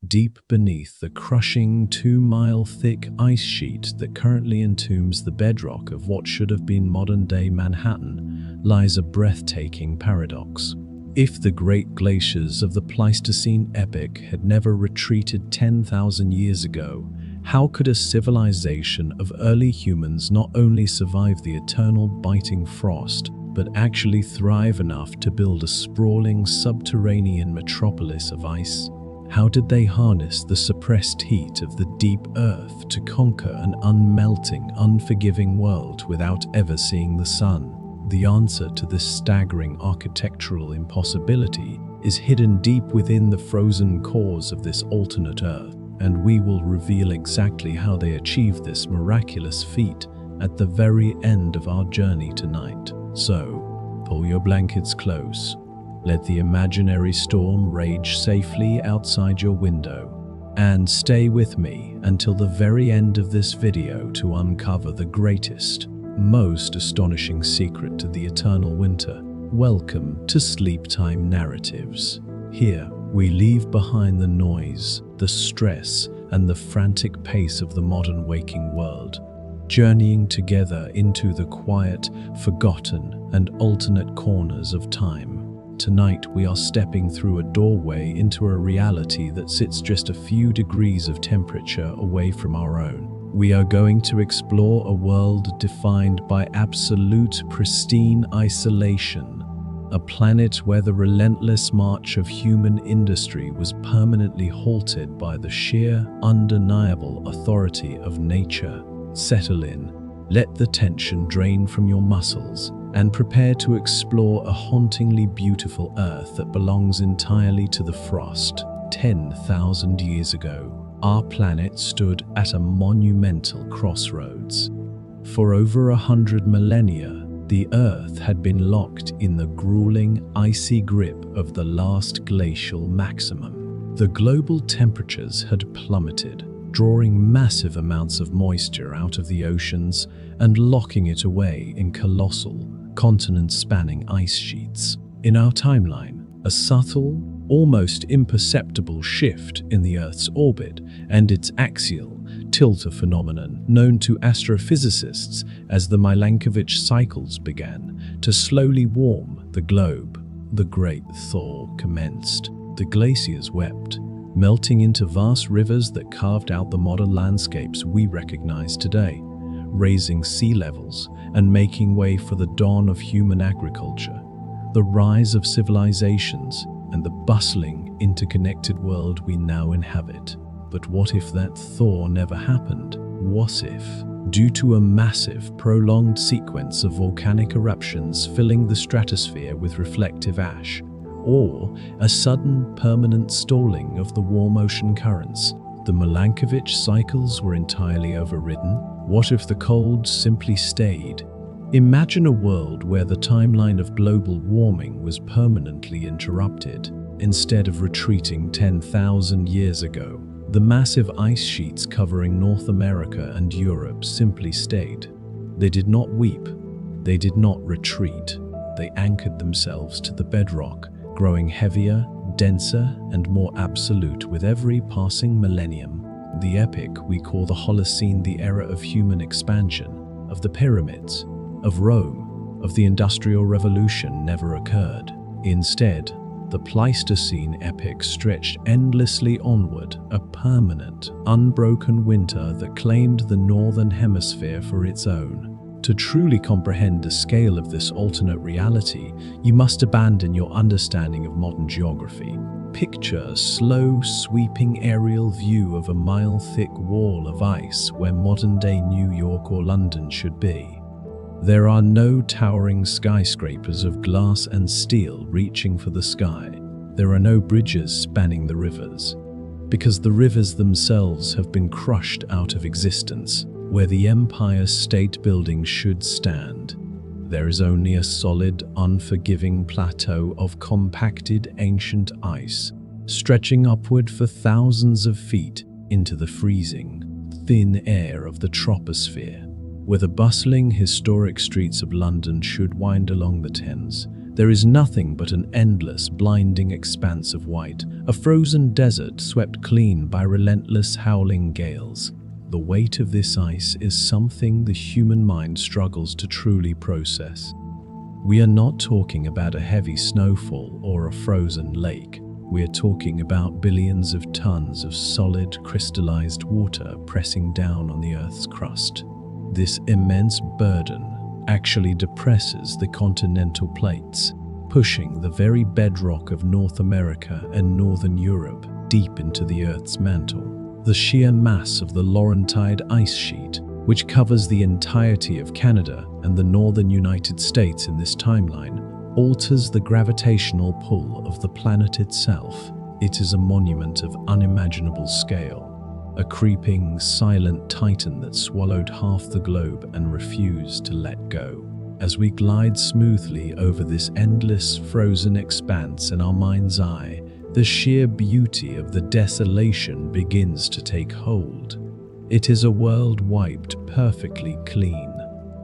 Deep beneath the crushing 2-mile-thick ice sheet that currently entombs the bedrock of what should have been modern-day Manhattan lies a breathtaking paradox. If the great glaciers of the Pleistocene epoch had never retreated 10,000 years ago, how could a civilization of early humans not only survive the eternal biting frost, but actually thrive enough to build a sprawling subterranean metropolis of ice? How did they harness the suppressed heat of the deep earth to conquer an unmelting, unforgiving world without ever seeing the sun? The answer to this staggering architectural impossibility is hidden deep within the frozen cores of this alternate Earth, and we will reveal exactly how they achieved this miraculous feat at the very end of our journey tonight. So, pull your blankets close. Let the imaginary storm rage safely outside your window, and stay with me until the very end of this video to uncover the greatest, most astonishing secret to the eternal winter. Welcome to Sleep Time Narratives. Here, we leave behind the noise, the stress, and the frantic pace of the modern waking world, journeying together into the quiet, forgotten, and alternate corners of time. Tonight, we are stepping through a doorway into a reality that sits just a few degrees of temperature away from our own. We are going to explore a world defined by absolute, pristine isolation, a planet where the relentless march of human industry was permanently halted by the sheer, undeniable authority of nature. Settle in, let the tension drain from your muscles, and prepare to explore a hauntingly beautiful Earth that belongs entirely to the frost. 10,000 years ago, our planet stood at a monumental crossroads. For over 100 millennia, the Earth had been locked in the grueling, icy grip of the last glacial maximum. The global temperatures had plummeted, drawing massive amounts of moisture out of the oceans and locking it away in colossal, continent-spanning ice sheets. In our timeline, a subtle, almost imperceptible shift in the Earth's orbit and its axial tilt phenomenon, known to astrophysicists as the Milankovitch cycles, began to slowly warm the globe. The great thaw commenced. The glaciers wept, melting into vast rivers that carved out the modern landscapes we recognize today, raising sea levels and making way for the dawn of human agriculture, the rise of civilizations, and the bustling, interconnected world we now inhabit. But what if that thaw never happened? What if, due to a massive, prolonged sequence of volcanic eruptions filling the stratosphere with reflective ash, or a sudden, permanent stalling of the warm ocean currents, the Milankovitch cycles were entirely overridden? What if the cold simply stayed? Imagine a world where the timeline of global warming was permanently interrupted. Instead of retreating 10,000 years ago, the massive ice sheets covering North America and Europe simply stayed. They did not weep. They did not retreat. They anchored themselves to the bedrock, growing heavier, denser, and more absolute with every passing millennium. The epoch we call the Holocene, the era of human expansion, of the pyramids, of Rome, of the Industrial Revolution, never occurred. Instead, the Pleistocene epoch stretched endlessly onward, a permanent, unbroken winter that claimed the Northern Hemisphere for its own. To truly comprehend the scale of this alternate reality, you must abandon your understanding of modern geography. Picture a slow, sweeping aerial view of a mile-thick wall of ice where modern-day New York or London should be. There are no towering skyscrapers of glass and steel reaching for the sky. There are no bridges spanning the rivers, because the rivers themselves have been crushed out of existence. Where the Empire State Building should stand, there is only a solid, unforgiving plateau of compacted ancient ice, stretching upward for thousands of feet into the freezing, thin air of the troposphere. Where the bustling, historic streets of London should wind along the Thames, There is nothing but an endless, blinding expanse of white, a frozen desert swept clean by relentless howling gales. The weight of this ice is something the human mind struggles to truly process. We are not talking about a heavy snowfall or a frozen lake. We are talking about billions of tons of solid, crystallized water pressing down on the Earth's crust. This immense burden actually depresses the continental plates, pushing the very bedrock of North America and Northern Europe deep into the Earth's mantle. The sheer mass of the Laurentide ice sheet, which covers the entirety of Canada and the northern United States in this timeline, alters the gravitational pull of the planet itself. It is a monument of unimaginable scale, a creeping, silent titan that swallowed half the globe and refused to let go. As we glide smoothly over this endless, frozen expanse in our mind's eye, the sheer beauty of the desolation begins to take hold. It is a world wiped perfectly clean.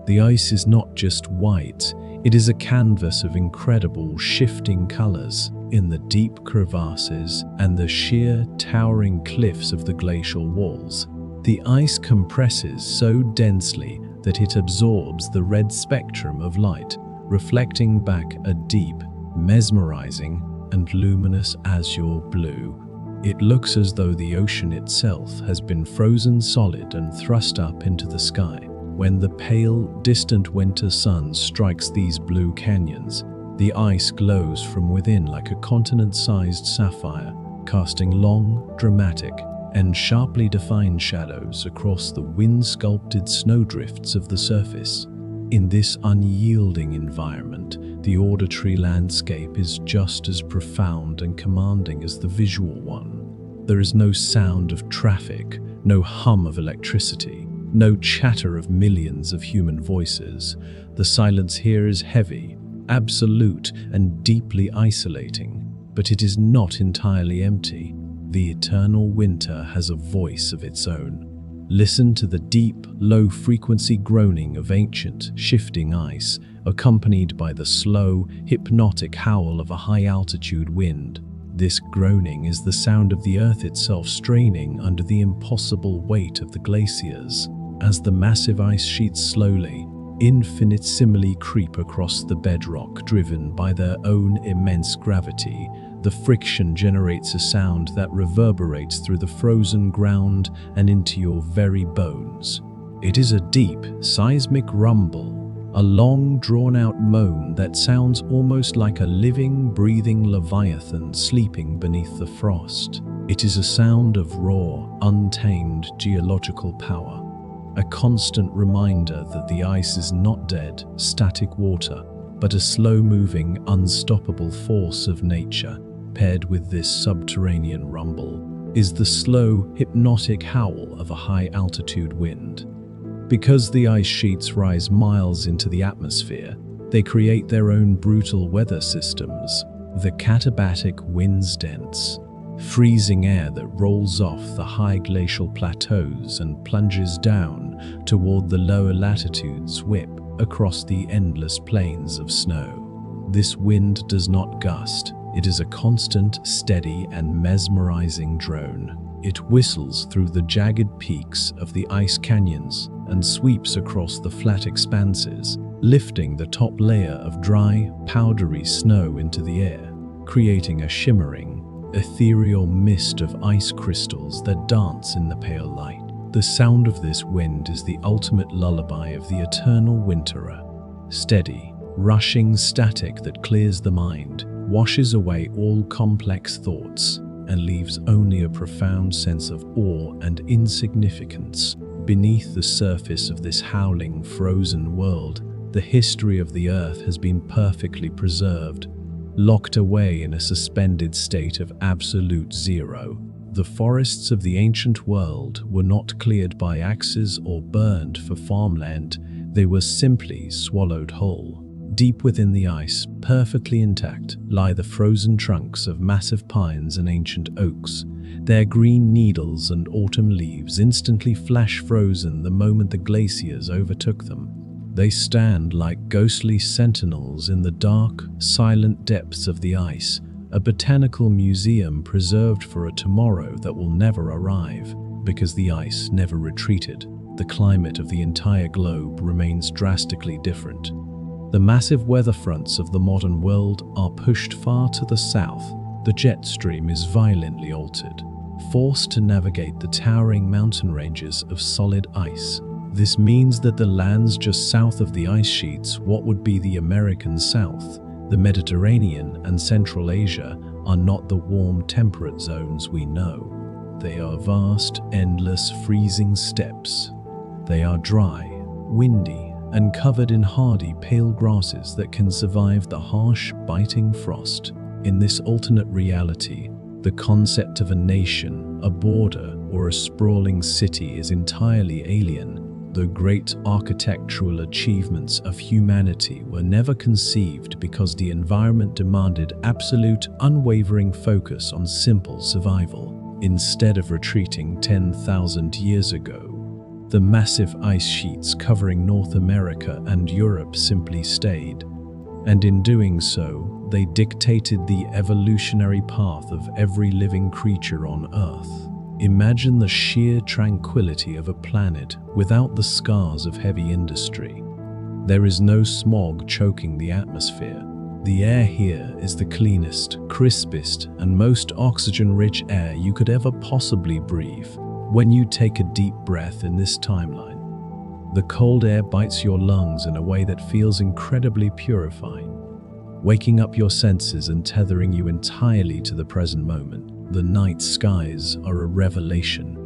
The ice is not just white, it is a canvas of incredible shifting colors. In the deep crevasses and the sheer, towering cliffs of the glacial walls, the ice compresses so densely that it absorbs the red spectrum of light, reflecting back a deep, mesmerizing, and luminous azure blue. It looks as though the ocean itself has been frozen solid and thrust up into the sky. When the pale, distant winter sun strikes these blue canyons, the ice glows from within like a continent-sized sapphire, casting long, dramatic, and sharply defined shadows across the wind-sculpted snowdrifts of the surface. In this unyielding environment, the auditory landscape is just as profound and commanding as the visual one. There is no sound of traffic, no hum of electricity, no chatter of millions of human voices. The silence here is heavy, absolute, and deeply isolating, but it is not entirely empty. The eternal winter has a voice of its own. Listen to the deep, low-frequency groaning of ancient, shifting ice, accompanied by the slow, hypnotic howl of a high-altitude wind. This groaning is the sound of the Earth itself straining under the impossible weight of the glaciers. As the massive ice sheets slowly, infinitesimally creep across the bedrock driven by their own immense gravity, the friction generates a sound that reverberates through the frozen ground and into your very bones. It is a deep, seismic rumble, a long, drawn-out moan that sounds almost like a living, breathing leviathan sleeping beneath the frost. It is a sound of raw, untamed geological power, a constant reminder that the ice is not dead, static water, but a slow-moving, unstoppable force of nature. Paired with this subterranean rumble is the slow, hypnotic howl of a high-altitude wind. Because the ice sheets rise miles into the atmosphere, they create their own brutal weather systems. The katabatic winds dense, freezing air that rolls off the high glacial plateaus and plunges down toward the lower latitudes whip across the endless plains of snow. This wind does not gust. It is a constant, steady, and mesmerizing drone. It whistles through the jagged peaks of the ice canyons and sweeps across the flat expanses, lifting the top layer of dry, powdery snow into the air, creating a shimmering, ethereal mist of ice crystals that dance in the pale light. The sound of this wind is the ultimate lullaby of the eternal winterer. Steady, rushing static that clears the mind, washes away all complex thoughts, and leaves only a profound sense of awe and insignificance. Beneath the surface of this howling, frozen world, the history of the Earth has been perfectly preserved, locked away in a suspended state of absolute zero. The forests of the ancient world were not cleared by axes or burned for farmland, they were simply swallowed whole. Deep within the ice, perfectly intact, lie the frozen trunks of massive pines and ancient oaks. Their green needles and autumn leaves instantly flash frozen the moment the glaciers overtook them. They stand like ghostly sentinels in the dark, silent depths of the ice, a botanical museum preserved for a tomorrow that will never arrive, because the ice never retreated. The climate of the entire globe remains drastically different. The massive weather fronts of the modern world are pushed far to the south. The jet stream is violently altered, forced to navigate the towering mountain ranges of solid ice. This means that the lands just south of the ice sheets, what would be the American South, the Mediterranean and Central Asia, are not the warm temperate zones we know. They are vast, endless, freezing steppes. They are dry, windy, and covered in hardy, pale grasses that can survive the harsh, biting frost. In this alternate reality, the concept of a nation, a border, or a sprawling city is entirely alien. The great architectural achievements of humanity were never conceived because the environment demanded absolute, unwavering focus on simple survival. Instead of retreating 10,000 years ago, the massive ice sheets covering North America and Europe simply stayed, and in doing so, they dictated the evolutionary path of every living creature on Earth. Imagine the sheer tranquility of a planet without the scars of heavy industry. There is no smog choking the atmosphere. The air here is the cleanest, crispest, and most oxygen-rich air you could ever possibly breathe. When you take a deep breath in this timeline, the cold air bites your lungs in a way that feels incredibly purifying, waking up your senses and tethering you entirely to the present moment. The night skies are a revelation.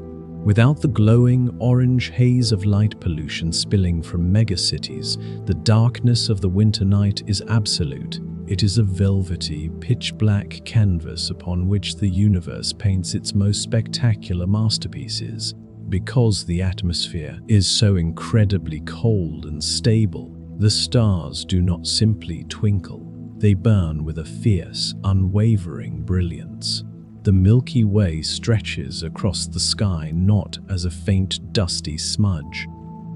Without the glowing orange haze of light pollution spilling from megacities, the darkness of the winter night is absolute. It is a velvety, pitch-black canvas upon which the universe paints its most spectacular masterpieces. Because the atmosphere is so incredibly cold and stable, the stars do not simply twinkle. They burn with a fierce, unwavering brilliance. The Milky Way stretches across the sky not as a faint, dusty smudge,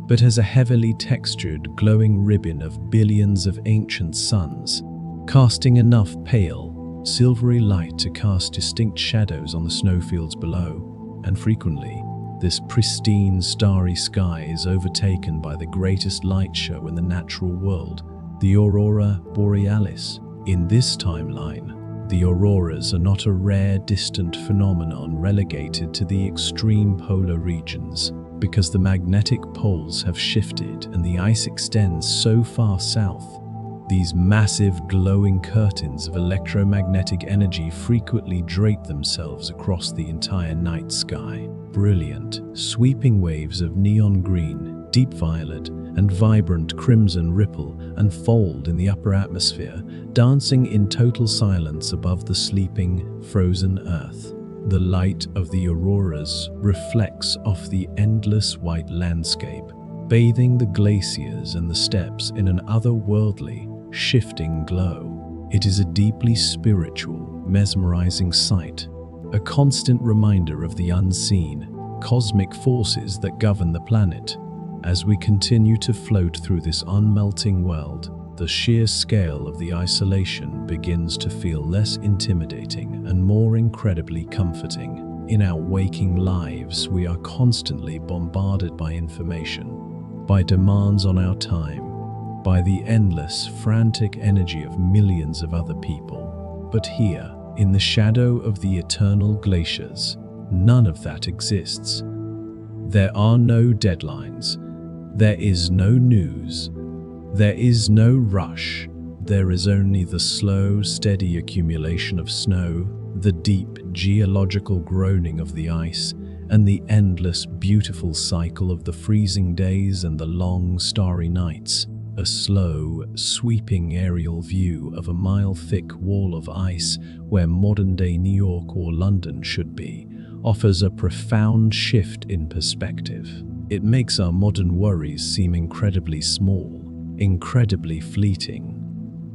but as a heavily textured, glowing ribbon of billions of ancient suns, casting enough pale, silvery light to cast distinct shadows on the snowfields below. And frequently, this pristine, starry sky is overtaken by the greatest light show in the natural world, the aurora borealis. In this timeline, the auroras are not a rare, distant phenomenon relegated to the extreme polar regions, because the magnetic poles have shifted and the ice extends so far south. These massive, glowing curtains of electromagnetic energy frequently drape themselves across the entire night sky. Brilliant, sweeping waves of neon green, deep violet, and vibrant crimson ripple and fold in the upper atmosphere, dancing in total silence above the sleeping, frozen earth. The light of the auroras reflects off the endless white landscape, bathing the glaciers and the steppes in an otherworldly, shifting glow. It is a deeply spiritual, mesmerizing sight, a constant reminder of the unseen, cosmic forces that govern the planet. As we continue to float through this unmelting world, the sheer scale of the isolation begins to feel less intimidating and more incredibly comforting. In our waking lives, we are constantly bombarded by information, by demands on our time, by the endless, frantic energy of millions of other people. But here, in the shadow of the eternal glaciers, none of that exists. There are no deadlines. There is no news. There is no rush. There is only the slow, steady accumulation of snow, the deep geological groaning of the ice, and the endless, beautiful cycle of the freezing days and the long, starry nights. A slow, sweeping aerial view of a mile-thick wall of ice where modern-day New York or London should be offers a profound shift in perspective. It makes our modern worries seem incredibly small, incredibly fleeting.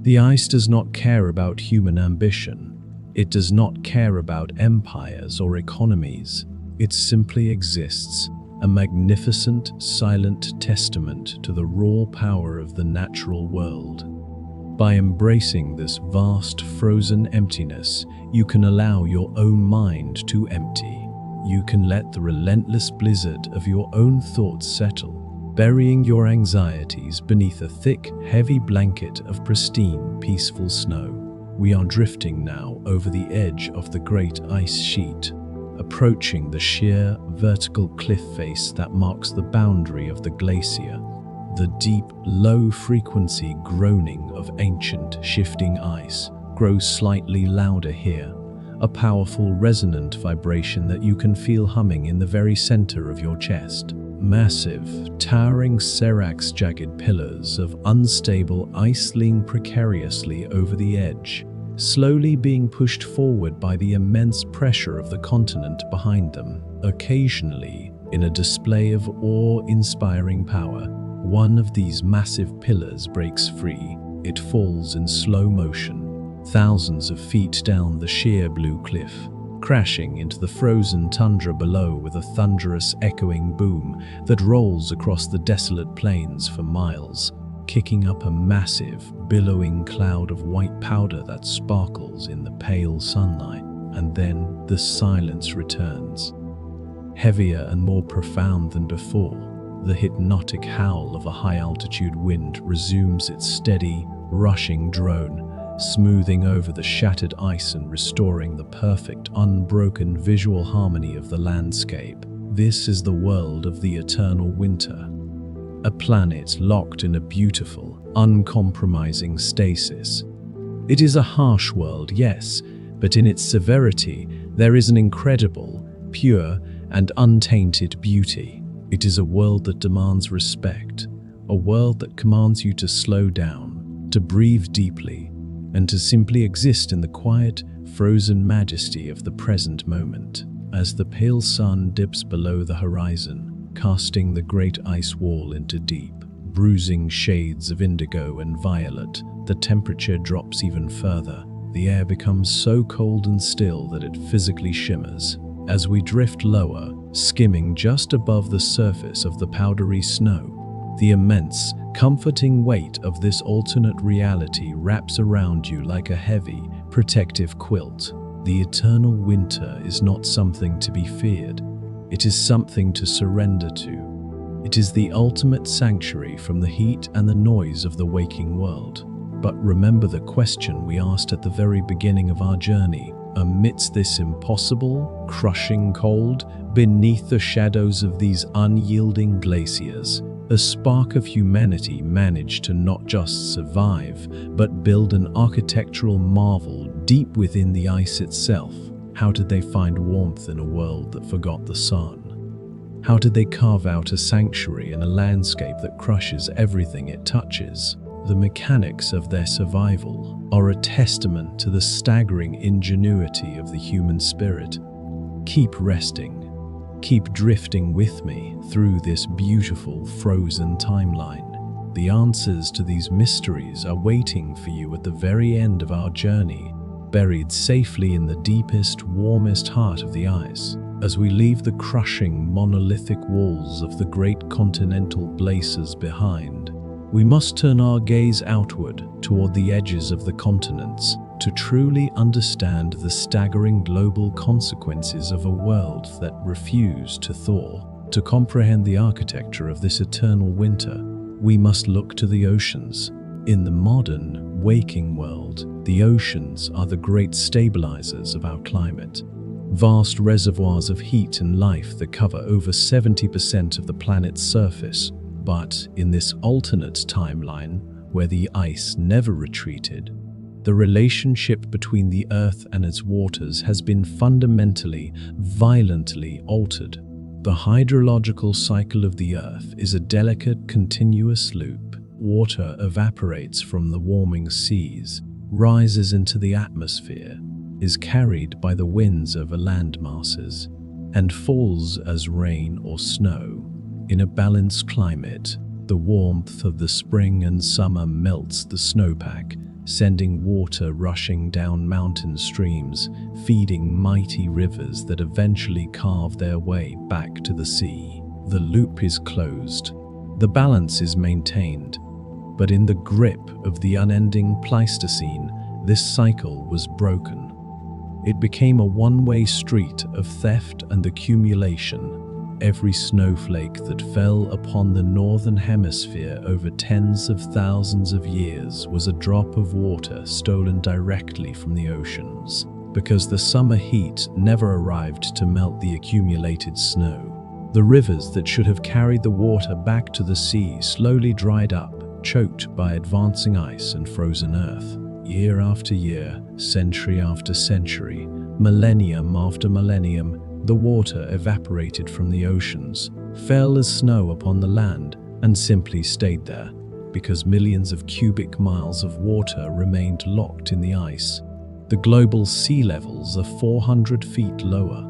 The ice does not care about human ambition. It does not care about empires or economies. It simply exists, a magnificent, silent testament to the raw power of the natural world. By embracing this vast, frozen emptiness, you can allow your own mind to empty. You can let the relentless blizzard of your own thoughts settle, burying your anxieties beneath a thick, heavy blanket of pristine, peaceful snow. We are drifting now over the edge of the great ice sheet, approaching the sheer, vertical cliff face that marks the boundary of the glacier. The deep, low-frequency groaning of ancient, shifting ice grows slightly louder here, a powerful, resonant vibration that you can feel humming in the very center of your chest. Massive, towering seracs-jagged pillars of unstable ice lean precariously over the edge, slowly being pushed forward by the immense pressure of the continent behind them. Occasionally, in a display of awe-inspiring power, one of these massive pillars breaks free. It falls in slow motion, thousands of feet down the sheer blue cliff, crashing into the frozen tundra below with a thunderous echoing boom that rolls across the desolate plains for miles, kicking up a massive, billowing cloud of white powder that sparkles in the pale sunlight. And then the silence returns, heavier and more profound than before. The hypnotic howl of a high-altitude wind resumes its steady, rushing drone, smoothing over the shattered ice and restoring the perfect, unbroken visual harmony of the landscape. This is the world of the eternal winter, a planet locked in a beautiful, uncompromising stasis. It is a harsh world, yes, but in its severity, there is an incredible, pure, and untainted beauty. It is a world that demands respect, a world that commands you to slow down, to breathe deeply, and to simply exist in the quiet, frozen majesty of the present moment. As the pale sun dips below the horizon, casting the great ice wall into deep, bruising shades of indigo and violet, the temperature drops even further. The air becomes so cold and still that it physically shimmers. As we drift lower, skimming just above the surface of the powdery snow, the immense, comforting weight of this alternate reality wraps around you like a heavy, protective quilt. The eternal winter is not something to be feared. It is something to surrender to. It is the ultimate sanctuary from the heat and the noise of the waking world. But remember the question we asked at the very beginning of our journey. Amidst this impossible, crushing cold, beneath the shadows of these unyielding glaciers, a spark of humanity managed to not just survive, but build an architectural marvel deep within the ice itself. How did they find warmth in a world that forgot the sun? How did they carve out a sanctuary in a landscape that crushes everything it touches? The mechanics of their survival are a testament to the staggering ingenuity of the human spirit. Keep resting, keep drifting with me through this beautiful frozen timeline. The answers to these mysteries are waiting for you at the very end of our journey, buried safely in the deepest, warmest heart of the ice. As we leave the crushing, monolithic walls of the great continental glaciers behind, we must turn our gaze outward toward the edges of the continents to truly understand the staggering global consequences of a world that refused to thaw. To comprehend the architecture of this eternal winter, we must look to the oceans. In the modern, waking world, the oceans are the great stabilizers of our climate. Vast reservoirs of heat and life that cover over 70% of the planet's surface. But in this alternate timeline, where the ice never retreated, the relationship between the Earth and its waters has been fundamentally, violently altered. The hydrological cycle of the Earth is a delicate, continuous loop. Water evaporates from the warming seas, rises into the atmosphere, is carried by the winds over land masses, and falls as rain or snow. In a balanced climate, the warmth of the spring and summer melts the snowpack, sending water rushing down mountain streams, feeding mighty rivers that eventually carve their way back to the sea. The loop is closed. The balance is maintained. But in the grip of the unending Pleistocene, this cycle was broken. It became a one-way street of theft and accumulation. Every snowflake that fell upon the northern hemisphere over tens of thousands of years was a drop of water stolen directly from the oceans, because the summer heat never arrived to melt the accumulated snow. The rivers that should have carried the water back to the sea slowly dried up, choked by advancing ice and frozen earth. Year after year, century after century, millennium after millennium, the water evaporated from the oceans, fell as snow upon the land, and simply stayed there, because millions of cubic miles of water remained locked in the ice. The global sea levels are 400 feet lower.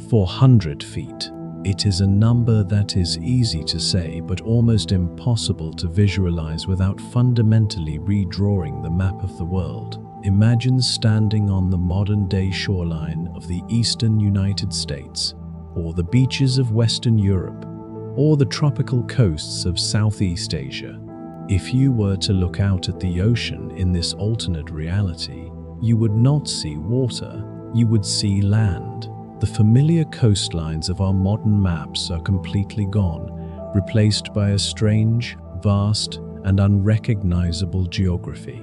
400 feet. It is a number that is easy to say but almost impossible to visualize without fundamentally redrawing the map of the world. Imagine standing on the modern-day shoreline of the eastern United States, or the beaches of Western Europe, or the tropical coasts of Southeast Asia. If you were to look out at the ocean in this alternate reality, you would not see water, you would see land. The familiar coastlines of our modern maps are completely gone, replaced by a strange, vast, and unrecognizable geography.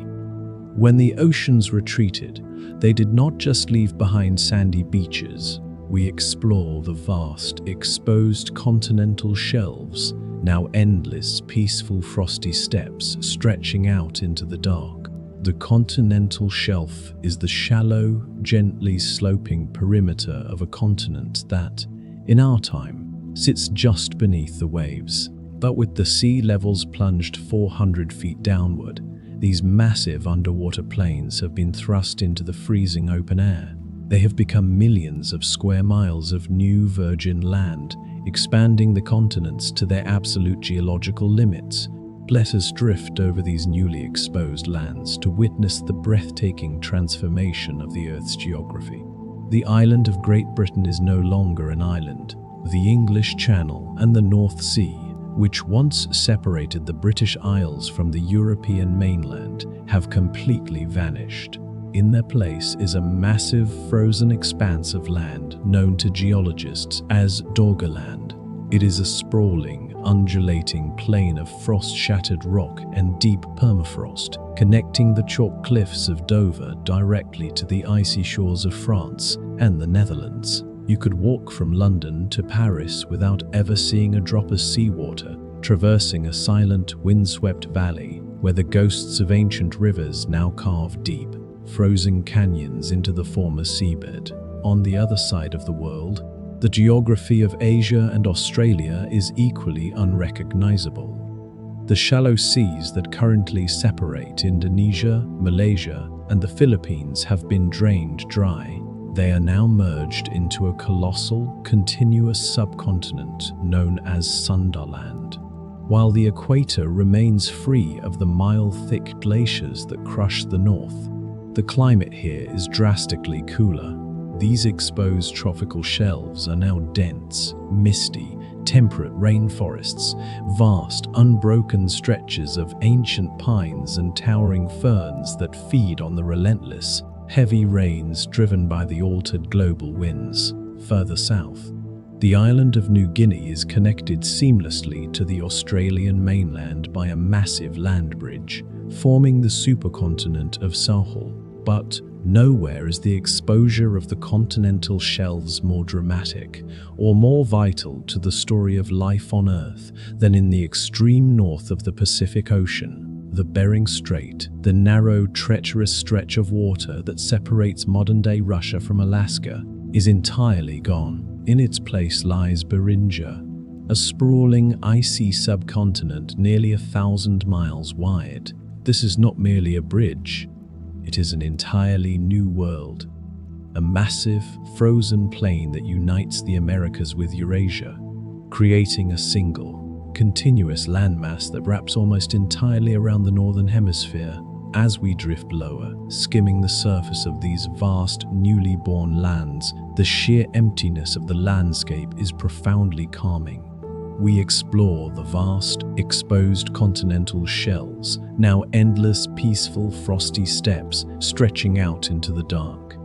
When the oceans retreated, they did not just leave behind sandy beaches. We explore the vast, exposed continental shelves, now endless, peaceful, frosty steppes stretching out into the dark. The continental shelf is the shallow, gently sloping perimeter of a continent that, in our time, sits just beneath the waves. But with the sea levels plunged 400 feet downward, these massive underwater plains have been thrust into the freezing open air. They have become millions of square miles of new virgin land, expanding the continents to their absolute geological limits. Let us drift over these newly exposed lands to witness the breathtaking transformation of the Earth's geography. The island of Great Britain is no longer an island. The English Channel and the North Sea, which once separated the British Isles from the European mainland, have completely vanished. In their place is a massive frozen expanse of land known to geologists as Doggerland. It is a sprawling, undulating plain of frost-shattered rock and deep permafrost, connecting the chalk cliffs of Dover directly to the icy shores of France and the Netherlands. You could walk from London to Paris without ever seeing a drop of seawater, traversing a silent, windswept valley where the ghosts of ancient rivers now carve deep, frozen canyons into the former seabed. On the other side of the world, the geography of Asia and Australia is equally unrecognizable. The shallow seas that currently separate Indonesia, Malaysia, and the Philippines have been drained dry. They are now merged into a colossal, continuous subcontinent known as Sunderland. While the equator remains free of the mile-thick glaciers that crush the north, the climate here is drastically cooler. These exposed tropical shelves are now dense, misty, temperate rainforests, vast, unbroken stretches of ancient pines and towering ferns that feed on the relentless, heavy rains driven by the altered global winds. Further south, the island of New Guinea is connected seamlessly to the Australian mainland by a massive land bridge, forming the supercontinent of Sahel. But nowhere is the exposure of the continental shelves more dramatic or more vital to the story of life on Earth than in the extreme north of the Pacific Ocean. The Bering Strait, the narrow, treacherous stretch of water that separates modern-day Russia from Alaska, is entirely gone. In its place lies Beringia, a sprawling, icy subcontinent nearly 1,000 miles wide. This is not merely a bridge. It is an entirely new world, a massive, frozen plain that unites the Americas with Eurasia, creating a single, continuous landmass that wraps almost entirely around the northern hemisphere. As we drift lower, skimming the surface of these vast, newly born lands, the sheer emptiness of the landscape is profoundly calming. we explore the vast, exposed continental shelves, now endless, peaceful, frosty steppes stretching out into the dark.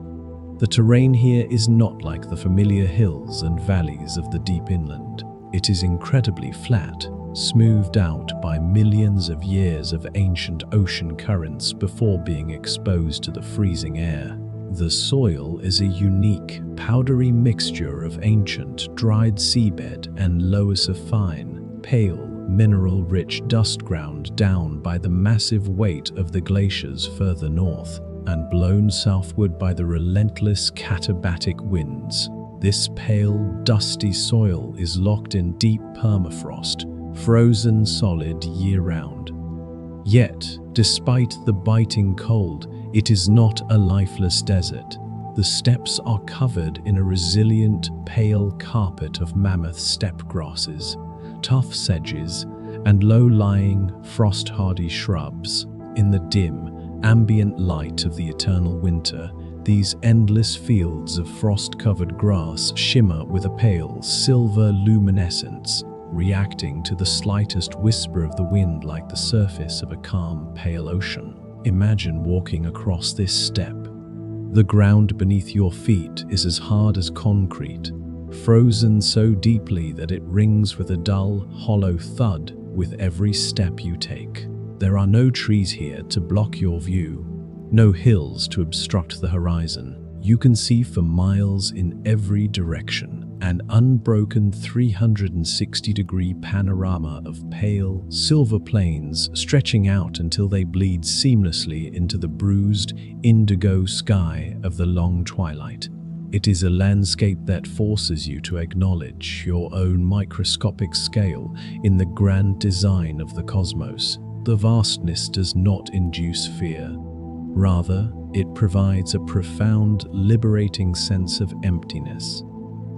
The terrain here is not like the familiar hills and valleys of the deep inland. It is incredibly flat, smoothed out by millions of years of ancient ocean currents before being exposed to the freezing air. The soil is a unique, powdery mixture of ancient, dried seabed and loess of fine, pale, mineral-rich dust ground down by the massive weight of the glaciers further north and blown southward by the relentless katabatic winds. This pale, dusty soil is locked in deep permafrost, frozen solid year-round. Yet, despite the biting cold, it is not a lifeless desert. The steppes are covered in a resilient, pale carpet of mammoth steppe grasses, tough sedges, and low-lying, frost-hardy shrubs. In the dim, ambient light of the eternal winter, these endless fields of frost-covered grass shimmer with a pale, silver luminescence, reacting to the slightest whisper of the wind like the surface of a calm, pale ocean. Imagine walking across this steppe. The ground beneath your feet is as hard as concrete, frozen so deeply that it rings with a dull, hollow thud with every step you take. There are no trees here to block your view, no hills to obstruct the horizon. You can see for miles in every direction, an unbroken 360-degree panorama of pale, silver plains stretching out until they bleed seamlessly into the bruised, indigo sky of the long twilight. It is a landscape that forces you to acknowledge your own microscopic scale in the grand design of the cosmos. The vastness does not induce fear. Rather, it provides a profound, liberating sense of emptiness.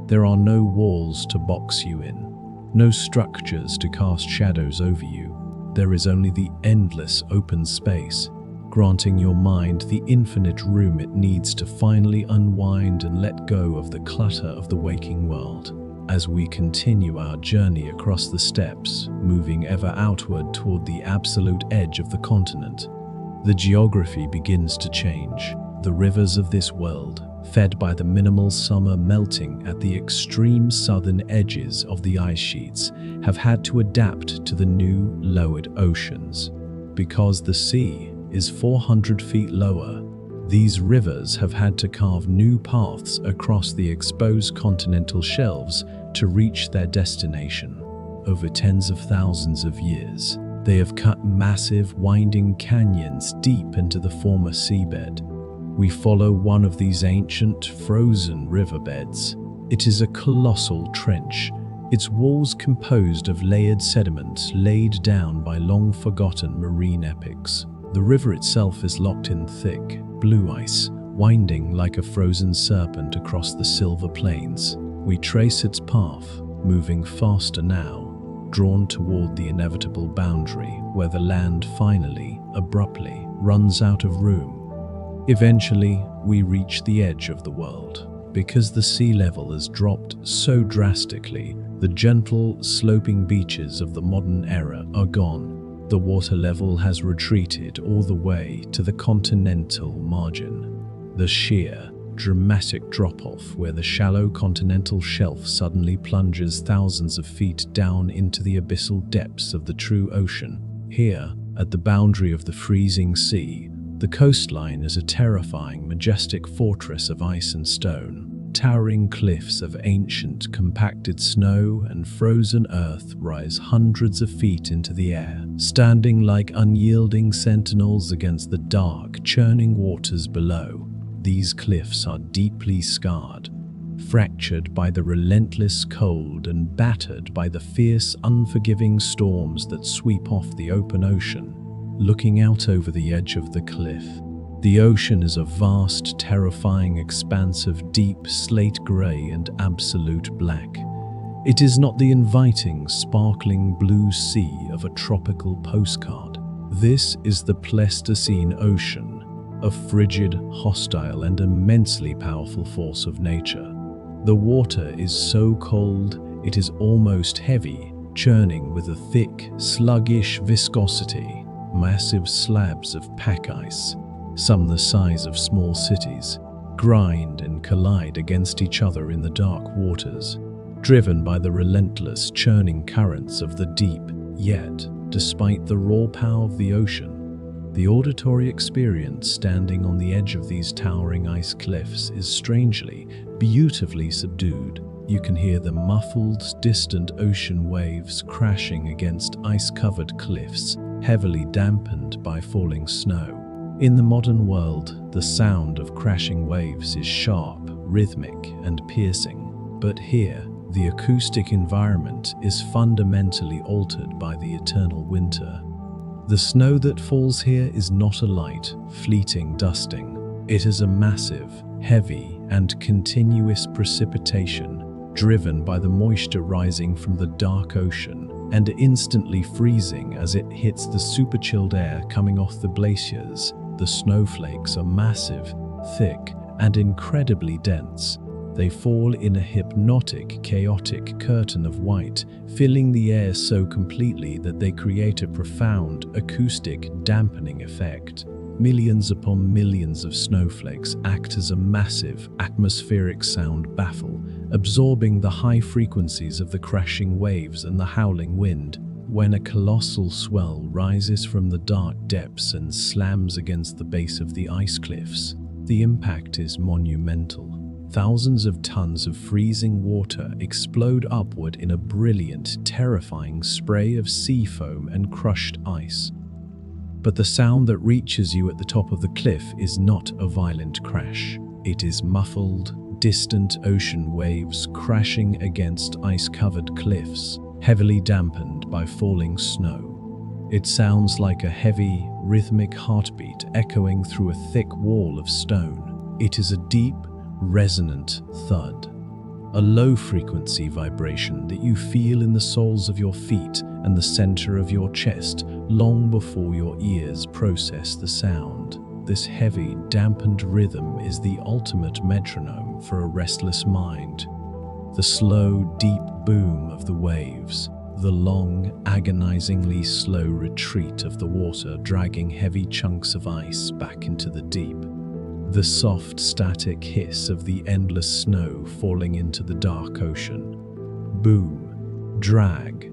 There are no walls to box you in, no structures to cast shadows over you. There is only the endless open space, granting your mind the infinite room it needs to finally unwind and let go of the clutter of the waking world. As we continue our journey across the steppes, moving ever outward toward the absolute edge of the continent, the geography begins to change. The rivers of this world, fed by the minimal summer melting at the extreme southern edges of the ice sheets, have had to adapt to the new, lowered oceans. Because the sea is 400 feet lower, these rivers have had to carve new paths across the exposed continental shelves to reach their destination. Over tens of thousands of years, they have cut massive, winding canyons deep into the former seabed. We follow one of these ancient, frozen riverbeds. It is a colossal trench, its walls composed of layered sediment laid down by long-forgotten marine epics. The river itself is locked in thick, blue ice, winding like a frozen serpent across the silver plains. We trace its path, moving faster now, drawn toward the inevitable boundary where the land finally, abruptly, runs out of room. Eventually, we reach the edge of the world. Because the sea level has dropped so drastically, the gentle, sloping beaches of the modern era are gone. The water level has retreated all the way to the continental margin. The sheer, dramatic drop-off where the shallow continental shelf suddenly plunges thousands of feet down into the abyssal depths of the true ocean. Here, at the boundary of the freezing sea, the coastline is a terrifying, majestic fortress of ice and stone. Towering cliffs of ancient, compacted snow and frozen earth rise hundreds of feet into the air, standing like unyielding sentinels against the dark, churning waters below. These cliffs are deeply scarred, fractured by the relentless cold and battered by the fierce, unforgiving storms that sweep off the open ocean. Looking out over the edge of the cliff, the ocean is a vast, terrifying expanse of deep, slate grey and absolute black. It is not the inviting, sparkling blue sea of a tropical postcard. This is the Pleistocene Ocean, a frigid, hostile, and immensely powerful force of nature. The water is so cold, it is almost heavy, churning with a thick, sluggish viscosity. Massive slabs of pack ice, some the size of small cities, grind and collide against each other in the dark waters, driven by the relentless churning currents of the deep. Yet, despite the raw power of the ocean, the auditory experience standing on the edge of these towering ice cliffs is strangely, beautifully subdued. You can hear the muffled, distant ocean waves crashing against ice-covered cliffs, heavily dampened by falling snow. In the modern world, the sound of crashing waves is sharp, rhythmic, and piercing. But here, the acoustic environment is fundamentally altered by the eternal winter. The snow that falls here is not a light, fleeting dusting. It is a massive, heavy, and continuous precipitation, driven by the moisture rising from the dark ocean and instantly freezing as it hits the super-chilled air coming off the glaciers. The snowflakes are massive, thick, and incredibly dense. They fall in a hypnotic, chaotic curtain of white, filling the air so completely that they create a profound, acoustic, dampening effect. Millions upon millions of snowflakes act as a massive, atmospheric sound baffle, absorbing the high frequencies of the crashing waves and the howling wind. When a colossal swell rises from the dark depths and slams against the base of the ice cliffs, the impact is monumental. Thousands of tons of freezing water explode upward in a brilliant, terrifying spray of sea foam and crushed ice. But the sound that reaches you at the top of the cliff is not a violent crash. It is muffled, distant ocean waves crashing against ice-covered cliffs, heavily dampened by falling snow. It sounds like a heavy, rhythmic heartbeat echoing through a thick wall of stone. It is a deep, resonant thud, a low-frequency vibration that you feel in the soles of your feet and the center of your chest long before your ears process the sound. This heavy, dampened rhythm is the ultimate metronome for a restless mind. The slow, deep boom of the waves, the long, agonizingly slow retreat of the water dragging heavy chunks of ice back into the deep. The soft, static hiss of the endless snow falling into the dark ocean. Boom, drag,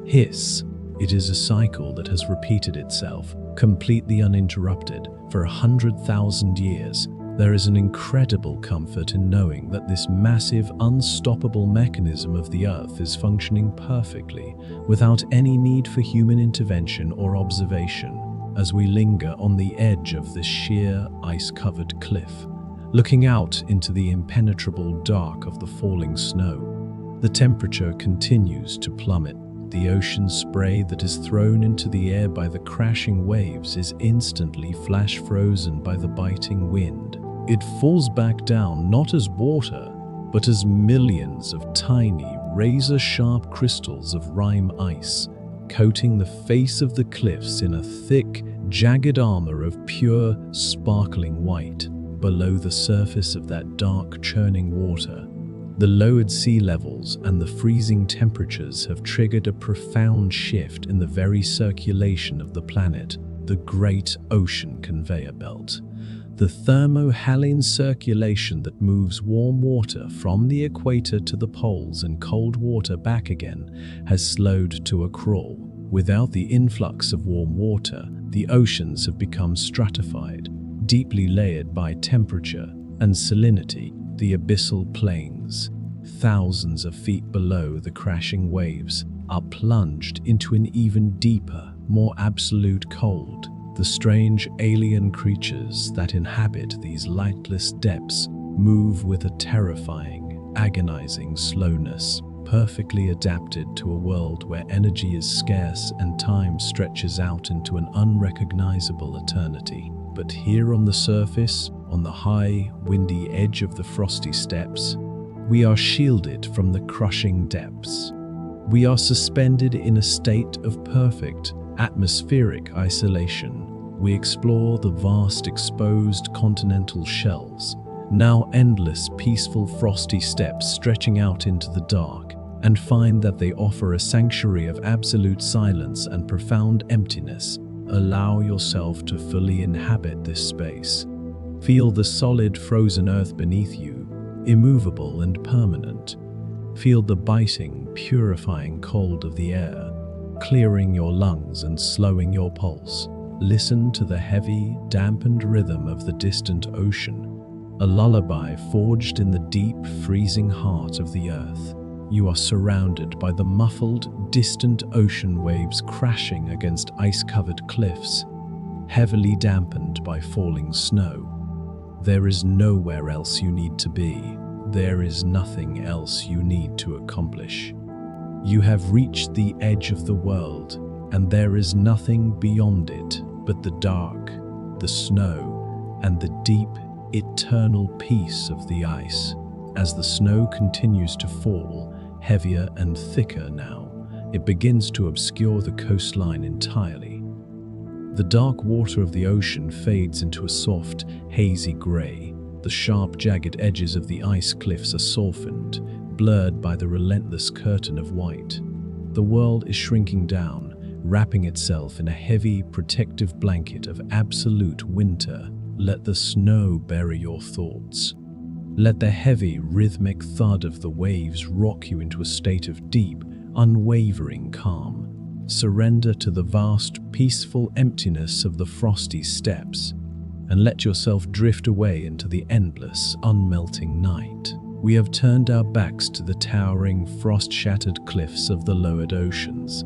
hiss. It is a cycle that has repeated itself, completely uninterrupted, for 100,000 years. There is an incredible comfort in knowing that this massive, unstoppable mechanism of the Earth is functioning perfectly, without any need for human intervention or observation. As we linger on the edge of this sheer, ice-covered cliff, looking out into the impenetrable dark of the falling snow, the temperature continues to plummet. The ocean spray that is thrown into the air by the crashing waves is instantly flash-frozen by the biting wind. It falls back down not as water, but as millions of tiny, razor-sharp crystals of rime ice, coating the face of the cliffs in a thick, jagged armor of pure, sparkling white. Below the surface of that dark, churning water, the lowered sea levels and the freezing temperatures have triggered a profound shift in the very circulation of the planet, the Great Ocean Conveyor Belt. The thermohaline circulation that moves warm water from the equator to the poles and cold water back again has slowed to a crawl. Without the influx of warm water, the oceans have become stratified, deeply layered by temperature and salinity. The abyssal plains, thousands of feet below the crashing waves, are plunged into an even deeper, more absolute cold. The strange alien creatures that inhabit these lightless depths move with a terrifying, agonizing slowness, perfectly adapted to a world where energy is scarce and time stretches out into an unrecognizable eternity. But here on the surface, on the high, windy edge of the frosty steppes, we are shielded from the crushing depths. We are suspended in a state of perfect, atmospheric isolation. We explore the vast exposed continental shelves, now endless peaceful frosty steppes stretching out into the dark, and find that they offer a sanctuary of absolute silence and profound emptiness. Allow yourself to fully inhabit this space. Feel the solid frozen earth beneath you, immovable and permanent. Feel the biting, purifying cold of the air, clearing your lungs and slowing your pulse. Listen to the heavy, dampened rhythm of the distant ocean, a lullaby forged in the deep, freezing heart of the earth. You are surrounded by the muffled, distant ocean waves crashing against ice-covered cliffs, heavily dampened by falling snow. There is nowhere else you need to be. There is nothing else you need to accomplish. You have reached the edge of the world, and there is nothing beyond it but the dark, the snow, and the deep, eternal peace of the ice. As the snow continues to fall, heavier and thicker now, it begins to obscure the coastline entirely. The dark water of the ocean fades into a soft, hazy grey. The sharp, jagged edges of the ice cliffs are softened, blurred by the relentless curtain of white. The world is shrinking down, wrapping itself in a heavy, protective blanket of absolute winter. Let the snow bury your thoughts. Let the heavy, rhythmic thud of the waves rock you into a state of deep, unwavering calm. Surrender to the vast, peaceful emptiness of the frosty steppes, and let yourself drift away into the endless, unmelting night. We have turned our backs to the towering, frost-shattered cliffs of the lowered oceans,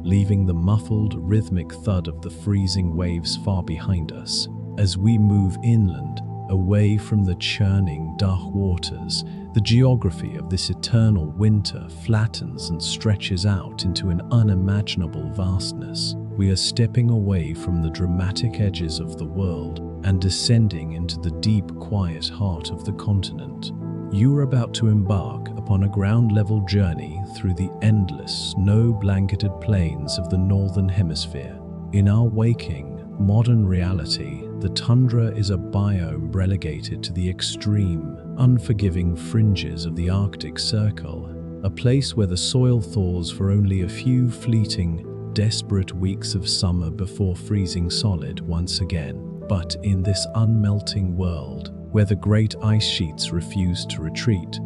leaving the muffled, rhythmic thud of the freezing waves far behind us. As we move inland, away from the churning, dark waters, the geography of this eternal winter flattens and stretches out into an unimaginable vastness. We are stepping away from the dramatic edges of the world and descending into the deep, quiet heart of the continent. You are about to embark upon a ground-level journey through the endless, snow-blanketed plains of the Northern Hemisphere. In our waking, modern reality, the tundra is a biome relegated to the extreme, unforgiving fringes of the Arctic Circle, a place where the soil thaws for only a few fleeting, desperate weeks of summer before freezing solid once again. But in this unmelting world, where the great ice sheets refuse to retreat,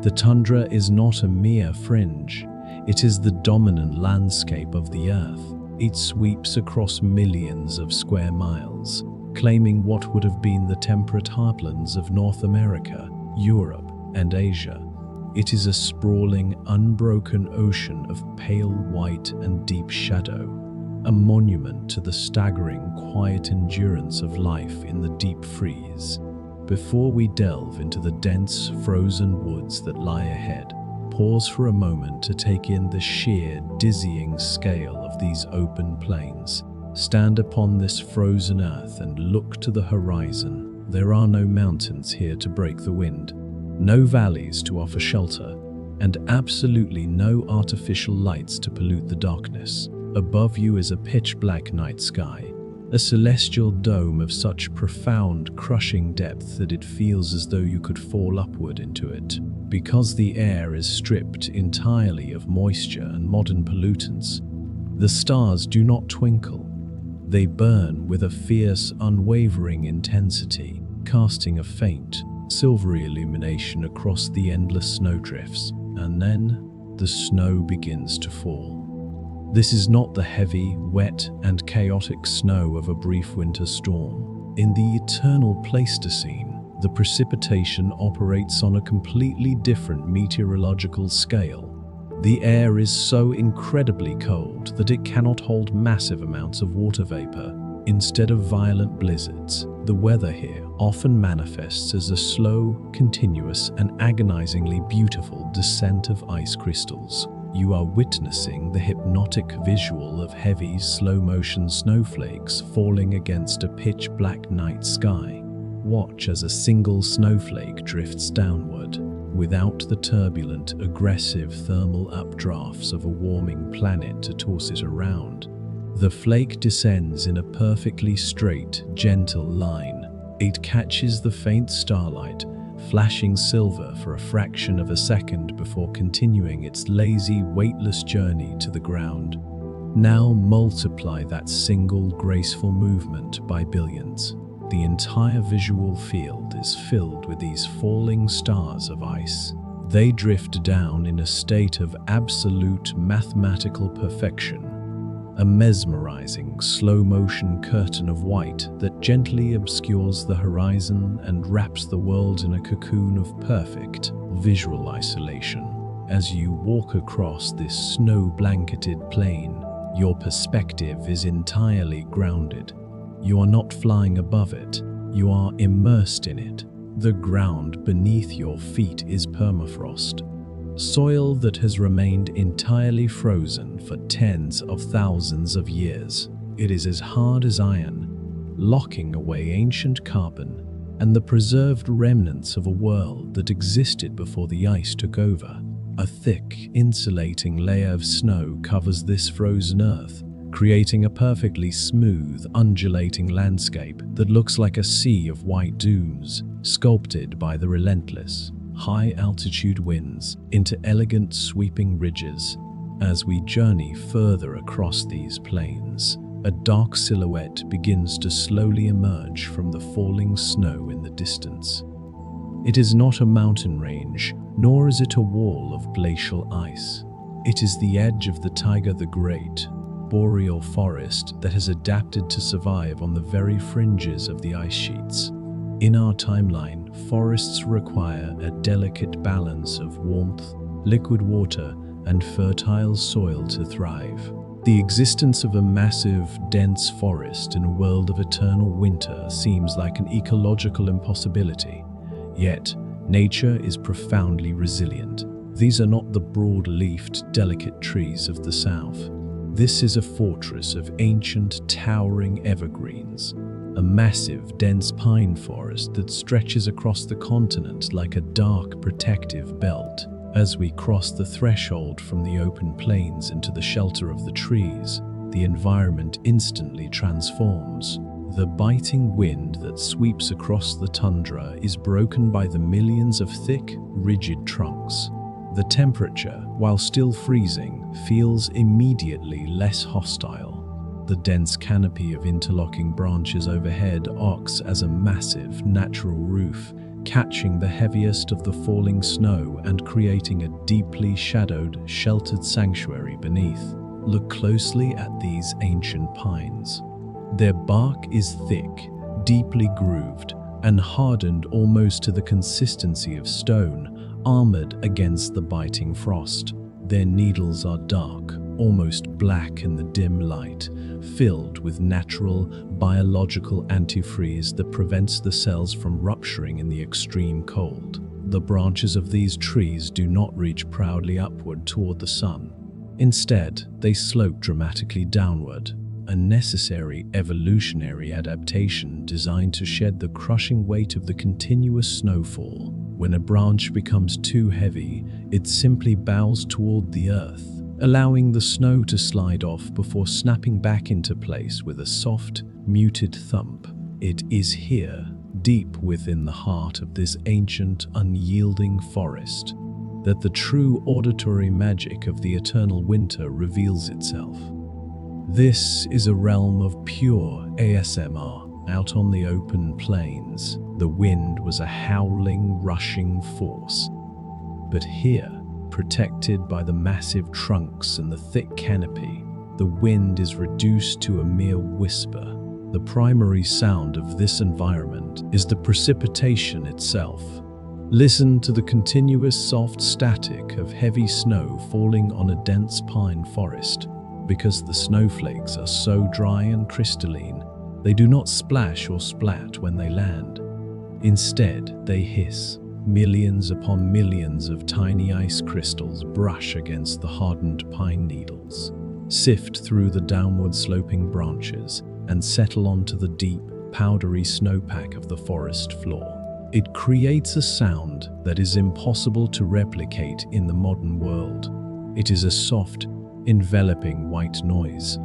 the tundra is not a mere fringe. It is the dominant landscape of the Earth. It sweeps across millions of square miles, claiming what would have been the temperate heartlands of North America, Europe, and Asia. It is a sprawling, unbroken ocean of pale white and deep shadow, a monument to the staggering, quiet endurance of life in the deep freeze. Before we delve into the dense, frozen woods that lie ahead, pause for a moment to take in the sheer, dizzying scale of these open plains. Stand upon this frozen earth and look to the horizon. There are no mountains here to break the wind, no valleys to offer shelter, and absolutely no artificial lights to pollute the darkness. Above you is a pitch-black night sky, a celestial dome of such profound, crushing depth that it feels as though you could fall upward into it. Because the air is stripped entirely of moisture and modern pollutants, the stars do not twinkle. They burn with a fierce, unwavering intensity, casting a faint, silvery illumination across the endless snowdrifts. And then, the snow begins to fall. This is not the heavy, wet, and chaotic snow of a brief winter storm. In the eternal Pleistocene, the precipitation operates on a completely different meteorological scale. The air is so incredibly cold that it cannot hold massive amounts of water vapor. Instead of violent blizzards, the weather here often manifests as a slow, continuous, and agonizingly beautiful descent of ice crystals. You are witnessing the hypnotic visual of heavy, slow-motion snowflakes falling against a pitch-black night sky. Watch as a single snowflake drifts downward, without the turbulent, aggressive thermal updrafts of a warming planet to toss it around. The flake descends in a perfectly straight, gentle line. It catches the faint starlight, flashing silver for a fraction of a second before continuing its lazy, weightless journey to the ground. Now multiply that single graceful movement by billions. The entire visual field is filled with these falling stars of ice. They drift down in a state of absolute mathematical perfection, a mesmerizing slow-motion curtain of white that gently obscures the horizon and wraps the world in a cocoon of perfect visual isolation. As you walk across this snow-blanketed plain, your perspective is entirely grounded. You are not flying above it, you are immersed in it. The ground beneath your feet is permafrost, soil that has remained entirely frozen for tens of thousands of years. It is as hard as iron, locking away ancient carbon and the preserved remnants of a world that existed before the ice took over. A thick, insulating layer of snow covers this frozen earth, creating a perfectly smooth, undulating landscape that looks like a sea of white dunes, sculpted by the relentless, high-altitude winds into elegant sweeping ridges. As we journey further across these plains, a dark silhouette begins to slowly emerge from the falling snow in the distance. It is not a mountain range, nor is it a wall of glacial ice. It is the edge of the Taiga the Great, boreal forest that has adapted to survive on the very fringes of the ice sheets. In our timeline, forests require a delicate balance of warmth, liquid water, and fertile soil to thrive. The existence of a massive, dense forest in a world of eternal winter seems like an ecological impossibility. Yet, nature is profoundly resilient. These are not the broad-leafed, delicate trees of the south. This is a fortress of ancient, towering evergreens, a massive, dense pine forest that stretches across the continent like a dark, protective belt. As we cross the threshold from the open plains into the shelter of the trees, the environment instantly transforms. The biting wind that sweeps across the tundra is broken by the millions of thick, rigid trunks. The temperature, while still freezing, feels immediately less hostile. The dense canopy of interlocking branches overhead acts as a massive, natural roof, catching the heaviest of the falling snow and creating a deeply shadowed, sheltered sanctuary beneath. Look closely at these ancient pines. Their bark is thick, deeply grooved, and hardened almost to the consistency of stone, armored against the biting frost. Their needles are dark, almost black in the dim light, filled with natural, biological antifreeze that prevents the cells from rupturing in the extreme cold. The branches of these trees do not reach proudly upward toward the sun. Instead, they slope dramatically downward, a necessary evolutionary adaptation designed to shed the crushing weight of the continuous snowfall. When a branch becomes too heavy, it simply bows toward the earth, allowing the snow to slide off before snapping back into place with a soft, muted thump. It is here, deep within the heart of this ancient, unyielding forest, that the true auditory magic of the eternal winter reveals itself. This is a realm of pure ASMR. Out on the open plains, the wind was a howling, rushing force. But here, protected by the massive trunks and the thick canopy, the wind is reduced to a mere whisper. The primary sound of this environment is the precipitation itself. Listen to the continuous soft static of heavy snow falling on a dense pine forest. Because the snowflakes are so dry and crystalline, they do not splash or splat when they land. Instead, they hiss. Millions upon millions of tiny ice crystals brush against the hardened pine needles, sift through the downward sloping branches, and settle onto the deep, powdery snowpack of the forest floor. It creates a sound that is impossible to replicate in the modern world. It is a soft, enveloping white noise,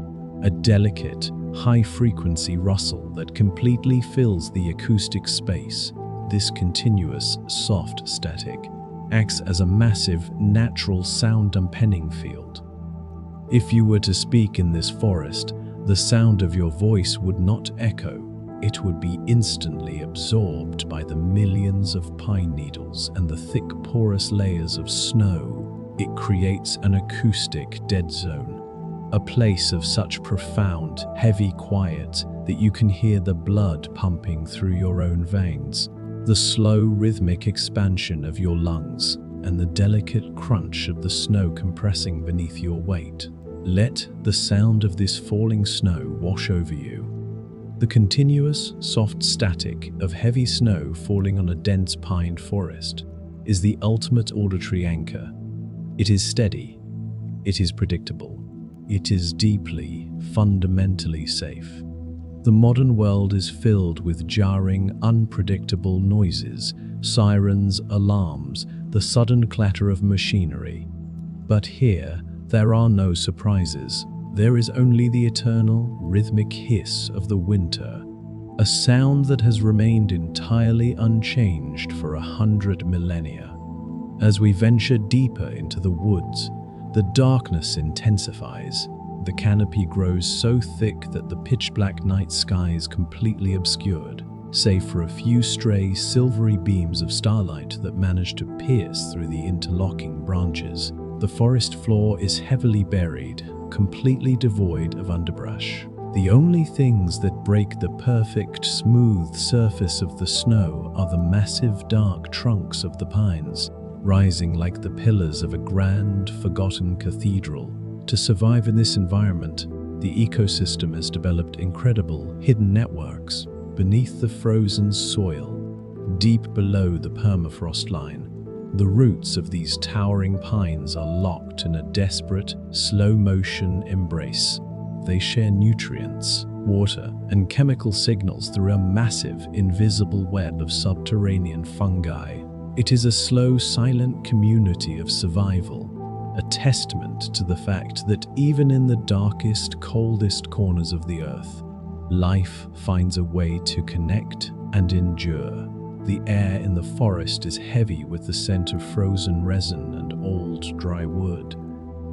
a delicate, high-frequency rustle that completely fills the acoustic space, This continuous, soft static acts as a massive, natural sound dampening field. If you were to speak in this forest, the sound of your voice would not echo. It would be instantly absorbed by the millions of pine needles and the thick, porous layers of snow. It creates an acoustic dead zone, a place of such profound, heavy quiet that you can hear the blood pumping through your own veins, the slow, rhythmic expansion of your lungs, and the delicate crunch of the snow compressing beneath your weight. Let the sound of this falling snow wash over you. The continuous, soft static of heavy snow falling on a dense pine forest is the ultimate auditory anchor. It is steady. It is predictable. It is deeply, fundamentally safe. The modern world is filled with jarring, unpredictable noises, sirens, alarms, the sudden clatter of machinery. But here, there are no surprises. There is only the eternal, rhythmic hiss of the winter, a sound that has remained entirely unchanged for 100 millennia. As we venture deeper into the woods, the darkness intensifies. The canopy grows so thick that the pitch-black night sky is completely obscured, save for a few stray, silvery beams of starlight that manage to pierce through the interlocking branches. The forest floor is heavily buried, completely devoid of underbrush. The only things that break the perfect, smooth surface of the snow are the massive, dark trunks of the pines, rising like the pillars of a grand, forgotten cathedral. To survive in this environment, the ecosystem has developed incredible, hidden networks beneath the frozen soil, deep below the permafrost line. The roots of these towering pines are locked in a desperate, slow-motion embrace. They share nutrients, water, and chemical signals through a massive, invisible web of subterranean fungi. It is a slow, silent community of survival, a testament to the fact that even in the darkest, coldest corners of the earth, life finds a way to connect and endure. The air in the forest is heavy with the scent of frozen resin and old, dry wood.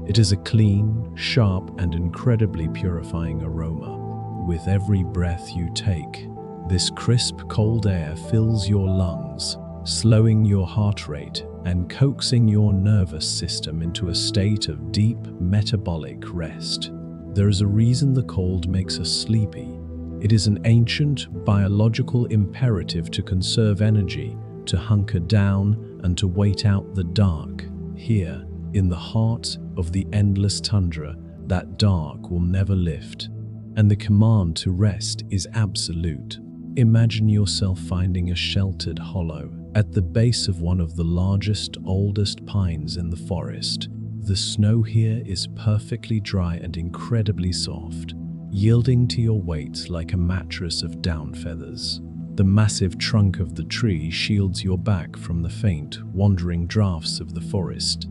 It is a clean, sharp, and incredibly purifying aroma. With every breath you take, this crisp, cold air fills your lungs, slowing your heart rate and coaxing your nervous system into a state of deep, metabolic rest. There is a reason the cold makes us sleepy. It is an ancient, biological imperative to conserve energy, to hunker down, and to wait out the dark. Here, in the heart of the endless tundra, that dark will never lift, and the command to rest is absolute. Imagine yourself finding a sheltered hollow at the base of one of the largest, oldest pines in the forest. The snow here is perfectly dry and incredibly soft, yielding to your weight like a mattress of down feathers. The massive trunk of the tree shields your back from the faint, wandering drafts of the forest.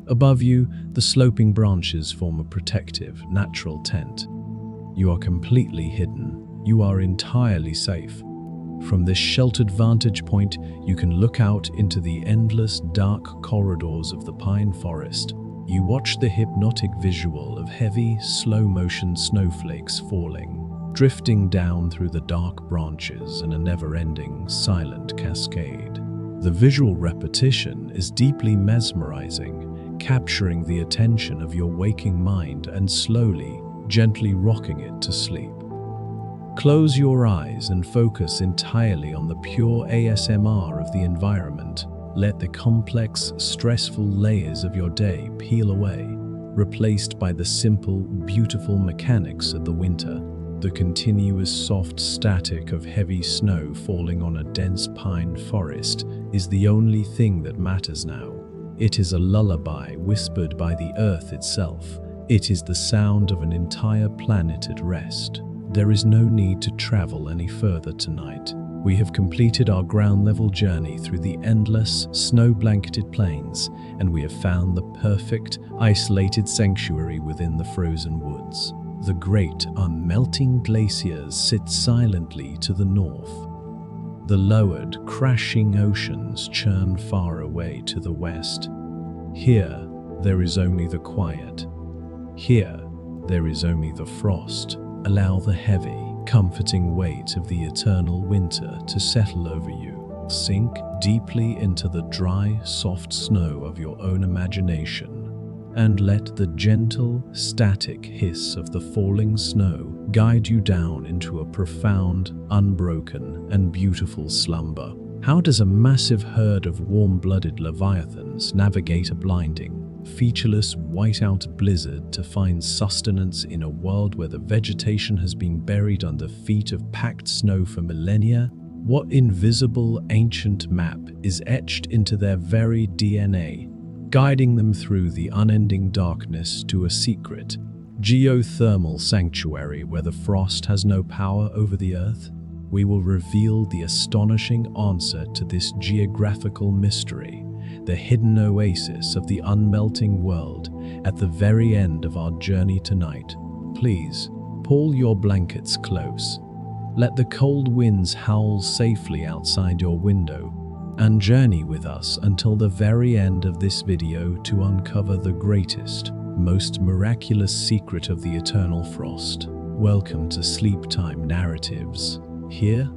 Above you, the sloping branches form a protective, natural tent. You are completely hidden. You are entirely safe. From this sheltered vantage point, you can look out into the endless, dark corridors of the pine forest. You watch the hypnotic visual of heavy, slow-motion snowflakes falling, drifting down through the dark branches in a never-ending, silent cascade. The visual repetition is deeply mesmerizing, capturing the attention of your waking mind and slowly, gently rocking it to sleep. Close your eyes and focus entirely on the pure ASMR of the environment. Let the complex, stressful layers of your day peel away, replaced by the simple, beautiful mechanics of the winter. The continuous soft static of heavy snow falling on a dense pine forest is the only thing that matters now. It is a lullaby whispered by the earth itself. It is the sound of an entire planet at rest. There is no need to travel any further tonight. We have completed our ground-level journey through the endless, snow-blanketed plains, and we have found the perfect, isolated sanctuary within the frozen woods. The great, unmelting glaciers sit silently to the north. The lowered, crashing oceans churn far away to the west. Here, there is only the quiet. Here, there is only the frost. Allow the heavy, comforting weight of the eternal winter to settle over you. Sink deeply into the dry, soft snow of your own imagination, and let the gentle, static hiss of the falling snow guide you down into a profound, unbroken, and beautiful slumber. How does a massive herd of warm-blooded leviathans navigate a blinding, featureless whiteout blizzard to find sustenance in a world where the vegetation has been buried under feet of packed snow for millennia? What invisible ancient map is etched into their very DNA, guiding them through the unending darkness to a secret, geothermal sanctuary where the frost has no power over the earth? We will reveal the astonishing answer to this geographical mystery, the hidden oasis of the unmelting world, at the very end of our journey tonight. Please, pull your blankets close. Let the cold winds howl safely outside your window, and journey with us until the very end of this video to uncover the greatest, most miraculous secret of the eternal frost. Welcome to Sleep Time Narratives. Here,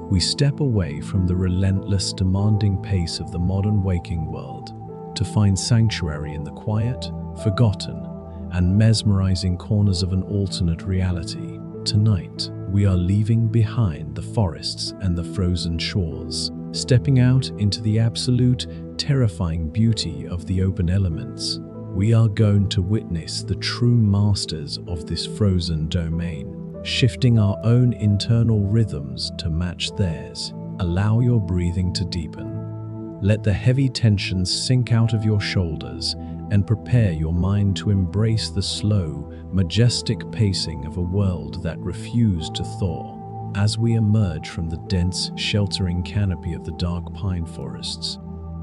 we step away from the relentless, demanding pace of the modern waking world to find sanctuary in the quiet, forgotten, and mesmerizing corners of an alternate reality. Tonight, we are leaving behind the forests and the frozen shores, stepping out into the absolute, terrifying beauty of the open elements. We are going to witness the true masters of this frozen domain, shifting our own internal rhythms to match theirs. Allow your breathing to deepen. Let the heavy tensions sink out of your shoulders and prepare your mind to embrace the slow, majestic pacing of a world that refused to thaw. As we emerge from the dense, sheltering canopy of the dark pine forests,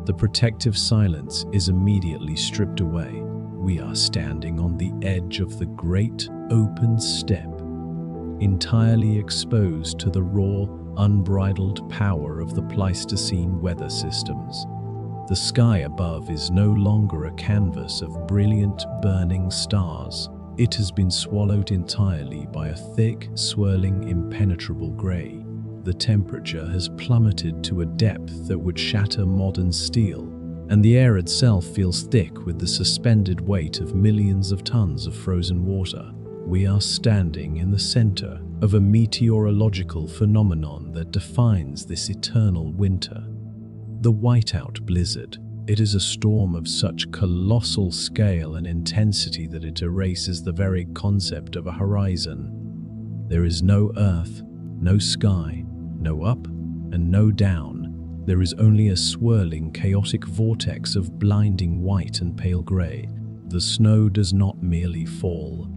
the protective silence is immediately stripped away. We are standing on the edge of the great, open steppe, entirely exposed to the raw, unbridled power of the Pleistocene weather systems. The sky above is no longer a canvas of brilliant, burning stars. It has been swallowed entirely by a thick, swirling, impenetrable grey. The temperature has plummeted to a depth that would shatter modern steel, and the air itself feels thick with the suspended weight of millions of tons of frozen water. We are standing in the center of a meteorological phenomenon that defines this eternal winter. The whiteout blizzard. It is a storm of such colossal scale and intensity that it erases the very concept of a horizon. There is no earth, no sky, no up and no down. There is only a swirling, chaotic vortex of blinding white and pale grey. The snow does not merely fall.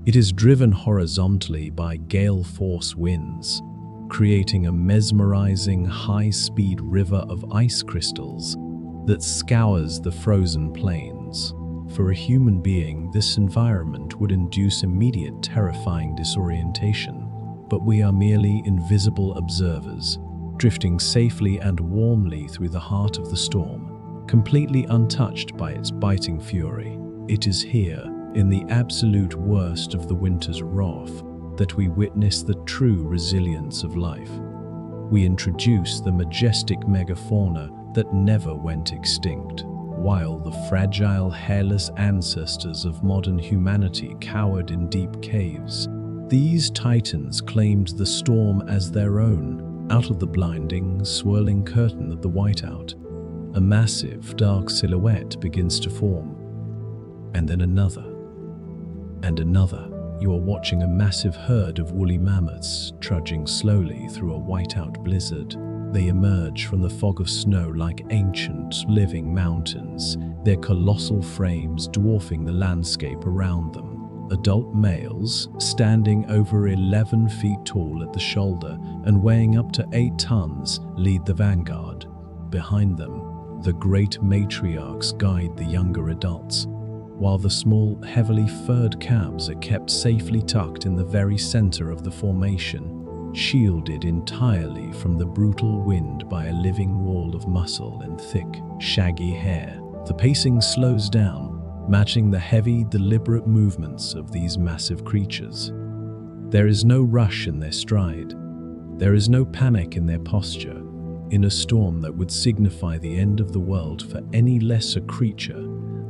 It is driven horizontally by gale-force winds, creating a mesmerizing, high-speed river of ice crystals that scours the frozen plains. For a human being, this environment would induce immediate, terrifying disorientation, but we are merely invisible observers, drifting safely and warmly through the heart of the storm, completely untouched by its biting fury. It is here, in the absolute worst of the winter's wrath, that we witness the true resilience of life. We introduce the majestic megafauna that never went extinct, while the fragile, hairless ancestors of modern humanity cowered in deep caves. These titans claimed the storm as their own. Out of the blinding, swirling curtain of the whiteout, a massive, dark silhouette begins to form. And then another. And another. You are watching a massive herd of woolly mammoths trudging slowly through a whiteout blizzard. They emerge from the fog of snow like ancient, living mountains, their colossal frames dwarfing the landscape around them. Adult males, standing over 11 feet tall at the shoulder and weighing up to 8 tons, lead the vanguard. Behind them, the great matriarchs guide the younger adults, while the small, heavily furred calves are kept safely tucked in the very center of the formation. shielded entirely from the brutal wind by a living wall of muscle and thick, shaggy hair. The pacing slows down, matching the heavy, deliberate movements of these massive creatures. There is no rush in their stride. There is no panic in their posture. In a storm that would signify the end of the world for any lesser creature,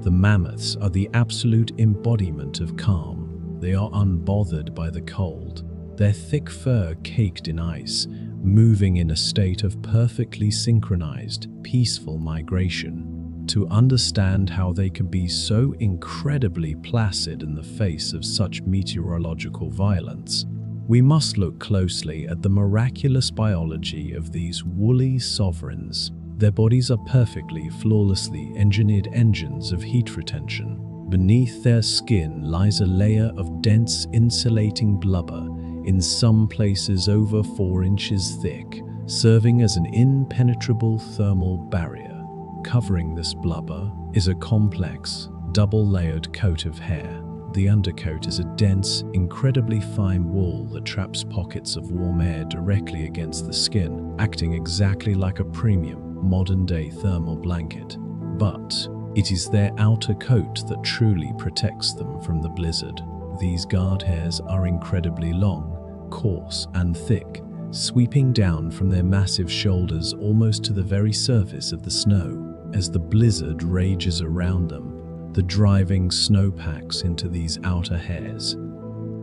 the mammoths are the absolute embodiment of calm. They are unbothered by the cold, their thick fur caked in ice, moving in a state of perfectly synchronized, peaceful migration. To understand how they can be so incredibly placid in the face of such meteorological violence, we must look closely at the miraculous biology of these woolly sovereigns. Their bodies are perfectly, flawlessly engineered engines of heat retention. Beneath their skin lies a layer of dense, insulating blubber, in some places over 4 inches thick, serving as an impenetrable thermal barrier. Covering this blubber is a complex, double-layered coat of hair. The undercoat is a dense, incredibly fine wool that traps pockets of warm air directly against the skin, acting exactly like a premium, modern-day thermal blanket. But it is their outer coat that truly protects them from the blizzard. These guard hairs are incredibly long, coarse, and thick, sweeping down from their massive shoulders almost to the very surface of the snow. As the blizzard rages around them, the driving snow packs into these outer hairs.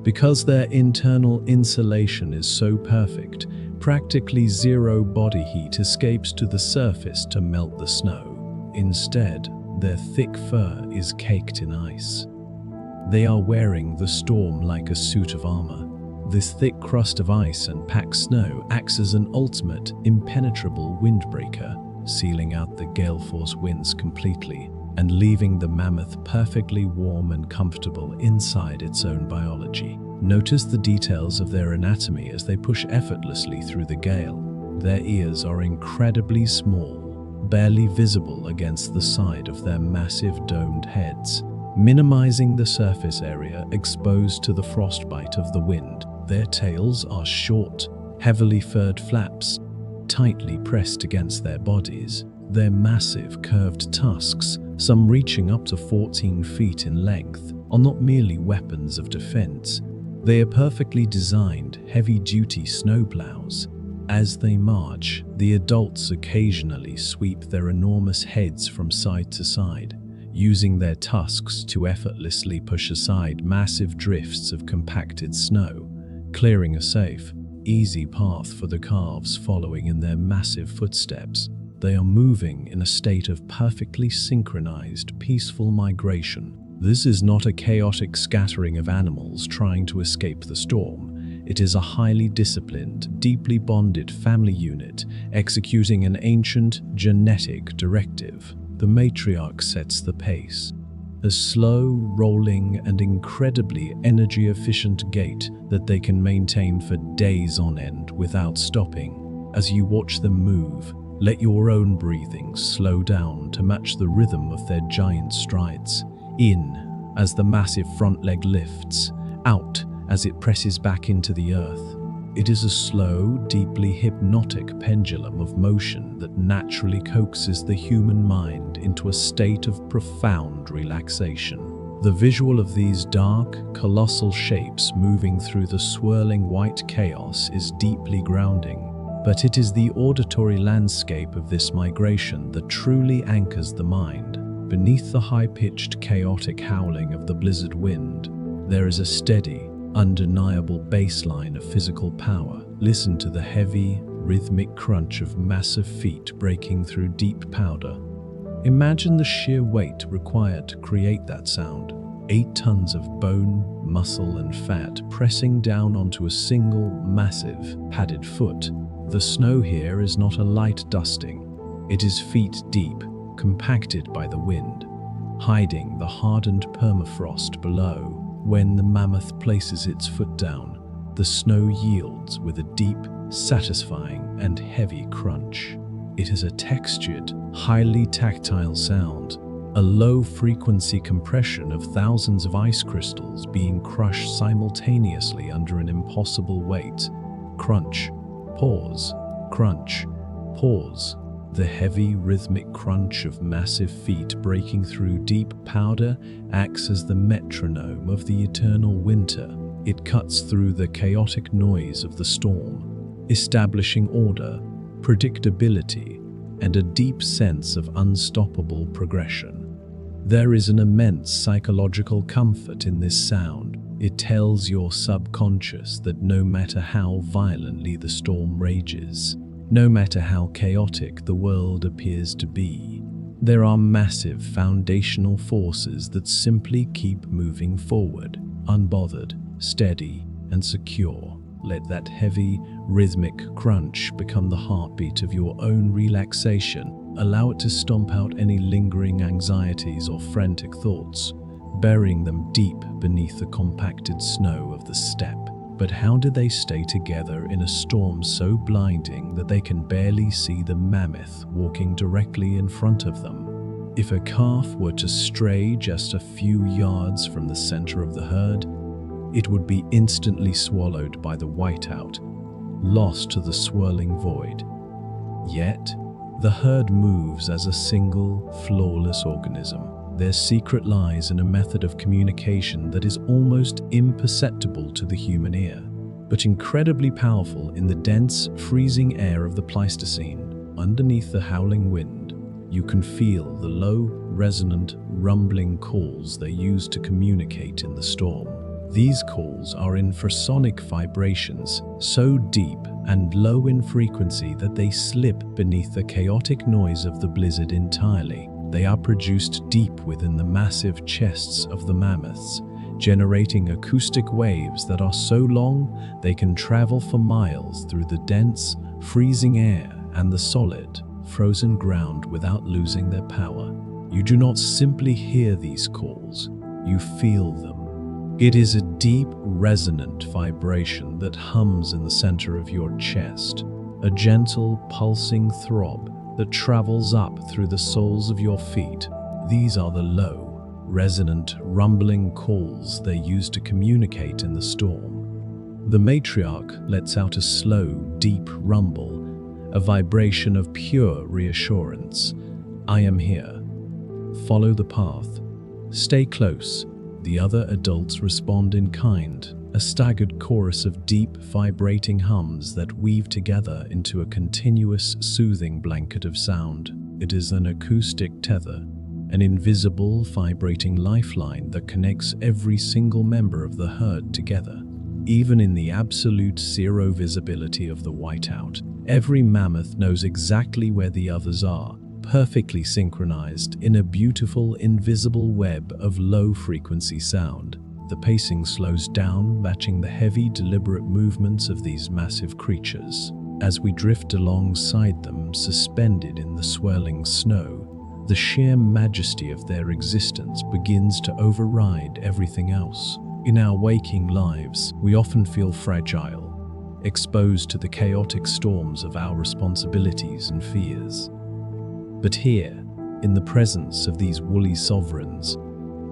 Because their internal insulation is so perfect, practically zero body heat escapes to the surface to melt the snow. Instead, their thick fur is caked in ice. They are wearing the storm like a suit of armor. This thick crust of ice and packed snow acts as an ultimate, impenetrable windbreaker, sealing out the gale-force winds completely and leaving the mammoth perfectly warm and comfortable inside its own biology. Notice the details of their anatomy as they push effortlessly through the gale. Their ears are incredibly small, barely visible against the side of their massive domed heads, minimizing the surface area exposed to the frostbite of the wind. Their tails are short, heavily furred flaps, tightly pressed against their bodies. Their massive curved tusks, some reaching up to 14 feet in length, are not merely weapons of defense. They are perfectly designed, heavy-duty snowplows. As they march, the adults occasionally sweep their enormous heads from side to side, using their tusks to effortlessly push aside massive drifts of compacted snow, clearing a safe, easy path for the calves following in their massive footsteps. They are moving in a state of perfectly synchronized, peaceful migration. This is not a chaotic scattering of animals trying to escape the storm. It is a highly disciplined, deeply bonded family unit executing an ancient, genetic directive. The matriarch sets the pace. A slow, rolling, and incredibly energy-efficient gait that they can maintain for days on end without stopping. As you watch them move, let your own breathing slow down to match the rhythm of their giant strides. In, as the massive front leg lifts. Out, as it presses back into the earth. It is a slow, deeply hypnotic pendulum of motion that naturally coaxes the human mind into a state of profound relaxation. The visual of these dark, colossal shapes moving through the swirling white chaos is deeply grounding. But it is the auditory landscape of this migration that truly anchors the mind. Beneath the high-pitched, chaotic howling of the blizzard wind, there is a steady, undeniable baseline of physical power. Listen to the heavy, rhythmic crunch of massive feet breaking through deep powder. Imagine the sheer weight required to create that sound. 8 tons of bone, muscle, and fat pressing down onto a single, massive, padded foot. The snow here is not a light dusting. It is feet deep, compacted by the wind, hiding the hardened permafrost below. When the mammoth places its foot down, the snow yields with a deep, satisfying, and heavy crunch. It is a textured, highly tactile sound, a low-frequency compression of thousands of ice crystals being crushed simultaneously under an impossible weight. Crunch, pause, crunch, pause. The heavy rhythmic crunch of massive feet breaking through deep powder acts as the metronome of the eternal winter. It cuts through the chaotic noise of the storm, establishing order, predictability, and a deep sense of unstoppable progression. There is an immense psychological comfort in this sound. It tells your subconscious that no matter how violently the storm rages, no matter how chaotic the world appears to be, there are massive foundational forces that simply keep moving forward, unbothered, steady, and secure. Let that heavy, rhythmic crunch become the heartbeat of your own relaxation. Allow it to stomp out any lingering anxieties or frantic thoughts, burying them deep beneath the compacted snow of the steppe. But how do they stay together in a storm so blinding that they can barely see the mammoth walking directly in front of them? If a calf were to stray just a few yards from the center of the herd, it would be instantly swallowed by the whiteout, lost to the swirling void. Yet, the herd moves as a single, flawless organism. Their secret lies in a method of communication that is almost imperceptible to the human ear, but incredibly powerful in the dense, freezing air of the Pleistocene. Underneath the howling wind, you can feel the low, resonant, rumbling calls they use to communicate in the storm. These calls are infrasonic vibrations, so deep and low in frequency that they slip beneath the chaotic noise of the blizzard entirely. They are produced deep within the massive chests of the mammoths, generating acoustic waves that are so long they can travel for miles through the dense, freezing air and the solid, frozen ground without losing their power. You do not simply hear these calls, you feel them. It is a deep, resonant vibration that hums in the center of your chest, a gentle, pulsing throb that travels up through the soles of your feet. These are the low, resonant, rumbling calls they use to communicate in the storm. The matriarch lets out a slow, deep rumble, a vibration of pure reassurance. I am here. Follow the path. Stay close. The other adults respond in kind, a staggered chorus of deep, vibrating hums that weave together into a continuous, soothing blanket of sound. It is an acoustic tether, an invisible, vibrating lifeline that connects every single member of the herd together. Even in the absolute zero visibility of the whiteout, every mammoth knows exactly where the others are, perfectly synchronized in a beautiful, invisible web of low-frequency sound. The pacing slows down, matching the heavy, deliberate movements of these massive creatures. As we drift alongside them, suspended in the swirling snow, the sheer majesty of their existence begins to override everything else. In our waking lives, we often feel fragile, exposed to the chaotic storms of our responsibilities and fears. But here, in the presence of these woolly sovereigns,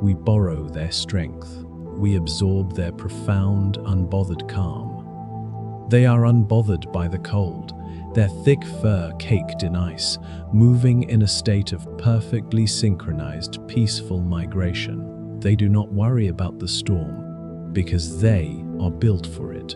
we borrow their strength. We absorb their profound, unbothered calm. They are unbothered by the cold, their thick fur caked in ice, moving in a state of perfectly synchronized, peaceful migration. They do not worry about the storm, because they are built for it.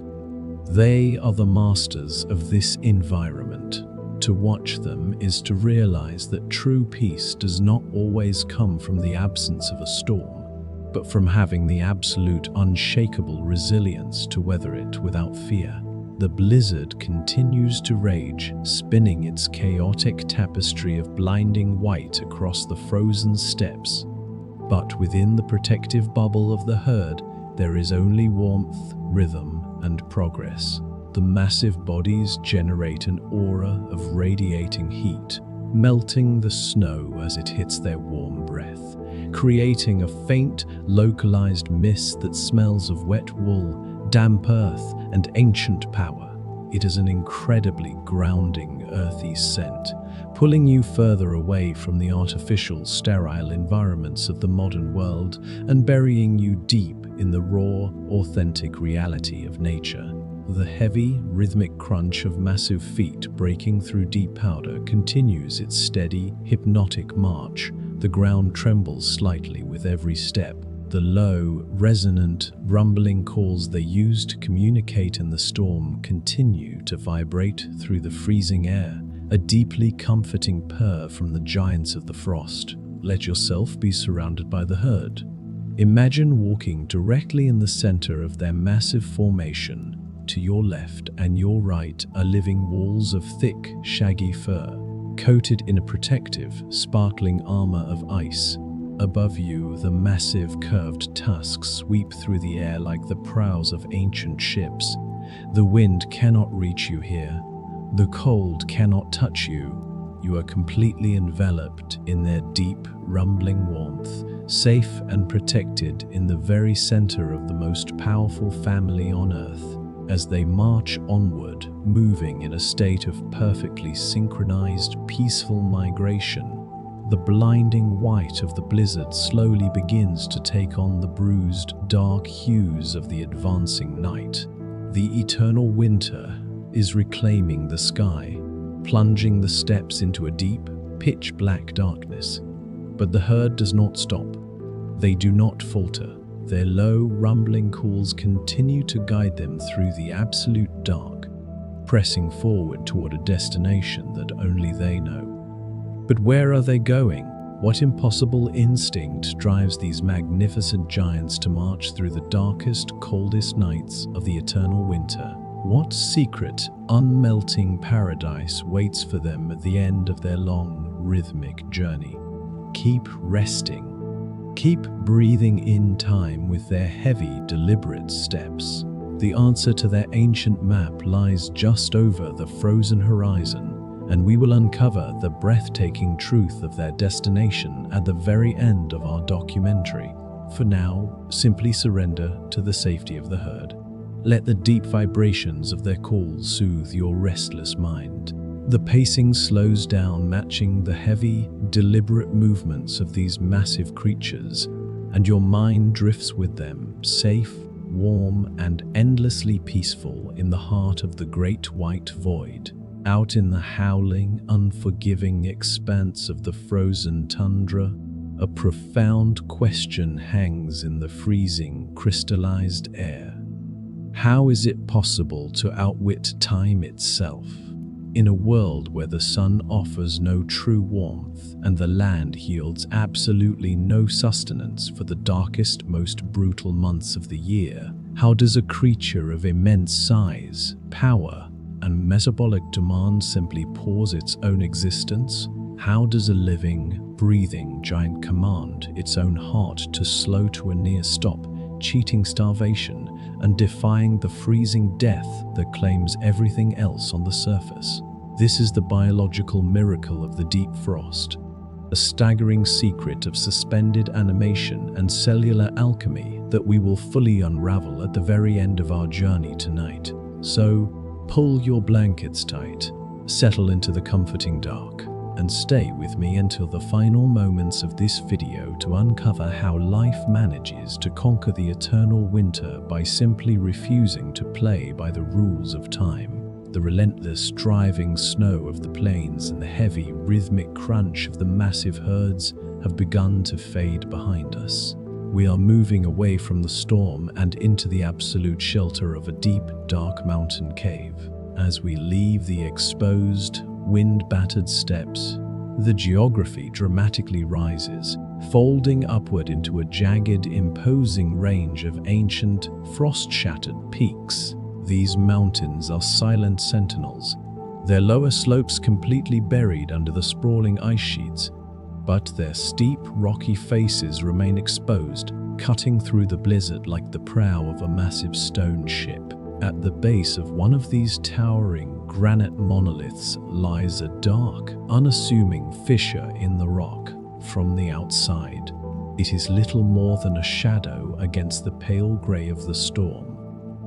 They are the masters of this environment. To watch them is to realize that true peace does not always come from the absence of a storm, but from having the absolute, unshakable resilience to weather it without fear. The blizzard continues to rage, spinning its chaotic tapestry of blinding white across the frozen steppes. But within the protective bubble of the herd, there is only warmth, rhythm, and progress. The massive bodies generate an aura of radiating heat, melting the snow as it hits their warm breath, creating a faint, localized mist that smells of wet wool, damp earth, and ancient power. It is an incredibly grounding, earthy scent, pulling you further away from the artificial, sterile environments of the modern world and burying you deep in the raw, authentic reality of nature. The heavy, rhythmic crunch of massive feet breaking through deep powder continues its steady, hypnotic march. The ground trembles slightly with every step. The low, resonant, rumbling calls they used to communicate in the storm continue to vibrate through the freezing air, a deeply comforting purr from the giants of the frost. Let yourself be surrounded by the herd. Imagine walking directly in the center of their massive formation. To your left and your right are living walls of thick, shaggy fur, coated in a protective, sparkling armor of ice. Above you, the massive, curved tusks sweep through the air like the prows of ancient ships. The wind cannot reach you here. The cold cannot touch you. You are completely enveloped in their deep, rumbling warmth, safe and protected in the very center of the most powerful family on Earth. As they march onward, moving in a state of perfectly synchronized, peaceful migration, the blinding white of the blizzard slowly begins to take on the bruised, dark hues of the advancing night. The eternal winter is reclaiming the sky, plunging the steppes into a deep, pitch-black darkness. But the herd does not stop. They do not falter. Their low, rumbling calls continue to guide them through the absolute dark, pressing forward toward a destination that only they know. But where are they going? What impossible instinct drives these magnificent giants to march through the darkest, coldest nights of the eternal winter? What secret, unmelting paradise waits for them at the end of their long, rhythmic journey? Keep resting. Keep breathing in time with their heavy, deliberate steps. The answer to their ancient map lies just over the frozen horizon, and we will uncover the breathtaking truth of their destination at the very end of our documentary. For now, simply surrender to the safety of the herd. Let the deep vibrations of their call soothe your restless mind. The pacing slows down, matching the heavy, deliberate movements of these massive creatures, and your mind drifts with them, safe, warm, and endlessly peaceful in the heart of the great white void. Out in the howling, unforgiving expanse of the frozen tundra, a profound question hangs in the freezing, crystallized air. How is it possible to outwit time itself? In a world where the sun offers no true warmth and the land yields absolutely no sustenance for the darkest, most brutal months of the year, how does a creature of immense size, power, and metabolic demand simply pause its own existence? How does a living, breathing giant command its own heart to slow to a near stop, cheating starvation and defying the freezing death that claims everything else on the surface? This is the biological miracle of the deep frost, a staggering secret of suspended animation and cellular alchemy that we will fully unravel at the very end of our journey tonight. So, pull your blankets tight, settle into the comforting dark, and stay with me until the final moments of this video to uncover how life manages to conquer the eternal winter by simply refusing to play by the rules of time. The relentless, driving snow of the plains and the heavy, rhythmic crunch of the massive herds have begun to fade behind us. We are moving away from the storm and into the absolute shelter of a deep, dark mountain cave. As we leave the exposed, wind-battered steppes, the geography dramatically rises, folding upward into a jagged, imposing range of ancient, frost-shattered peaks. These mountains are silent sentinels, their lower slopes completely buried under the sprawling ice sheets, but their steep, rocky faces remain exposed, cutting through the blizzard like the prow of a massive stone ship. At the base of one of these towering granite monoliths lies a dark, unassuming fissure in the rock. From the outside, it is little more than a shadow against the pale grey of the storm,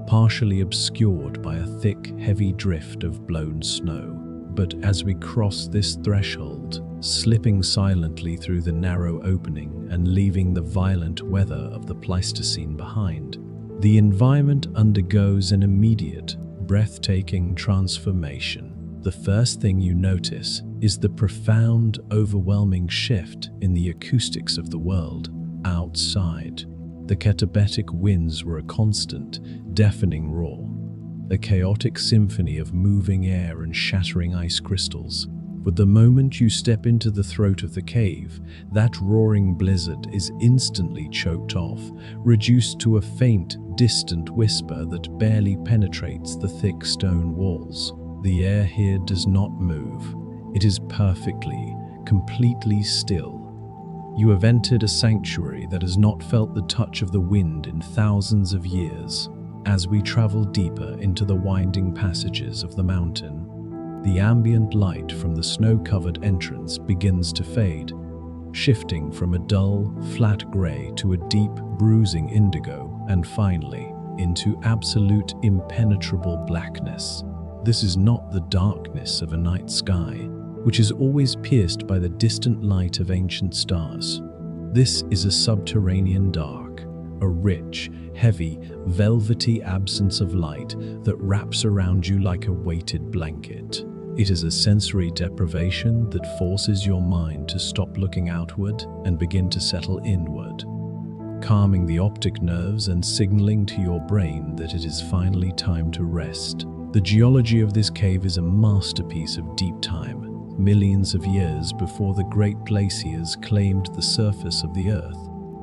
partially obscured by a thick, heavy drift of blown snow. But as we cross this threshold, slipping silently through the narrow opening and leaving the violent weather of the Pleistocene behind, the environment undergoes an immediate, breathtaking transformation. The first thing you notice is the profound, overwhelming shift in the acoustics of the world outside. The katabatic winds were a constant, deafening roar, a chaotic symphony of moving air and shattering ice crystals. But the moment you step into the throat of the cave, that roaring blizzard is instantly choked off, reduced to a faint, distant whisper that barely penetrates the thick stone walls. The air here does not move. It is perfectly, completely still. You have entered a sanctuary that has not felt the touch of the wind in thousands of years. As we travel deeper into the winding passages of the mountain, the ambient light from the snow-covered entrance begins to fade, shifting from a dull, flat grey to a deep, bruising indigo, and finally, into absolute impenetrable blackness. This is not the darkness of a night sky, which is always pierced by the distant light of ancient stars. This is a subterranean dark, a rich, heavy, velvety absence of light that wraps around you like a weighted blanket. It is a sensory deprivation that forces your mind to stop looking outward and begin to settle inward, calming the optic nerves and signaling to your brain that it is finally time to rest. The geology of this cave is a masterpiece of deep time, millions of years before the great glaciers claimed the surface of the earth.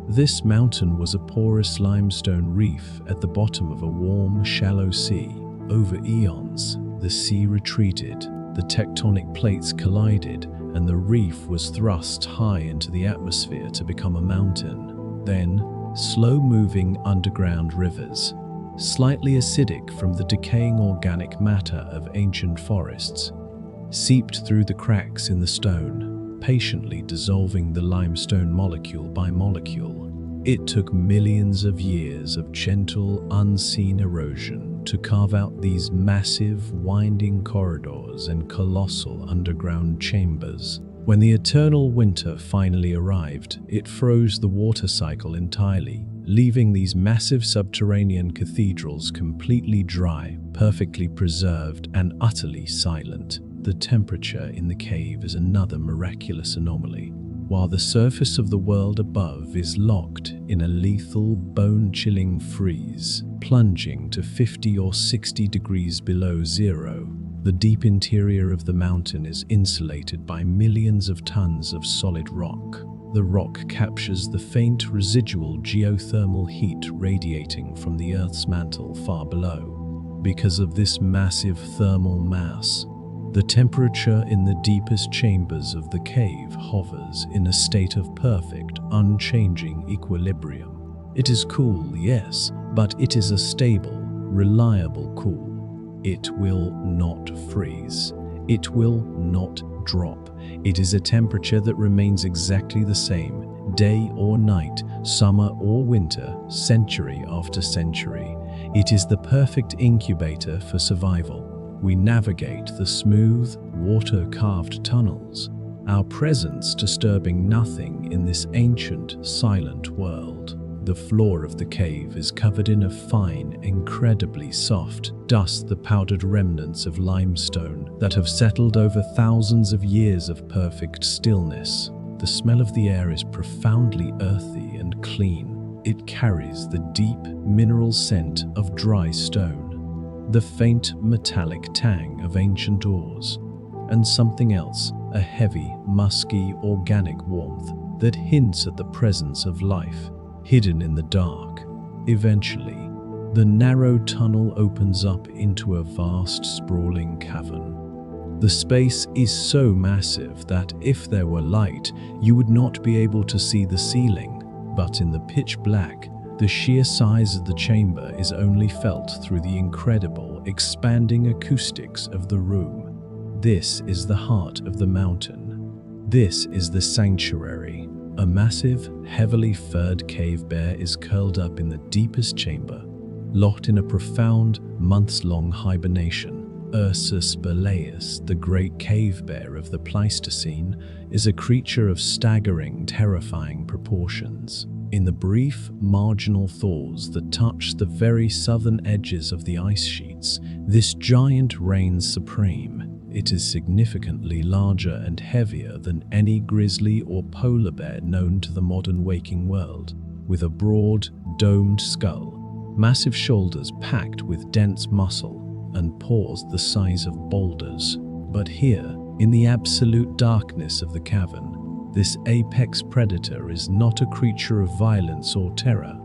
This mountain was a porous limestone reef at the bottom of a warm, shallow sea. Over eons, the sea retreated, the tectonic plates collided, and the reef was thrust high into the atmosphere to become a mountain. Then, slow-moving underground rivers, slightly acidic from the decaying organic matter of ancient forests, seeped through the cracks in the stone, patiently dissolving the limestone molecule by molecule. It took millions of years of gentle, unseen erosion to carve out these massive, winding corridors and colossal underground chambers. When the eternal winter finally arrived, it froze the water cycle entirely, leaving these massive subterranean cathedrals completely dry, perfectly preserved, and utterly silent. The temperature in the cave is another miraculous anomaly. While the surface of the world above is locked in a lethal, bone-chilling freeze, plunging to 50 or 60 degrees below zero, the deep interior of the mountain is insulated by millions of tons of solid rock. The rock captures the faint residual geothermal heat radiating from the Earth's mantle far below. Because of this massive thermal mass, the temperature in the deepest chambers of the cave hovers in a state of perfect, unchanging equilibrium. It is cool, yes, but it is a stable, reliable cool. It will not freeze. It will not drop. It is a temperature that remains exactly the same, day or night, summer or winter, century after century. It is the perfect incubator for survival. We navigate the smooth, water-carved tunnels, our presence disturbing nothing in this ancient, silent world. The floor of the cave is covered in a fine, incredibly soft dust, the powdered remnants of limestone that have settled over thousands of years of perfect stillness. The smell of the air is profoundly earthy and clean. It carries the deep, mineral scent of dry stone, the faint metallic tang of ancient ores, and something else, a heavy, musky, organic warmth that hints at the presence of life, hidden in the dark. Eventually, the narrow tunnel opens up into a vast, sprawling cavern. The space is so massive that if there were light, you would not be able to see the ceiling, but in the pitch black, the sheer size of the chamber is only felt through the incredible, expanding acoustics of the room. This is the heart of the mountain. This is the sanctuary. A massive, heavily furred cave bear is curled up in the deepest chamber, locked in a profound, months-long hibernation. Ursus Balaeus, the great cave bear of the Pleistocene, is a creature of staggering, terrifying proportions. In the brief, marginal thaws that touch the very southern edges of the ice sheets, this giant reigns supreme. It is significantly larger and heavier than any grizzly or polar bear known to the modern waking world, with a broad, domed skull, massive shoulders packed with dense muscle, and paws the size of boulders. But here, in the absolute darkness of the cavern, this apex predator is not a creature of violence or terror.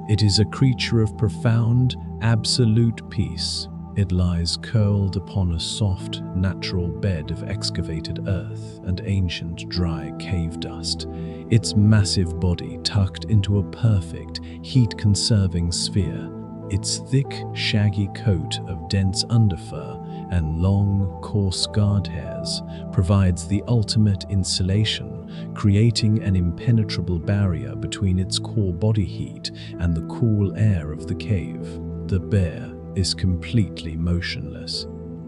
It is a creature of profound, absolute peace. It lies curled upon a soft, natural bed of excavated earth and ancient, dry cave dust, its massive body tucked into a perfect, heat-conserving sphere. Its thick, shaggy coat of dense underfur and long, coarse guard hairs provides the ultimate insulation, creating an impenetrable barrier between its core body heat and the cool air of the cave. The bear is completely motionless.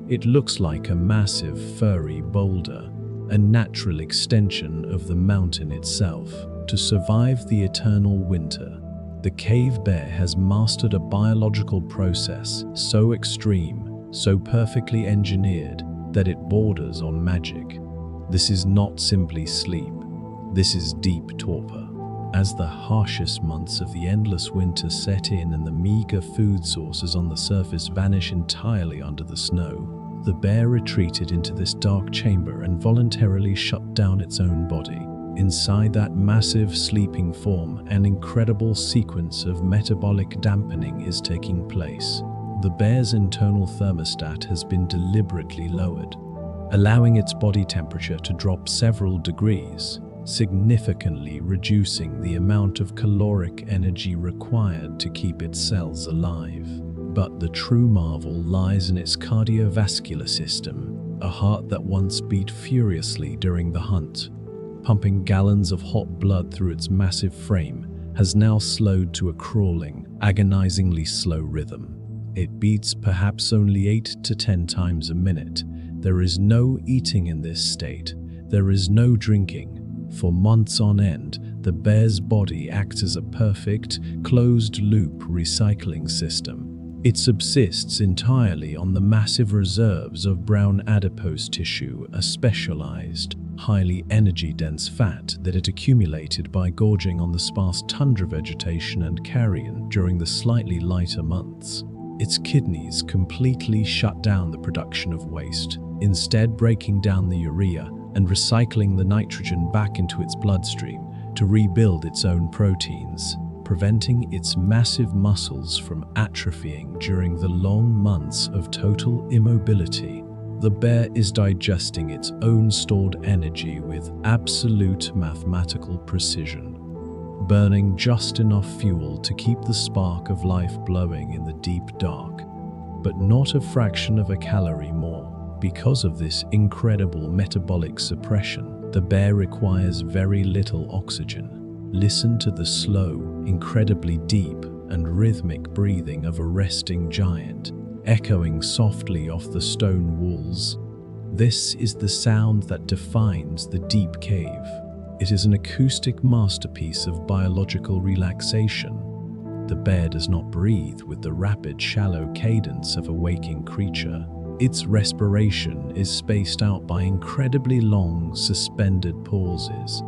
It looks like a massive, furry boulder, a natural extension of the mountain itself. To survive the eternal winter, the cave bear has mastered a biological process so extreme, so perfectly engineered, that it borders on magic. This is not simply sleep. This is deep torpor. As the harshest months of the endless winter set in and the meager food sources on the surface vanish entirely under the snow, the bear retreated into this dark chamber and voluntarily shut down its own body. Inside that massive sleeping form, an incredible sequence of metabolic dampening is taking place. The bear's internal thermostat has been deliberately lowered, allowing its body temperature to drop several degrees, significantly reducing the amount of caloric energy required to keep its cells alive. But the true marvel lies in its cardiovascular system, a heart that once beat furiously during the hunt, pumping gallons of hot blood through its massive frame, has now slowed to a crawling, agonizingly slow rhythm. It beats perhaps only 8 to 10 times a minute. There is no eating in this state. There is no drinking. For months on end, the bear's body acts as a perfect, closed-loop recycling system. It subsists entirely on the massive reserves of brown adipose tissue, a specialized, highly energy-dense fat that it accumulated by gorging on the sparse tundra vegetation and carrion during the slightly lighter months. Its kidneys completely shut down the production of waste, instead breaking down the urea and recycling the nitrogen back into its bloodstream to rebuild its own proteins, preventing its massive muscles from atrophying during the long months of total immobility. The bear is digesting its own stored energy with absolute mathematical precision, burning just enough fuel to keep the spark of life glowing in the deep dark, but not a fraction of a calorie more. Because of this incredible metabolic suppression, the bear requires very little oxygen. Listen to the slow, incredibly deep and rhythmic breathing of a resting giant, echoing softly off the stone walls. This is the sound that defines the deep cave. It is an acoustic masterpiece of biological relaxation. The bear does not breathe with the rapid, shallow cadence of a waking creature. Its respiration is spaced out by incredibly long, suspended pauses.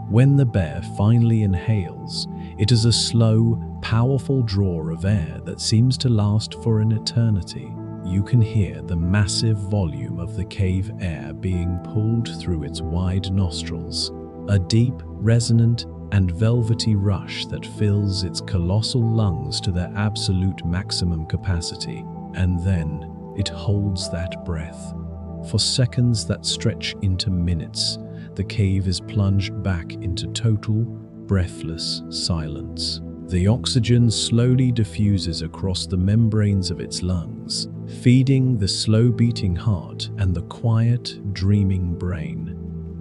When the bear finally inhales, it is a slow, powerful draw of air that seems to last for an eternity. You can hear the massive volume of the cave air being pulled through its wide nostrils, a deep, resonant, and velvety rush that fills its colossal lungs to their absolute maximum capacity. And then it holds that breath. For seconds that stretch into minutes, the cave is plunged back into total, breathless silence. The oxygen slowly diffuses across the membranes of its lungs, feeding the slow-beating heart and the quiet, dreaming brain.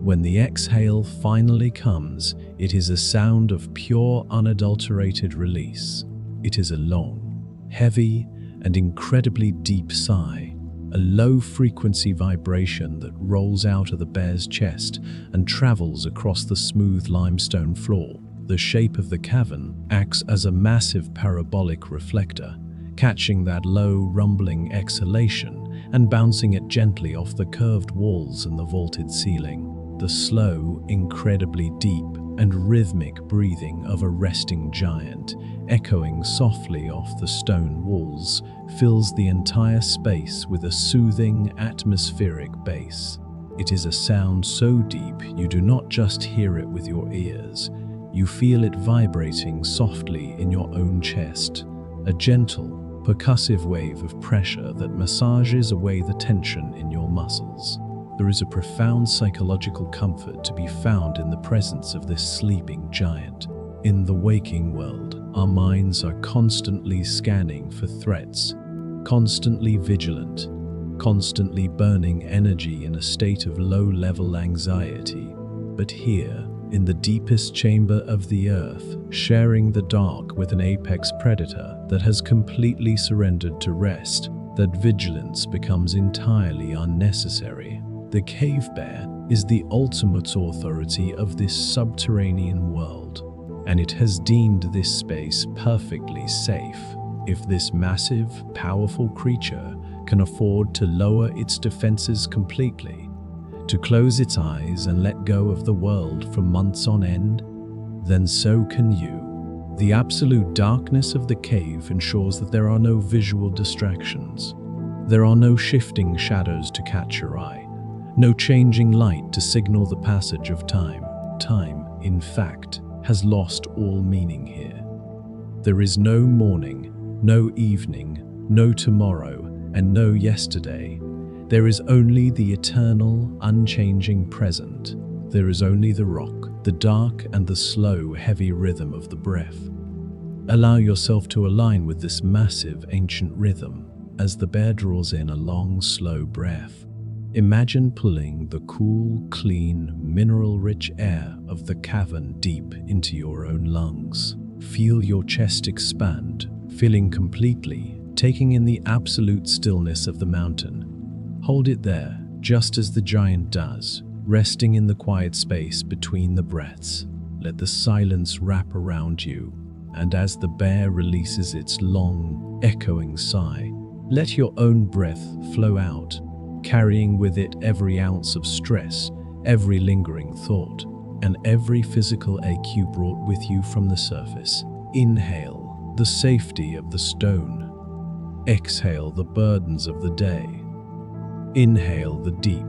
When the exhale finally comes, it is a sound of pure, unadulterated release. It is a long, heavy, and incredibly deep sigh, a low-frequency vibration that rolls out of the bear's chest and travels across the smooth limestone floor. The shape of the cavern acts as a massive parabolic reflector, catching that low, rumbling exhalation and bouncing it gently off the curved walls and the vaulted ceiling. The slow, incredibly deep and rhythmic breathing of a resting giant, echoing softly off the stone walls, fills the entire space with a soothing, atmospheric bass. It is a sound so deep you do not just hear it with your ears, you feel it vibrating softly in your own chest, a gentle, percussive wave of pressure that massages away the tension in your muscles. There is a profound psychological comfort to be found in the presence of this sleeping giant. In the waking world, our minds are constantly scanning for threats, constantly vigilant, constantly burning energy in a state of low-level anxiety. But here, in the deepest chamber of the earth, sharing the dark with an apex predator that has completely surrendered to rest, that vigilance becomes entirely unnecessary. The cave bear is the ultimate authority of this subterranean world, and it has deemed this space perfectly safe. If this massive, powerful creature can afford to lower its defenses completely, to close its eyes and let go of the world for months on end, then so can you. The absolute darkness of the cave ensures that there are no visual distractions. There are no shifting shadows to catch your eye, no changing light to signal the passage of time. Time, in fact, has lost all meaning here. There is no morning, no evening, no tomorrow, and no yesterday. There is only the eternal, unchanging present. There is only the rock, the dark and the slow, heavy rhythm of the breath. Allow yourself to align with this massive, ancient rhythm as the bear draws in a long, slow breath. Imagine pulling the cool, clean, mineral-rich air of the cavern deep into your own lungs. Feel your chest expand, filling completely, taking in the absolute stillness of the mountain. Hold it there, just as the giant does, resting in the quiet space between the breaths. Let the silence wrap around you, and as the bear releases its long, echoing sigh, let your own breath flow out, carrying with it every ounce of stress, every lingering thought, and every physical ache you brought with you from the surface. Inhale the safety of the stone. Exhale the burdens of the day. Inhale the deep,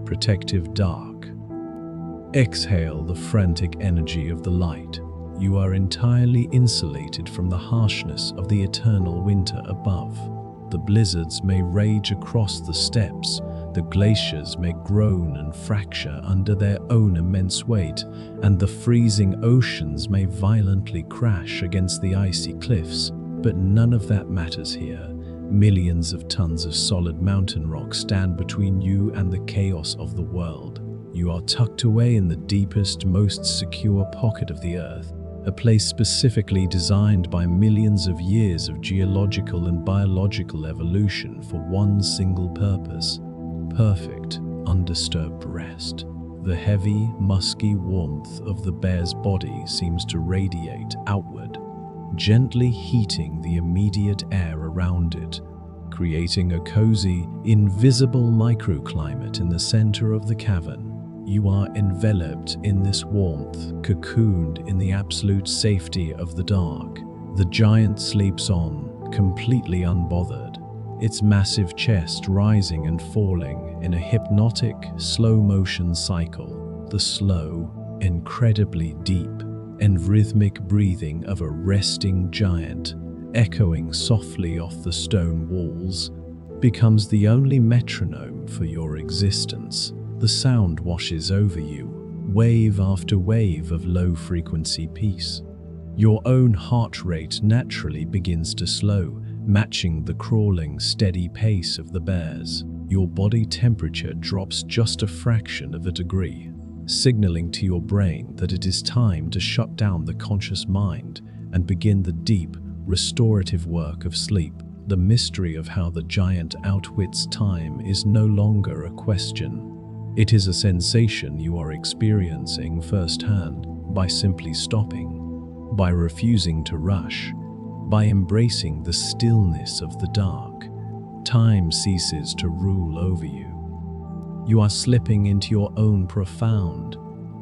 protective dark. Exhale the frantic energy of the light. You are entirely insulated from the harshness of the eternal winter above. The blizzards may rage across the steppes, the glaciers may groan and fracture under their own immense weight, and the freezing oceans may violently crash against the icy cliffs. But none of that matters here. Millions of tons of solid mountain rock stand between you and the chaos of the world. You are tucked away in the deepest, most secure pocket of the earth, a place specifically designed by millions of years of geological and biological evolution for one single purpose: perfect, undisturbed rest. The heavy, musky warmth of the bear's body seems to radiate outward, gently heating the immediate air around it, creating a cozy, invisible microclimate in the center of the cavern. You are enveloped in this warmth, cocooned in the absolute safety of the dark. The giant sleeps on, completely unbothered, its massive chest rising and falling in a hypnotic, slow-motion cycle. The slow, incredibly deep, and rhythmic breathing of a resting giant, echoing softly off the stone walls, becomes the only metronome for your existence. The sound washes over you, wave after wave of low-frequency peace. Your own heart rate naturally begins to slow, matching the crawling, steady pace of the bears. Your body temperature drops just a fraction of a degree, signaling to your brain that it is time to shut down the conscious mind and begin the deep, restorative work of sleep. The mystery of how the giant outwits time is no longer a question. It is a sensation you are experiencing firsthand, by simply stopping, by refusing to rush, by embracing the stillness of the dark, time ceases to rule over you. You are slipping into your own profound,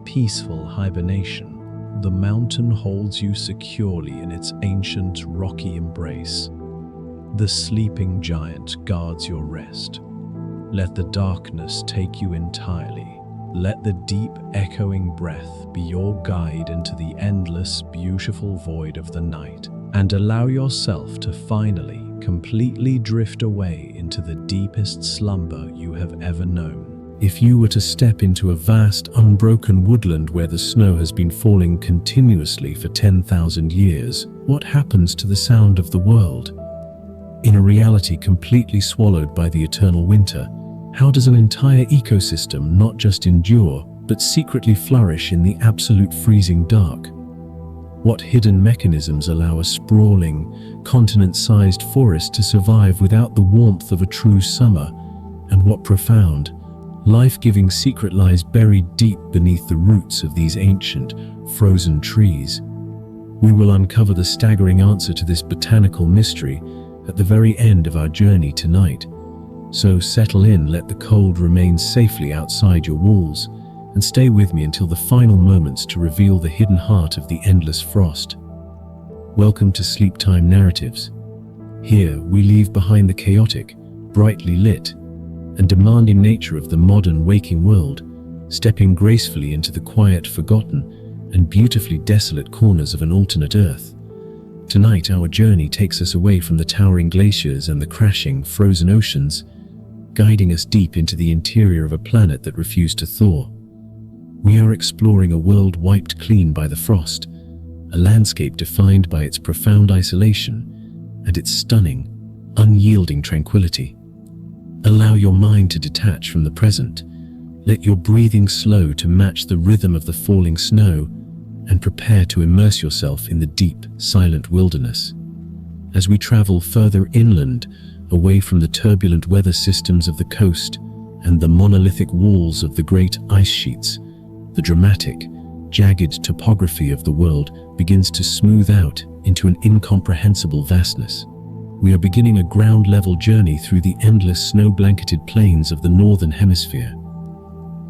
peaceful hibernation. The mountain holds you securely in its ancient rocky embrace. The sleeping giant guards your rest. Let the darkness take you entirely. Let the deep, echoing breath be your guide into the endless, beautiful void of the night, and allow yourself to finally, completely drift away into the deepest slumber you have ever known. If you were to step into a vast, unbroken woodland where the snow has been falling continuously for 10,000 years, what happens to the sound of the world? In a reality completely swallowed by the eternal winter, how does an entire ecosystem not just endure, but secretly flourish in the absolute freezing dark? What hidden mechanisms allow a sprawling, continent-sized forest to survive without the warmth of a true summer? And what profound, life-giving secret lies buried deep beneath the roots of these ancient, frozen trees? We will uncover the staggering answer to this botanical mystery at the very end of our journey tonight. So settle in, let the cold remain safely outside your walls, and stay with me until the final moments to reveal the hidden heart of the endless frost. Welcome to Sleep Time Narratives. Here, we leave behind the chaotic, brightly lit, and demanding nature of the modern waking world, stepping gracefully into the quiet, forgotten, and beautifully desolate corners of an alternate Earth. Tonight, our journey takes us away from the towering glaciers and the crashing, frozen oceans, guiding us deep into the interior of a planet that refused to thaw. We are exploring a world wiped clean by the frost, a landscape defined by its profound isolation and its stunning, unyielding tranquility. Allow your mind to detach from the present. Let your breathing slow to match the rhythm of the falling snow, and prepare to immerse yourself in the deep, silent wilderness. As we travel further inland, away from the turbulent weather systems of the coast and the monolithic walls of the great ice sheets, the dramatic, jagged topography of the world begins to smooth out into an incomprehensible vastness. We are beginning a ground-level journey through the endless snow-blanketed plains of the Northern Hemisphere.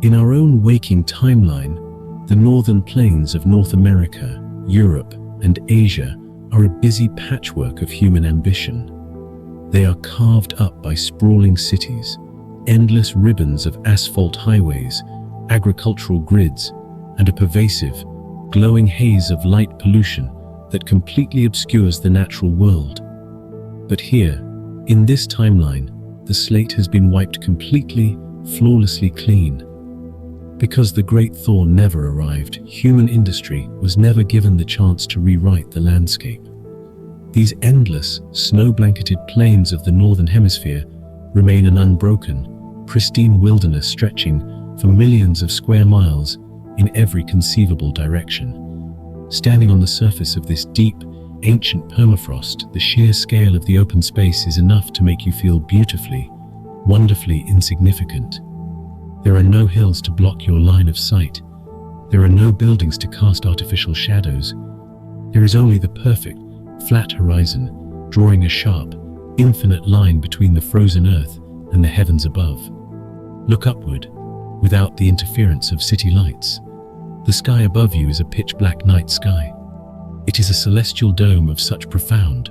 In our own waking timeline, the northern plains of North America, Europe, and Asia are a busy patchwork of human ambition. They are carved up by sprawling cities, endless ribbons of asphalt highways, agricultural grids, and a pervasive, glowing haze of light pollution that completely obscures the natural world. But here, in this timeline, the slate has been wiped completely, flawlessly clean. Because the Great Thaw never arrived, human industry was never given the chance to rewrite the landscape. These endless, snow-blanketed plains of the Northern Hemisphere remain an unbroken, pristine wilderness stretching for millions of square miles in every conceivable direction. Standing on the surface of this deep, ancient permafrost, the sheer scale of the open space is enough to make you feel beautifully, wonderfully insignificant. There are no hills to block your line of sight. There are no buildings to cast artificial shadows. There is only the perfect, flat horizon, drawing a sharp, infinite line between the frozen earth and the heavens above. Look upward, without the interference of city lights. The sky above you is a pitch-black night sky. It is a celestial dome of such profound,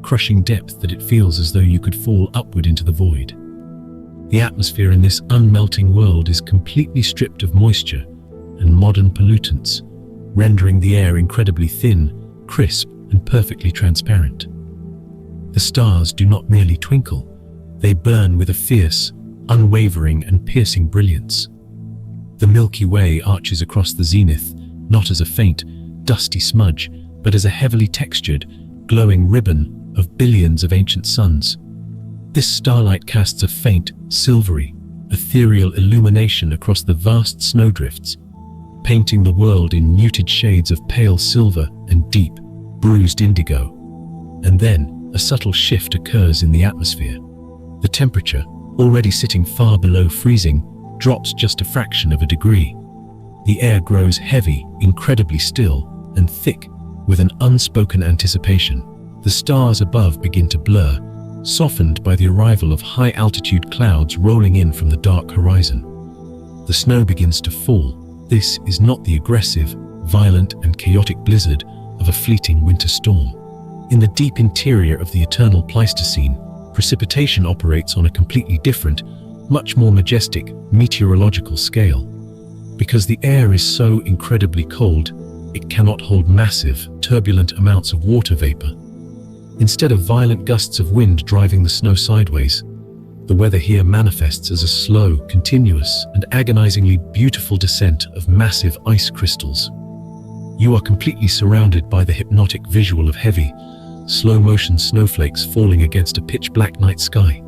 crushing depth that it feels as though you could fall upward into the void. The atmosphere in this unmelting world is completely stripped of moisture and modern pollutants, rendering the air incredibly thin, crisp, and perfectly transparent. The stars do not merely twinkle, they burn with a fierce, unwavering, and piercing brilliance. The Milky Way arches across the zenith, not as a faint, dusty smudge, but as a heavily textured, glowing ribbon of billions of ancient suns. This starlight casts a faint, silvery, ethereal illumination across the vast snowdrifts, painting the world in muted shades of pale silver and deep, bruised indigo. And then, a subtle shift occurs in the atmosphere. The temperature, already sitting far below freezing, drops just a fraction of a degree. The air grows heavy, incredibly still, and thick, with an unspoken anticipation. The stars above begin to blur, softened by the arrival of high-altitude clouds rolling in from the dark horizon. The snow begins to fall. This is not the aggressive, violent, and chaotic blizzard of a fleeting winter storm. In the deep interior of the eternal Pleistocene, precipitation operates on a completely different, much more majestic meteorological scale. Because the air is so incredibly cold, it cannot hold massive, turbulent amounts of water vapor. Instead of violent gusts of wind driving the snow sideways, the weather here manifests as a slow, continuous, and agonizingly beautiful descent of massive ice crystals. You are completely surrounded by the hypnotic visual of heavy, slow-motion snowflakes falling against a pitch-black night sky,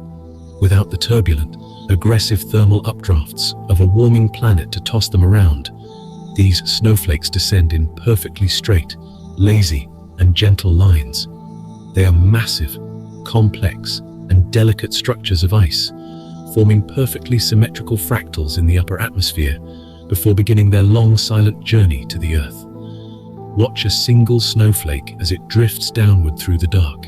without the turbulent, aggressive thermal updrafts of a warming planet to toss them around. These snowflakes descend in perfectly straight, lazy, and gentle lines. They are massive, complex, and delicate structures of ice, forming perfectly symmetrical fractals in the upper atmosphere before beginning their long, silent journey to the Earth. Watch a single snowflake as it drifts downward through the dark.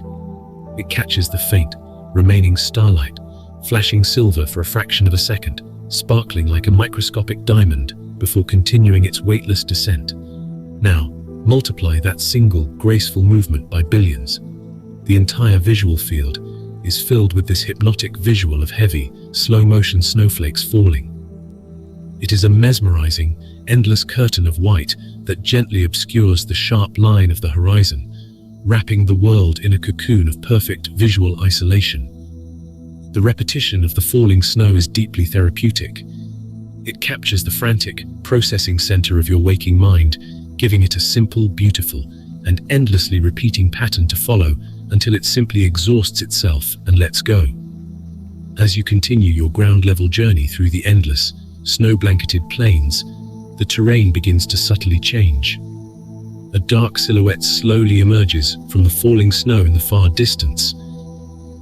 It catches the faint, remaining starlight, flashing silver for a fraction of a second, sparkling like a microscopic diamond before continuing its weightless descent. Now, multiply that single, graceful movement by billions. The entire visual field is filled with this hypnotic visual of heavy, slow-motion snowflakes falling. It is a mesmerizing, endless curtain of white that gently obscures the sharp line of the horizon, wrapping the world in a cocoon of perfect visual isolation. The repetition of the falling snow is deeply therapeutic. It captures the frantic, processing center of your waking mind, giving it a simple, beautiful, and endlessly repeating pattern to follow until it simply exhausts itself and lets go. As you continue your ground-level journey through the endless, snow-blanketed plains, the terrain begins to subtly change. A dark silhouette slowly emerges from the falling snow in the far distance.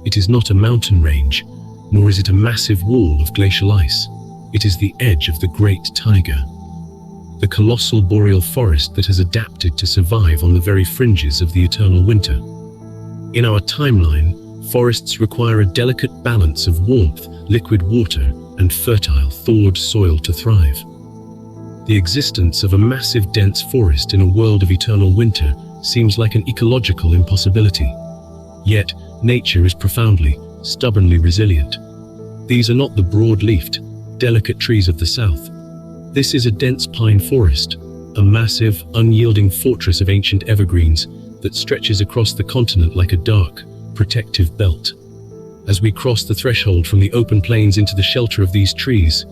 It is not a mountain range, nor is it a massive wall of glacial ice. It is the edge of the Great Taiga, the colossal boreal forest that has adapted to survive on the very fringes of the eternal winter. In our timeline, forests require a delicate balance of warmth, liquid water, and fertile, thawed soil to thrive. The existence of a massive, dense forest in a world of eternal winter seems like an ecological impossibility. Yet, nature is profoundly, stubbornly resilient. These are not the broad-leafed, delicate trees of the south. This is a dense pine forest, a massive, unyielding fortress of ancient evergreens that stretches across the continent like a dark, protective belt. As we cross the threshold from the open plains into the shelter of these trees,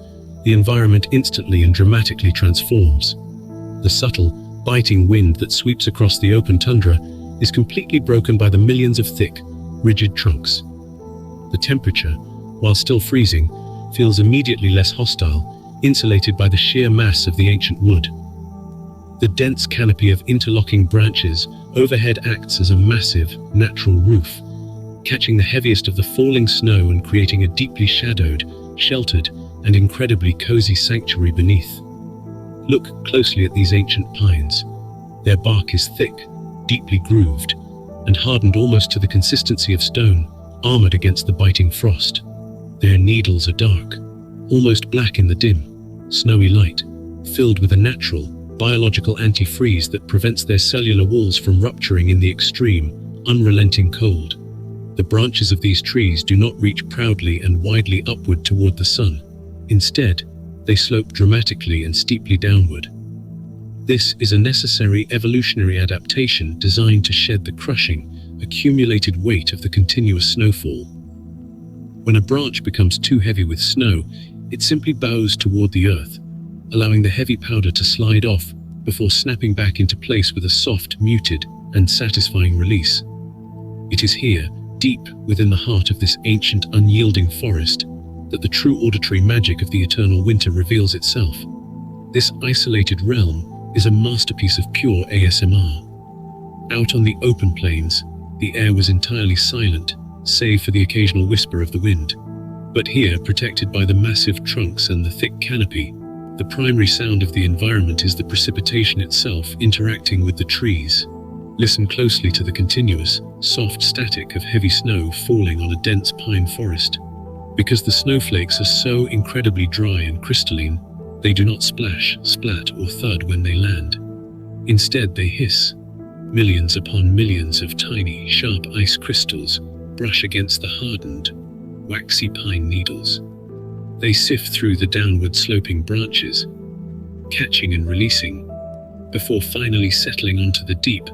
the environment instantly and dramatically transforms. The subtle, biting wind that sweeps across the open tundra is completely broken by the millions of thick, rigid trunks. The temperature, while still freezing, feels immediately less hostile, insulated by the sheer mass of the ancient wood. The dense canopy of interlocking branches overhead acts as a massive, natural roof, catching the heaviest of the falling snow and creating a deeply shadowed, sheltered, and incredibly cozy sanctuary beneath. Look closely at these ancient pines. Their bark is thick, deeply grooved, and hardened almost to the consistency of stone, armored against the biting frost. Their needles are dark, almost black in the dim, snowy light, filled with a natural, biological antifreeze that prevents their cellular walls from rupturing in the extreme, unrelenting cold. The branches of these trees do not reach proudly and widely upward toward the sun. Instead, they slope dramatically and steeply downward. This is a necessary evolutionary adaptation designed to shed the crushing, accumulated weight of the continuous snowfall. When a branch becomes too heavy with snow, it simply bows toward the earth, allowing the heavy powder to slide off before snapping back into place with a soft, muted, and satisfying release. It is here, deep within the heart of this ancient, unyielding forest, that the true auditory magic of the eternal winter reveals itself. This isolated realm is a masterpiece of pure ASMR. Out on the open plains, the air was entirely silent, save for the occasional whisper of the wind. But here, protected by the massive trunks and the thick canopy, The primary sound of the environment is the precipitation itself interacting with the trees. Listen closely to the continuous, soft static of heavy snow falling on a dense pine forest. Because the snowflakes are so incredibly dry and crystalline, they do not splash, splat, or thud when they land. Instead, they hiss. Millions upon millions of tiny, sharp ice crystals brush against the hardened, waxy pine needles. They sift through the downward sloping branches, catching and releasing, before finally settling onto the deep,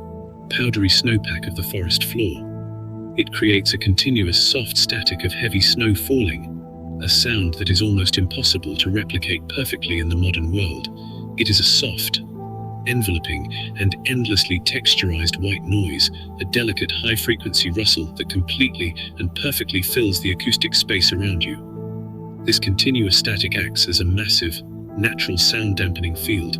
powdery snowpack of the forest floor. It creates a continuous soft static of heavy snow falling, a sound that is almost impossible to replicate perfectly in the modern world. It is a soft, enveloping, and endlessly texturized white noise, a delicate high-frequency rustle that completely and perfectly fills the acoustic space around you. This continuous static acts as a massive, natural sound-dampening field.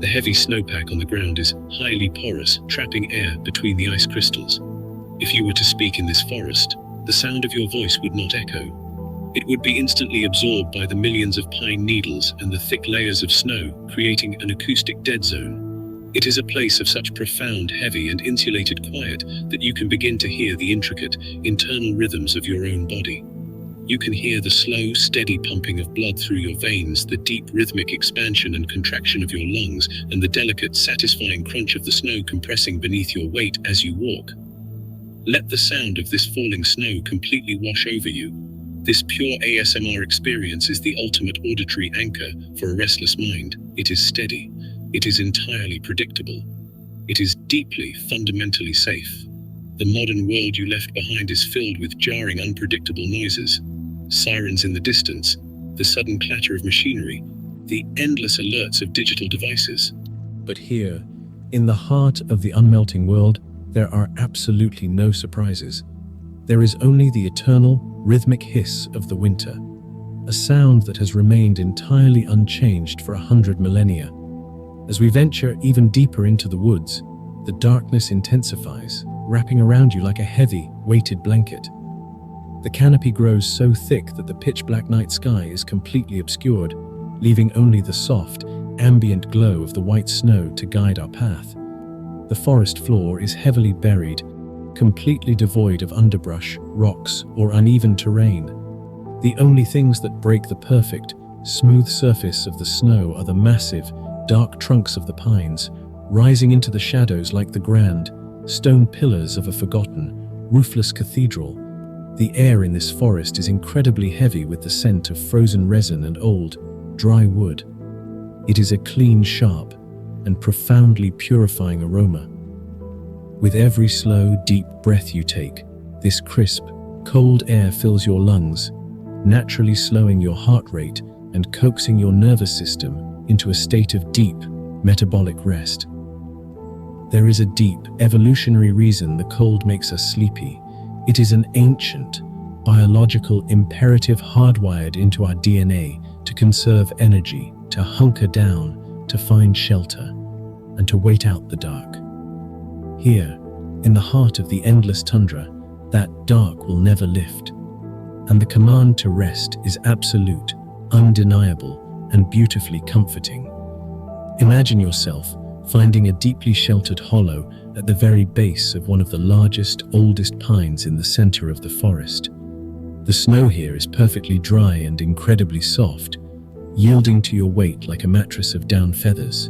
The heavy snowpack on the ground is highly porous, trapping air between the ice crystals. If you were to speak in this forest, the sound of your voice would not echo. It would be instantly absorbed by the millions of pine needles and the thick layers of snow, creating an acoustic dead zone. It is a place of such profound, heavy, and insulated quiet that you can begin to hear the intricate, internal rhythms of your own body. You can hear the slow, steady pumping of blood through your veins, the deep rhythmic expansion and contraction of your lungs, and the delicate, satisfying crunch of the snow compressing beneath your weight as you walk. Let the sound of this falling snow completely wash over you. This pure ASMR experience is the ultimate auditory anchor for a restless mind. It is steady. It is entirely predictable. It is deeply, fundamentally safe. The modern world you left behind is filled with jarring, unpredictable noises. Sirens in the distance, the sudden clatter of machinery, the endless alerts of digital devices. But here, in the heart of the unmelting world, there are absolutely no surprises. There is only the eternal, rhythmic hiss of the winter, a sound that has remained entirely unchanged for 100 millennia. As we venture even deeper into the woods, the darkness intensifies, wrapping around you like a heavy, weighted blanket. The canopy grows so thick that the pitch-black night sky is completely obscured, leaving only the soft, ambient glow of the white snow to guide our path. The forest floor is heavily buried, completely devoid of underbrush, rocks, or uneven terrain. The only things that break the perfect, smooth surface of the snow are the massive, dark trunks of the pines, rising into the shadows like the grand, stone pillars of a forgotten, roofless cathedral. The air in this forest is incredibly heavy with the scent of frozen resin and old, dry wood. It is a clean, sharp, and profoundly purifying aroma. With every slow, deep breath you take, this crisp, cold air fills your lungs, naturally slowing your heart rate and coaxing your nervous system into a state of deep, metabolic rest. There is a deep, evolutionary reason the cold makes us sleepy. It is an ancient, biological imperative hardwired into our DNA to conserve energy, to hunker down, to find shelter, and to wait out the dark. Here, in the heart of the endless tundra, that dark will never lift, and the command to rest is absolute, undeniable, and beautifully comforting. Imagine yourself finding a deeply sheltered hollow at the very base of one of the largest, oldest pines in the center of the forest. The snow here is perfectly dry and incredibly soft, yielding to your weight like a mattress of down feathers.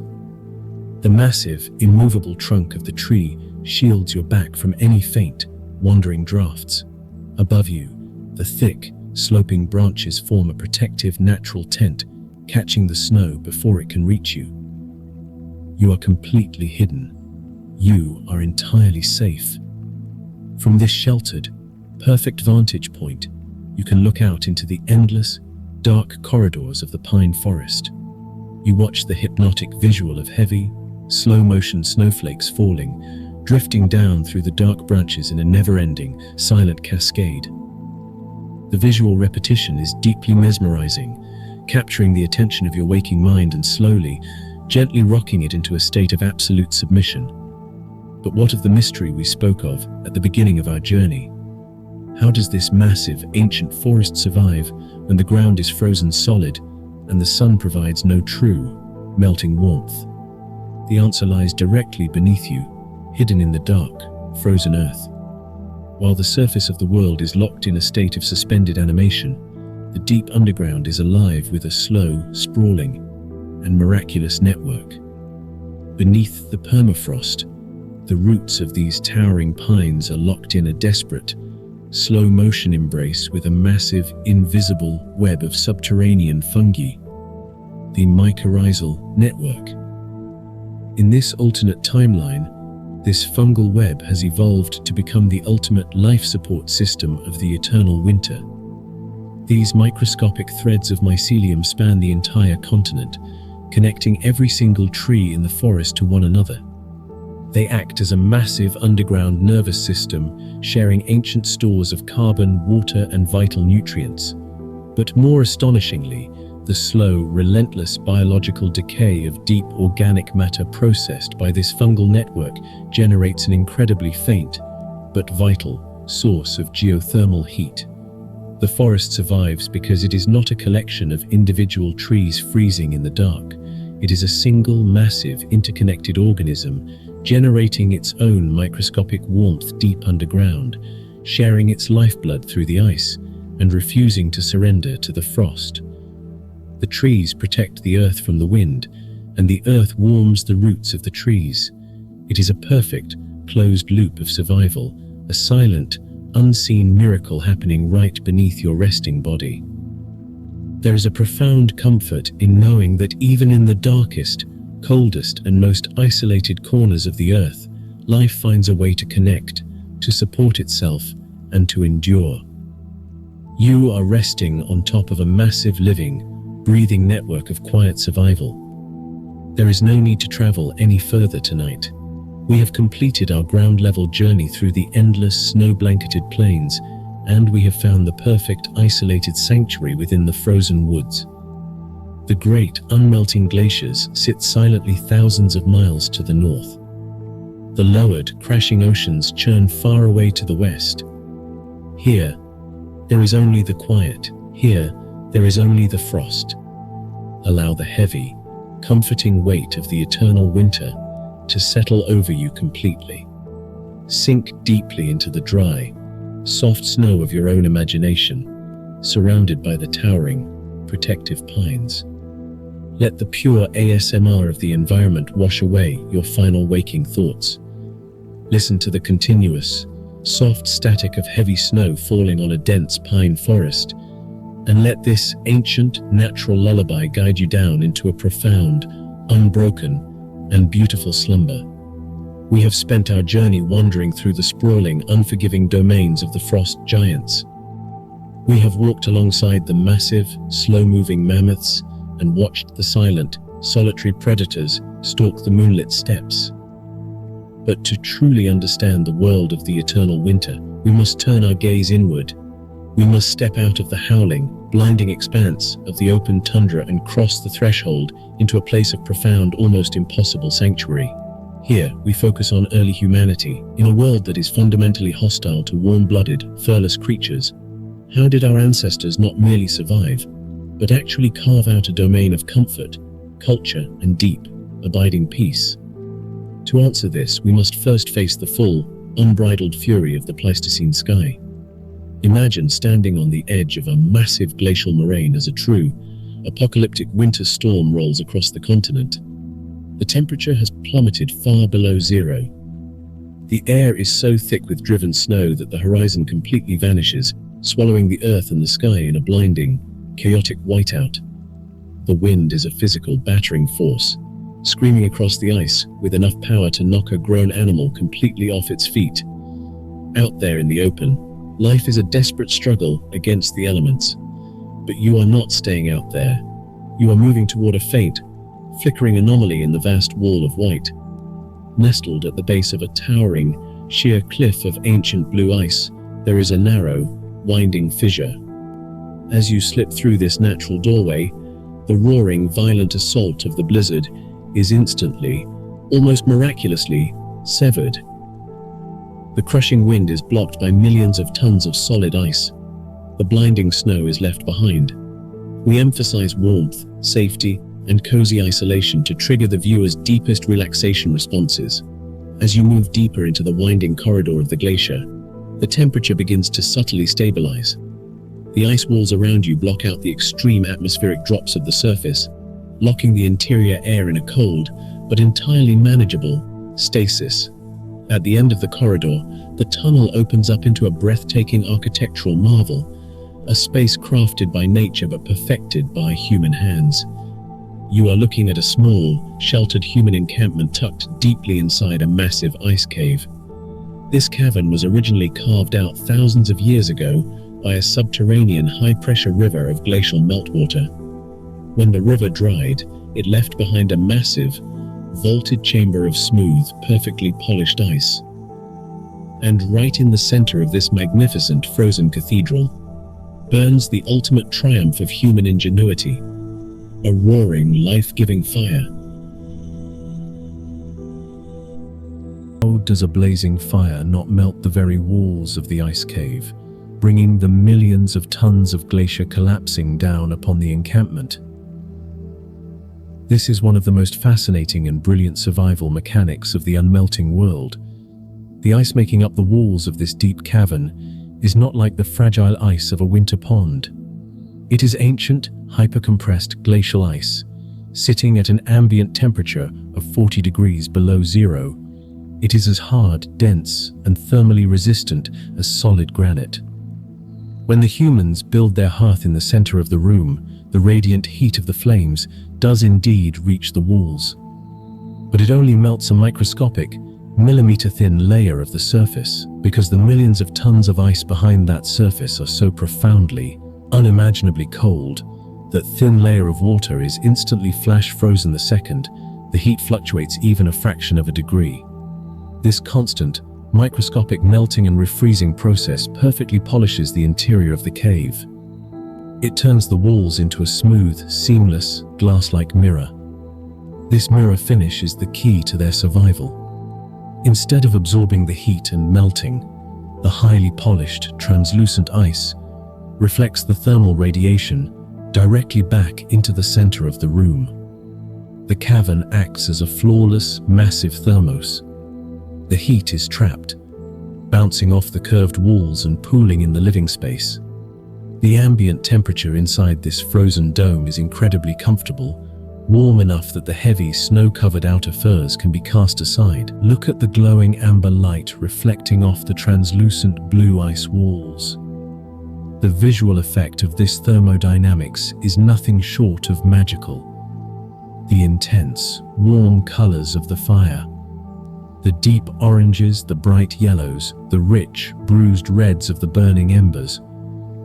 The massive, immovable trunk of the tree shields your back from any faint, wandering drafts. Above you, the thick, sloping branches form a protective, natural tent, catching the snow before it can reach you. You are completely hidden. You are entirely safe. From this sheltered, perfect vantage point, you can look out into the endless, dark corridors of the pine forest. You watch the hypnotic visual of heavy, slow-motion snowflakes falling, drifting down through the dark branches in a never-ending, silent cascade. The visual repetition is deeply mesmerizing, capturing the attention of your waking mind and slowly, gently rocking it into a state of absolute submission. But what of the mystery we spoke of at the beginning of our journey? How does this massive, ancient forest survive when the ground is frozen solid and the sun provides no true, melting warmth? The answer lies directly beneath you, hidden in the dark, frozen earth. While the surface of the world is locked in a state of suspended animation, the deep underground is alive with a slow, sprawling, and miraculous network. Beneath the permafrost, the roots of these towering pines are locked in a desperate, slow-motion embrace with a massive, invisible web of subterranean fungi, the mycorrhizal network. In this alternate timeline, this fungal web has evolved to become the ultimate life support system of the eternal winter. These microscopic threads of mycelium span the entire continent, connecting every single tree in the forest to one another. They act as a massive underground nervous system, sharing ancient stores of carbon, water, and vital nutrients. But more astonishingly, the slow, relentless biological decay of deep organic matter processed by this fungal network generates an incredibly faint, but vital, source of geothermal heat. The forest survives because it is not a collection of individual trees freezing in the dark. It is a single, massive, interconnected organism generating its own microscopic warmth deep underground, sharing its lifeblood through the ice, and refusing to surrender to the frost. The trees protect the earth from the wind, and the earth warms the roots of the trees. It is a perfect, closed loop of survival, a silent, unseen miracle happening right beneath your resting body. There is a profound comfort in knowing that even in the darkest, coldest, and most isolated corners of the earth, life finds a way to connect, to support itself, and to endure. You are resting on top of a massive living, breathing network of quiet survival. There is no need to travel any further tonight. We have completed our ground-level journey through the endless snow-blanketed plains, and we have found the perfect isolated sanctuary within the frozen woods. The great, unmelting glaciers sit silently thousands of miles to the north. The lowered, crashing oceans churn far away to the west. Here, there is only the quiet. Here, there is only the frost. Allow the heavy, comforting weight of the eternal winter to settle over you completely. Sink deeply into the dry, soft snow of your own imagination, surrounded by the towering, protective pines. Let the pure ASMR of the environment wash away your final waking thoughts. Listen to the continuous, soft static of heavy snow falling on a dense pine forest, and let this ancient, natural lullaby guide you down into a profound, unbroken, and beautiful slumber. We have spent our journey wandering through the sprawling, unforgiving domains of the frost giants. We have walked alongside the massive, slow-moving mammoths and watched the silent, solitary predators stalk the moonlit steppes. But to truly understand the world of the eternal winter, we must turn our gaze inward. We must step out of the howling, blinding expanse of the open tundra and cross the threshold into a place of profound, almost impossible sanctuary. Here, we focus on early humanity, in a world that is fundamentally hostile to warm-blooded, furless creatures. How did our ancestors not merely survive, but actually carve out a domain of comfort, culture, and deep, abiding peace? To answer this, we must first face the full, unbridled fury of the Pleistocene sky. Imagine standing on the edge of a massive glacial moraine as a true, apocalyptic winter storm rolls across the continent. The temperature has plummeted far below zero. The air is so thick with driven snow that the horizon completely vanishes, swallowing the earth and the sky in a blinding, chaotic whiteout. The wind is a physical, battering force, screaming across the ice with enough power to knock a grown animal completely off its feet. Out there in the open, life is a desperate struggle against the elements. But you are not staying out there. You are moving toward a faint, flickering anomaly in the vast wall of white. Nestled at the base of a towering, sheer cliff of ancient blue ice, there is a narrow, winding fissure. As you slip through this natural doorway, the roaring, violent assault of the blizzard is instantly, almost miraculously, severed. The crushing wind is blocked by millions of tons of solid ice. The blinding snow is left behind. We emphasize warmth, safety, and cozy isolation to trigger the viewer's deepest relaxation responses. As you move deeper into the winding corridor of the glacier, the temperature begins to subtly stabilize. The ice walls around you block out the extreme atmospheric drops of the surface, locking the interior air in a cold, but entirely manageable, stasis. At the end of the corridor, the tunnel opens up into a breathtaking architectural marvel, a space crafted by nature but perfected by human hands. You are looking at a small, sheltered human encampment tucked deeply inside a massive ice cave. This cavern was originally carved out thousands of years ago by a subterranean high-pressure river of glacial meltwater. When the river dried, it left behind a massive, vaulted chamber of smooth, perfectly polished ice. And right in the center of this magnificent frozen cathedral burns the ultimate triumph of human ingenuity, a roaring, life-giving fire. How does a blazing fire not melt the very walls of the ice cave, bringing the millions of tons of glacier collapsing down upon the encampment? This is one of the most fascinating and brilliant survival mechanics of the unmelting world. The ice making up the walls of this deep cavern is not like the fragile ice of a winter pond. It is ancient, hypercompressed glacial ice, sitting at an ambient temperature of 40 degrees below zero. It is as hard, dense, and thermally resistant as solid granite. When the humans build their hearth in the center of the room, the radiant heat of the flames does indeed reach the walls. But it only melts a microscopic, millimeter-thin layer of the surface, because the millions of tons of ice behind that surface are so profoundly, unimaginably cold that thin layer of water is instantly flash frozen the second the heat fluctuates even a fraction of a degree. This constant, microscopic melting and refreezing process perfectly polishes the interior of the cave. It turns the walls into a smooth, seamless, glass-like mirror. This mirror finish is the key to their survival. Instead of absorbing the heat and melting, the highly polished, translucent ice reflects the thermal radiation directly back into the center of the room. The cavern acts as a flawless, massive thermos. The heat is trapped, bouncing off the curved walls and pooling in the living space. The ambient temperature inside this frozen dome is incredibly comfortable, warm enough that the heavy, snow-covered outer furs can be cast aside. Look at the glowing amber light reflecting off the translucent blue ice walls. The visual effect of this thermodynamics is nothing short of magical. The intense, warm colors of the fire, the deep oranges, the bright yellows, the rich, bruised reds of the burning embers,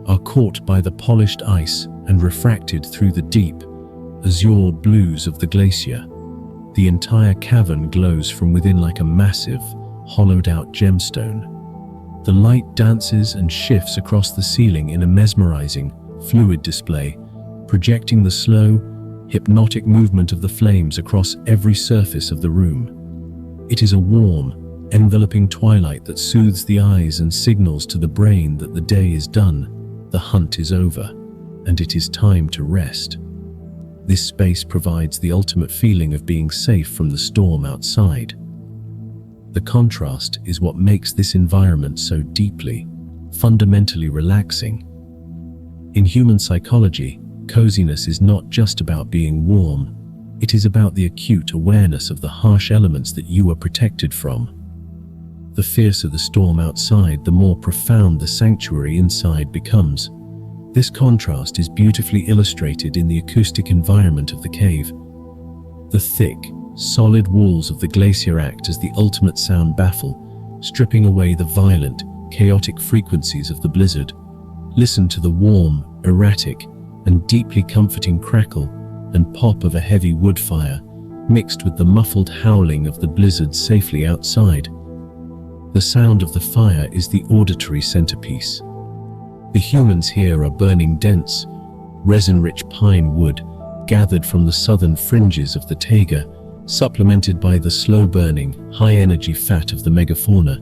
are caught by the polished ice and refracted through the deep, azure blues of the glacier. The entire cavern glows from within like a massive, hollowed-out gemstone. The light dances and shifts across the ceiling in a mesmerizing, fluid display, projecting the slow, hypnotic movement of the flames across every surface of the room. It is a warm, enveloping twilight that soothes the eyes and signals to the brain that the day is done, the hunt is over, and it is time to rest. This space provides the ultimate feeling of being safe from the storm outside. The contrast is what makes this environment so deeply, fundamentally relaxing. In human psychology, coziness is not just about being warm. It is about the acute awareness of the harsh elements that you are protected from. The fiercer the storm outside, the more profound the sanctuary inside becomes. This contrast is beautifully illustrated in the acoustic environment of the cave. The thick, solid walls of the glacier act as the ultimate sound baffle, stripping away the violent, chaotic frequencies of the blizzard. Listen to the warm, erratic, and deeply comforting crackle and pop of a heavy wood fire, mixed with the muffled howling of the blizzard safely outside. The sound of the fire is the auditory centerpiece. The humans here are burning dense, resin-rich pine wood gathered from the southern fringes of the taiga, supplemented by the slow-burning, high-energy fat of the megafauna.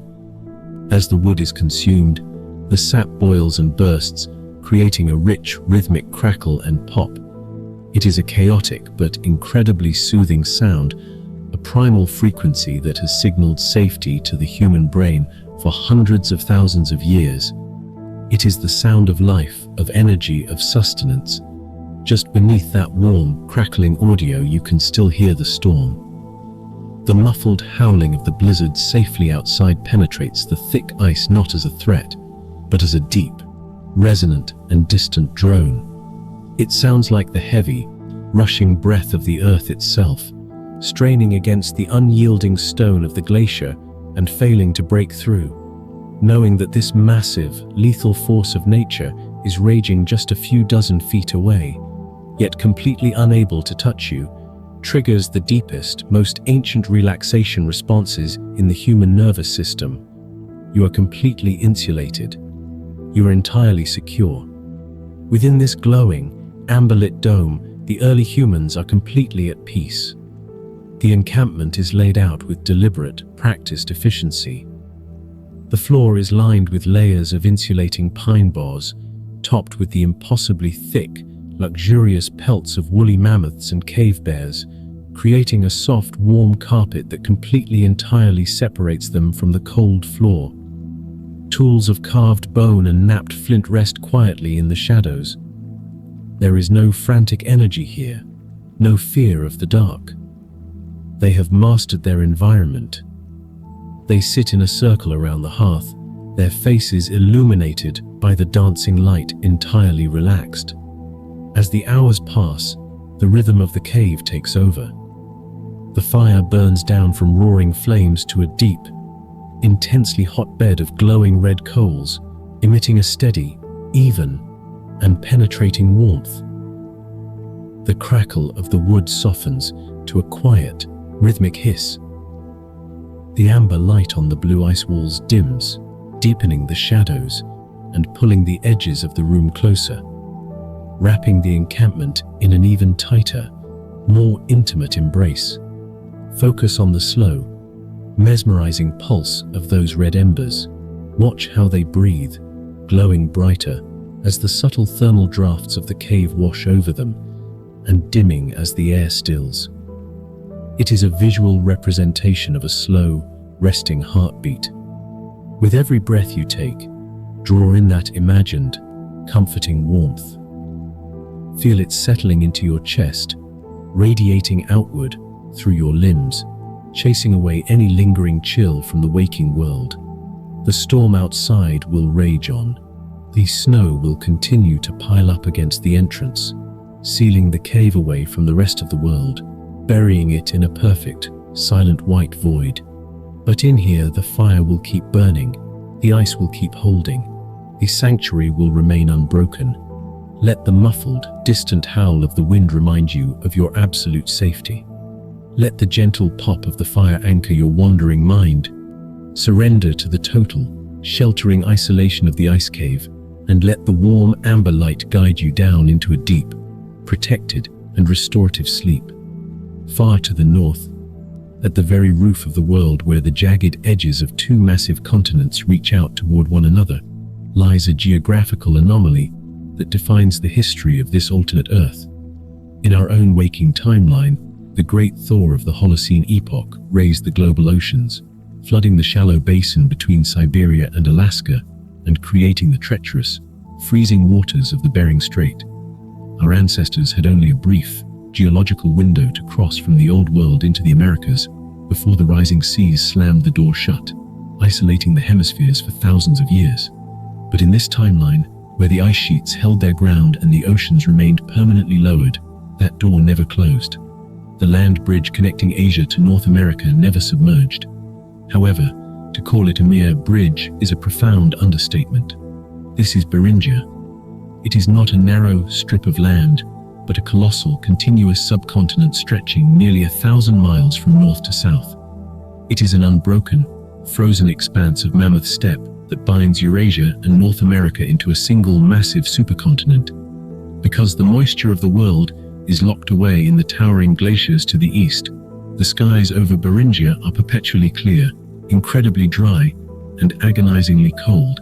As the wood is consumed, the sap boils and bursts, creating a rich, rhythmic crackle and pop. It is a chaotic but incredibly soothing sound, a primal frequency that has signaled safety to the human brain for hundreds of thousands of years. It is the sound of life, of energy, of sustenance. Just beneath that warm, crackling audio, you can still hear the storm. The muffled howling of the blizzard safely outside penetrates the thick ice not as a threat, but as a deep, resonant and distant drone. It sounds like the heavy, rushing breath of the earth itself, straining against the unyielding stone of the glacier and failing to break through, knowing that this massive, lethal force of nature is raging just a few dozen feet away, yet completely unable to touch you, triggers the deepest, most ancient relaxation responses in the human nervous system. You are completely insulated. You are entirely secure. Within this glowing, amber-lit dome, the early humans are completely at peace. The encampment is laid out with deliberate, practiced efficiency. The floor is lined with layers of insulating pine boughs, topped with the impossibly thick, luxurious pelts of woolly mammoths and cave bears, creating a soft, warm carpet that completely entirely separates them from the cold floor. Tools of carved bone and knapped flint rest quietly in the shadows. There is no frantic energy here, no fear of the dark. They have mastered their environment. They sit in a circle around the hearth, their faces illuminated by the dancing light, entirely relaxed. As the hours pass, the rhythm of the cave takes over. The fire burns down from roaring flames to a deep, intensely hot bed of glowing red coals, emitting a steady, even, and penetrating warmth. The crackle of the wood softens to a quiet, rhythmic hiss. The amber light on the blue ice walls dims, deepening the shadows and pulling the edges of the room closer, wrapping the encampment in an even tighter, more intimate embrace. Focus on the slow, mesmerizing pulse of those red embers. Watch how they breathe, glowing brighter as the subtle thermal drafts of the cave wash over them, and dimming as the air stills. It is a visual representation of a slow, resting heartbeat. With every breath you take, draw in that imagined, comforting warmth. Feel it settling into your chest, radiating outward through your limbs, chasing away any lingering chill from the waking world. The storm outside will rage on. The snow will continue to pile up against the entrance, sealing the cave away from the rest of the world, burying it in a perfect, silent white void. But in here, the fire will keep burning, the ice will keep holding, the sanctuary will remain unbroken. Let the muffled, distant howl of the wind remind you of your absolute safety. Let the gentle pop of the fire anchor your wandering mind. Surrender to the total, sheltering isolation of the ice cave, and let the warm amber light guide you down into a deep, protected, and restorative sleep. Far to the north, at the very roof of the world where the jagged edges of two massive continents reach out toward one another, lies a geographical anomaly that defines the history of this alternate Earth. In our own waking timeline, the great thaw of the Holocene epoch raised the global oceans, flooding the shallow basin between Siberia and Alaska and creating the treacherous, freezing waters of the Bering Strait. Our ancestors had only a brief, geological window to cross from the Old World into the Americas before the rising seas slammed the door shut, isolating the hemispheres for thousands of years. But in this timeline, where the ice sheets held their ground and the oceans remained permanently lowered, that door never closed. The land bridge connecting Asia to North America never submerged. However, to call it a mere bridge is a profound understatement. This is Beringia. It is not a narrow strip of land, but a colossal, continuous subcontinent stretching nearly 1,000 miles from north to south. It is an unbroken, frozen expanse of mammoth steppe that binds Eurasia and North America into a single massive supercontinent. Because the moisture of the world is locked away in the towering glaciers to the east, the skies over Beringia are perpetually clear, incredibly dry, and agonizingly cold.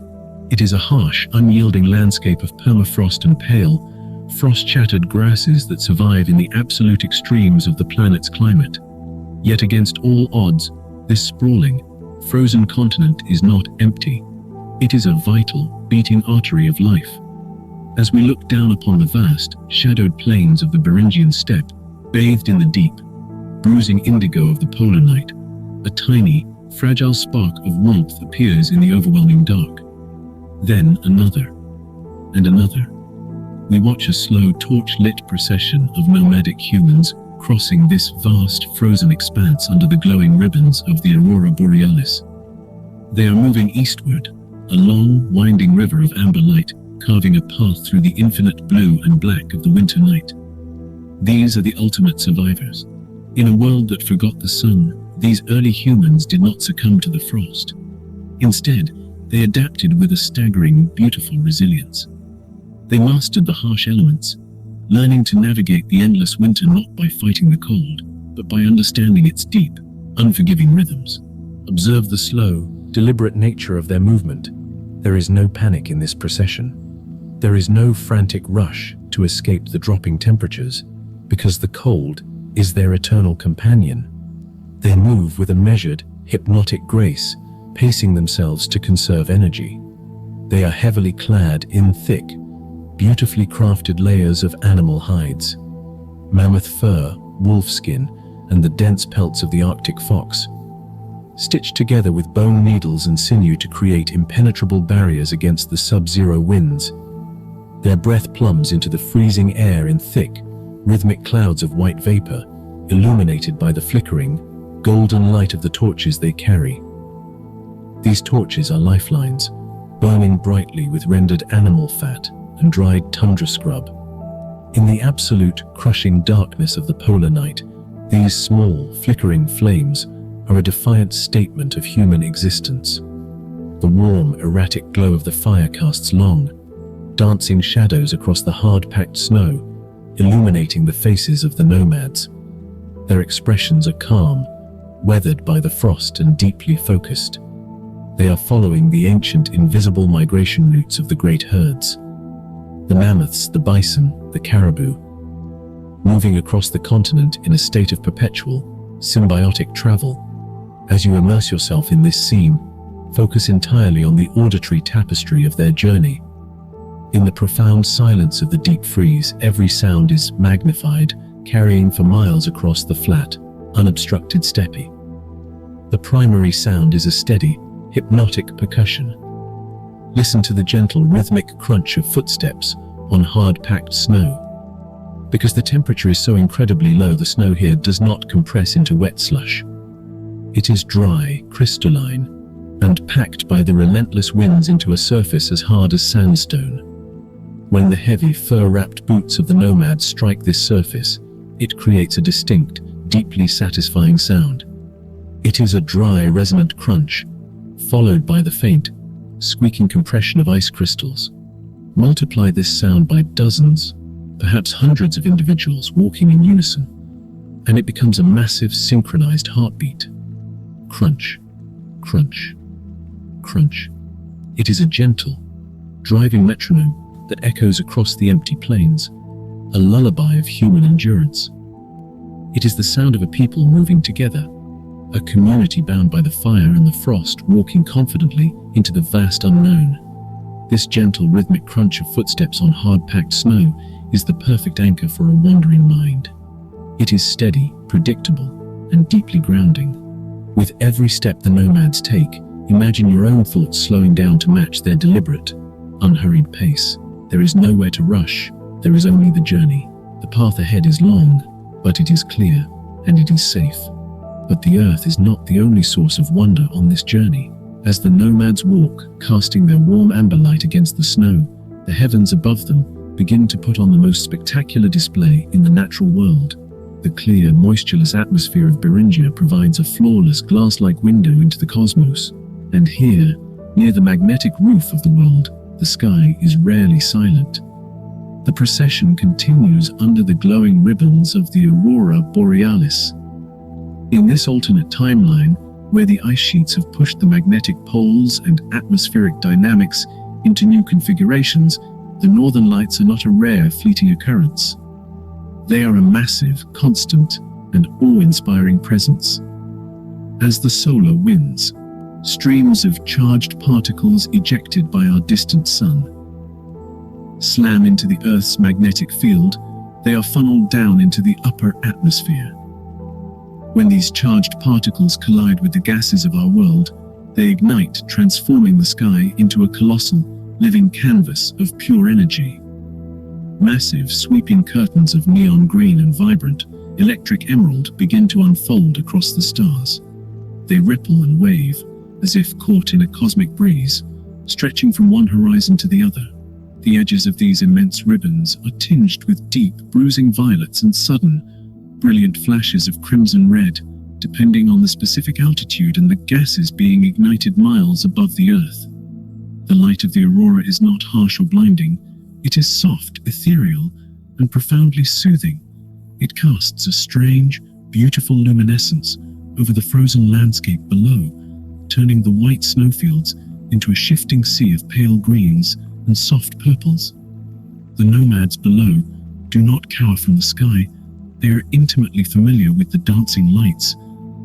It is a harsh, unyielding landscape of permafrost and pale, frost-shattered grasses that survive in the absolute extremes of the planet's climate. Yet against all odds, this sprawling, frozen continent is not empty. It is a vital, beating artery of life. As we look down upon the vast, shadowed plains of the Beringian steppe, bathed in the deep, bruising indigo of the polar night, a tiny, fragile spark of warmth appears in the overwhelming dark. Then another, and another. We watch a slow, torch-lit procession of nomadic humans crossing this vast, frozen expanse under the glowing ribbons of the aurora borealis. They are moving eastward, a long, winding river of amber light, carving a path through the infinite blue and black of the winter night. These are the ultimate survivors. In a world that forgot the sun, these early humans did not succumb to the frost. Instead, they adapted with a staggering, beautiful resilience. They mastered the harsh elements, learning to navigate the endless winter not by fighting the cold, but by understanding its deep, unforgiving rhythms. Observe the slow, deliberate nature of their movement. There is no panic in this procession. There is no frantic rush to escape the dropping temperatures, because the cold is their eternal companion. They move with a measured, hypnotic grace, pacing themselves to conserve energy. They are heavily clad in thick, beautifully crafted layers of animal hides, mammoth fur, wolfskin, and the dense pelts of the Arctic fox, stitched together with bone needles and sinew to create impenetrable barriers against the sub-zero winds. Their breath plumbs into the freezing air in thick, rhythmic clouds of white vapor, illuminated by the flickering, golden light of the torches they carry. These torches are lifelines, burning brightly with rendered animal fat and dried tundra scrub. In the absolute, crushing darkness of the polar night, these small, flickering flames are a defiant statement of human existence. The warm, erratic glow of the fire casts long, dancing shadows across the hard-packed snow, illuminating the faces of the nomads. Their expressions are calm, weathered by the frost and deeply focused. They are following the ancient, invisible migration routes of the great herds. The mammoths, the bison, the caribou, moving across the continent in a state of perpetual, symbiotic travel. As you immerse yourself in this scene, focus entirely on the auditory tapestry of their journey. In the profound silence of the deep freeze, every sound is magnified, carrying for miles across the flat, unobstructed steppe. The primary sound is a steady, hypnotic percussion. Listen to the gentle, rhythmic crunch of footsteps on hard-packed snow. Because the temperature is so incredibly low, the snow here does not compress into wet slush. It is dry, crystalline, and packed by the relentless winds into a surface as hard as sandstone. When the heavy, fur-wrapped boots of the nomads strike this surface, it creates a distinct, deeply satisfying sound. It is a dry, resonant crunch, followed by the faint, squeaking compression of ice crystals. Multiply this sound by dozens, perhaps hundreds of individuals walking in unison, and it becomes a massive, synchronized heartbeat. Crunch, crunch, crunch. It is a gentle, driving metronome that echoes across the empty plains, a lullaby of human endurance. It is the sound of a people moving together, a community bound by the fire and the frost, walking confidently into the vast unknown. This gentle, rhythmic crunch of footsteps on hard-packed snow is the perfect anchor for a wandering mind. It is steady, predictable, and deeply grounding. With every step the nomads take, imagine your own thoughts slowing down to match their deliberate, unhurried pace. There is nowhere to rush, there is only the journey. The path ahead is long, but it is clear, and it is safe. But the earth is not the only source of wonder on this journey. As the nomads walk, casting their warm amber light against the snow, the heavens above them begin to put on the most spectacular display in the natural world. The clear, moistureless atmosphere of Beringia provides a flawless, glass-like window into the cosmos. And here, near the magnetic roof of the world, the sky is rarely silent. The procession continues under the glowing ribbons of the aurora borealis. In this alternate timeline, where the ice sheets have pushed the magnetic poles and atmospheric dynamics into new configurations, the northern lights are not a rare, fleeting occurrence. They are a massive, constant, and awe-inspiring presence. As the solar winds, streams of charged particles ejected by our distant sun, slam into the Earth's magnetic field, they are funneled down into the upper atmosphere. When these charged particles collide with the gases of our world, they ignite, transforming the sky into a colossal, living canvas of pure energy. Massive, sweeping curtains of neon green and vibrant, electric emerald begin to unfold across the stars. They ripple and wave, as if caught in a cosmic breeze, stretching from one horizon to the other. The edges of these immense ribbons are tinged with deep, bruising violets and sudden, brilliant flashes of crimson red, depending on the specific altitude and the gases being ignited miles above the Earth. The light of the aurora is not harsh or blinding. It is soft, ethereal, and profoundly soothing. It casts a strange, beautiful luminescence over the frozen landscape below, turning the white snowfields into a shifting sea of pale greens and soft purples. The nomads below do not cower from the sky. They are intimately familiar with the dancing lights.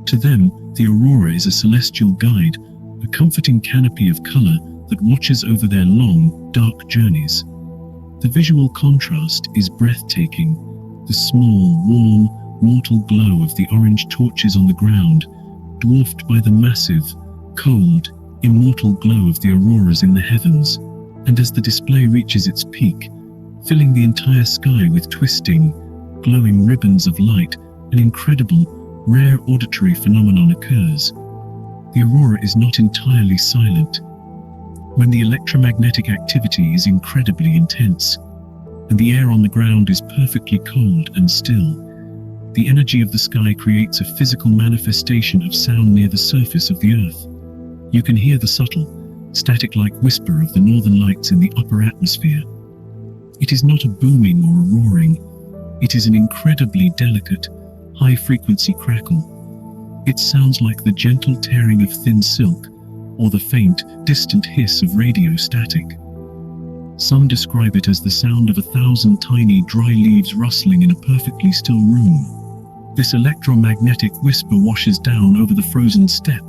To them, the aurora is a celestial guide, a comforting canopy of color that watches over their long, dark journeys. The visual contrast is breathtaking. The small, warm, mortal glow of the orange torches on the ground, dwarfed by the massive, cold, immortal glow of the auroras in the heavens. And as the display reaches its peak, filling the entire sky with twisting, glowing ribbons of light, an incredible, rare auditory phenomenon occurs. The aurora is not entirely silent. When the electromagnetic activity is incredibly intense, and the air on the ground is perfectly cold and still, the energy of the sky creates a physical manifestation of sound near the surface of the Earth. You can hear the subtle, static-like whisper of the northern lights in the upper atmosphere. It is not a booming or a roaring. It is an incredibly delicate, high-frequency crackle. It sounds like the gentle tearing of thin silk, or the faint, distant hiss of radio static. Some describe it as the sound of 1,000 tiny, dry leaves rustling in a perfectly still room. This electromagnetic whisper washes down over the frozen steppe,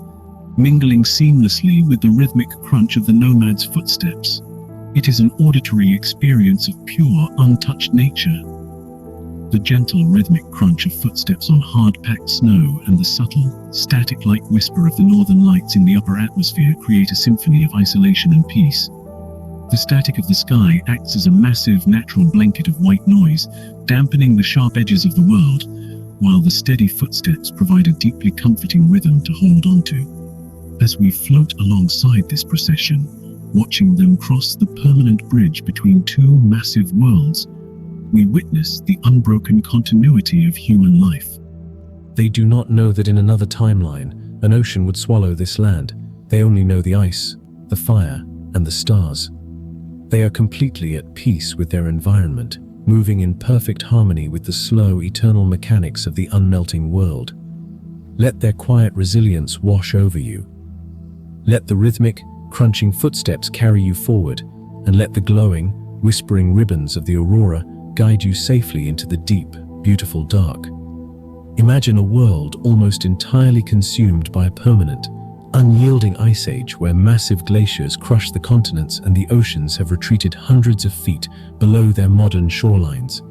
mingling seamlessly with the rhythmic crunch of the nomad's footsteps. It is an auditory experience of pure, untouched nature. The gentle, rhythmic crunch of footsteps on hard-packed snow and the subtle, static-like whisper of the northern lights in the upper atmosphere create a symphony of isolation and peace. The static of the sky acts as a massive, natural blanket of white noise, dampening the sharp edges of the world, while the steady footsteps provide a deeply comforting rhythm to hold onto. As we float alongside this procession, watching them cross the permanent bridge between two massive worlds, we witness the unbroken continuity of human life. They do not know that in another timeline, an ocean would swallow this land. They only know the ice, the fire, and the stars. They are completely at peace with their environment, moving in perfect harmony with the slow, eternal mechanics of the unmelting world. Let their quiet resilience wash over you. Let the rhythmic, crunching footsteps carry you forward, and let the glowing, whispering ribbons of the aurora guide you safely into the deep, beautiful dark. Imagine a world almost entirely consumed by a permanent, unyielding ice age where massive glaciers crush the continents and the oceans have retreated hundreds of feet below their modern shorelines.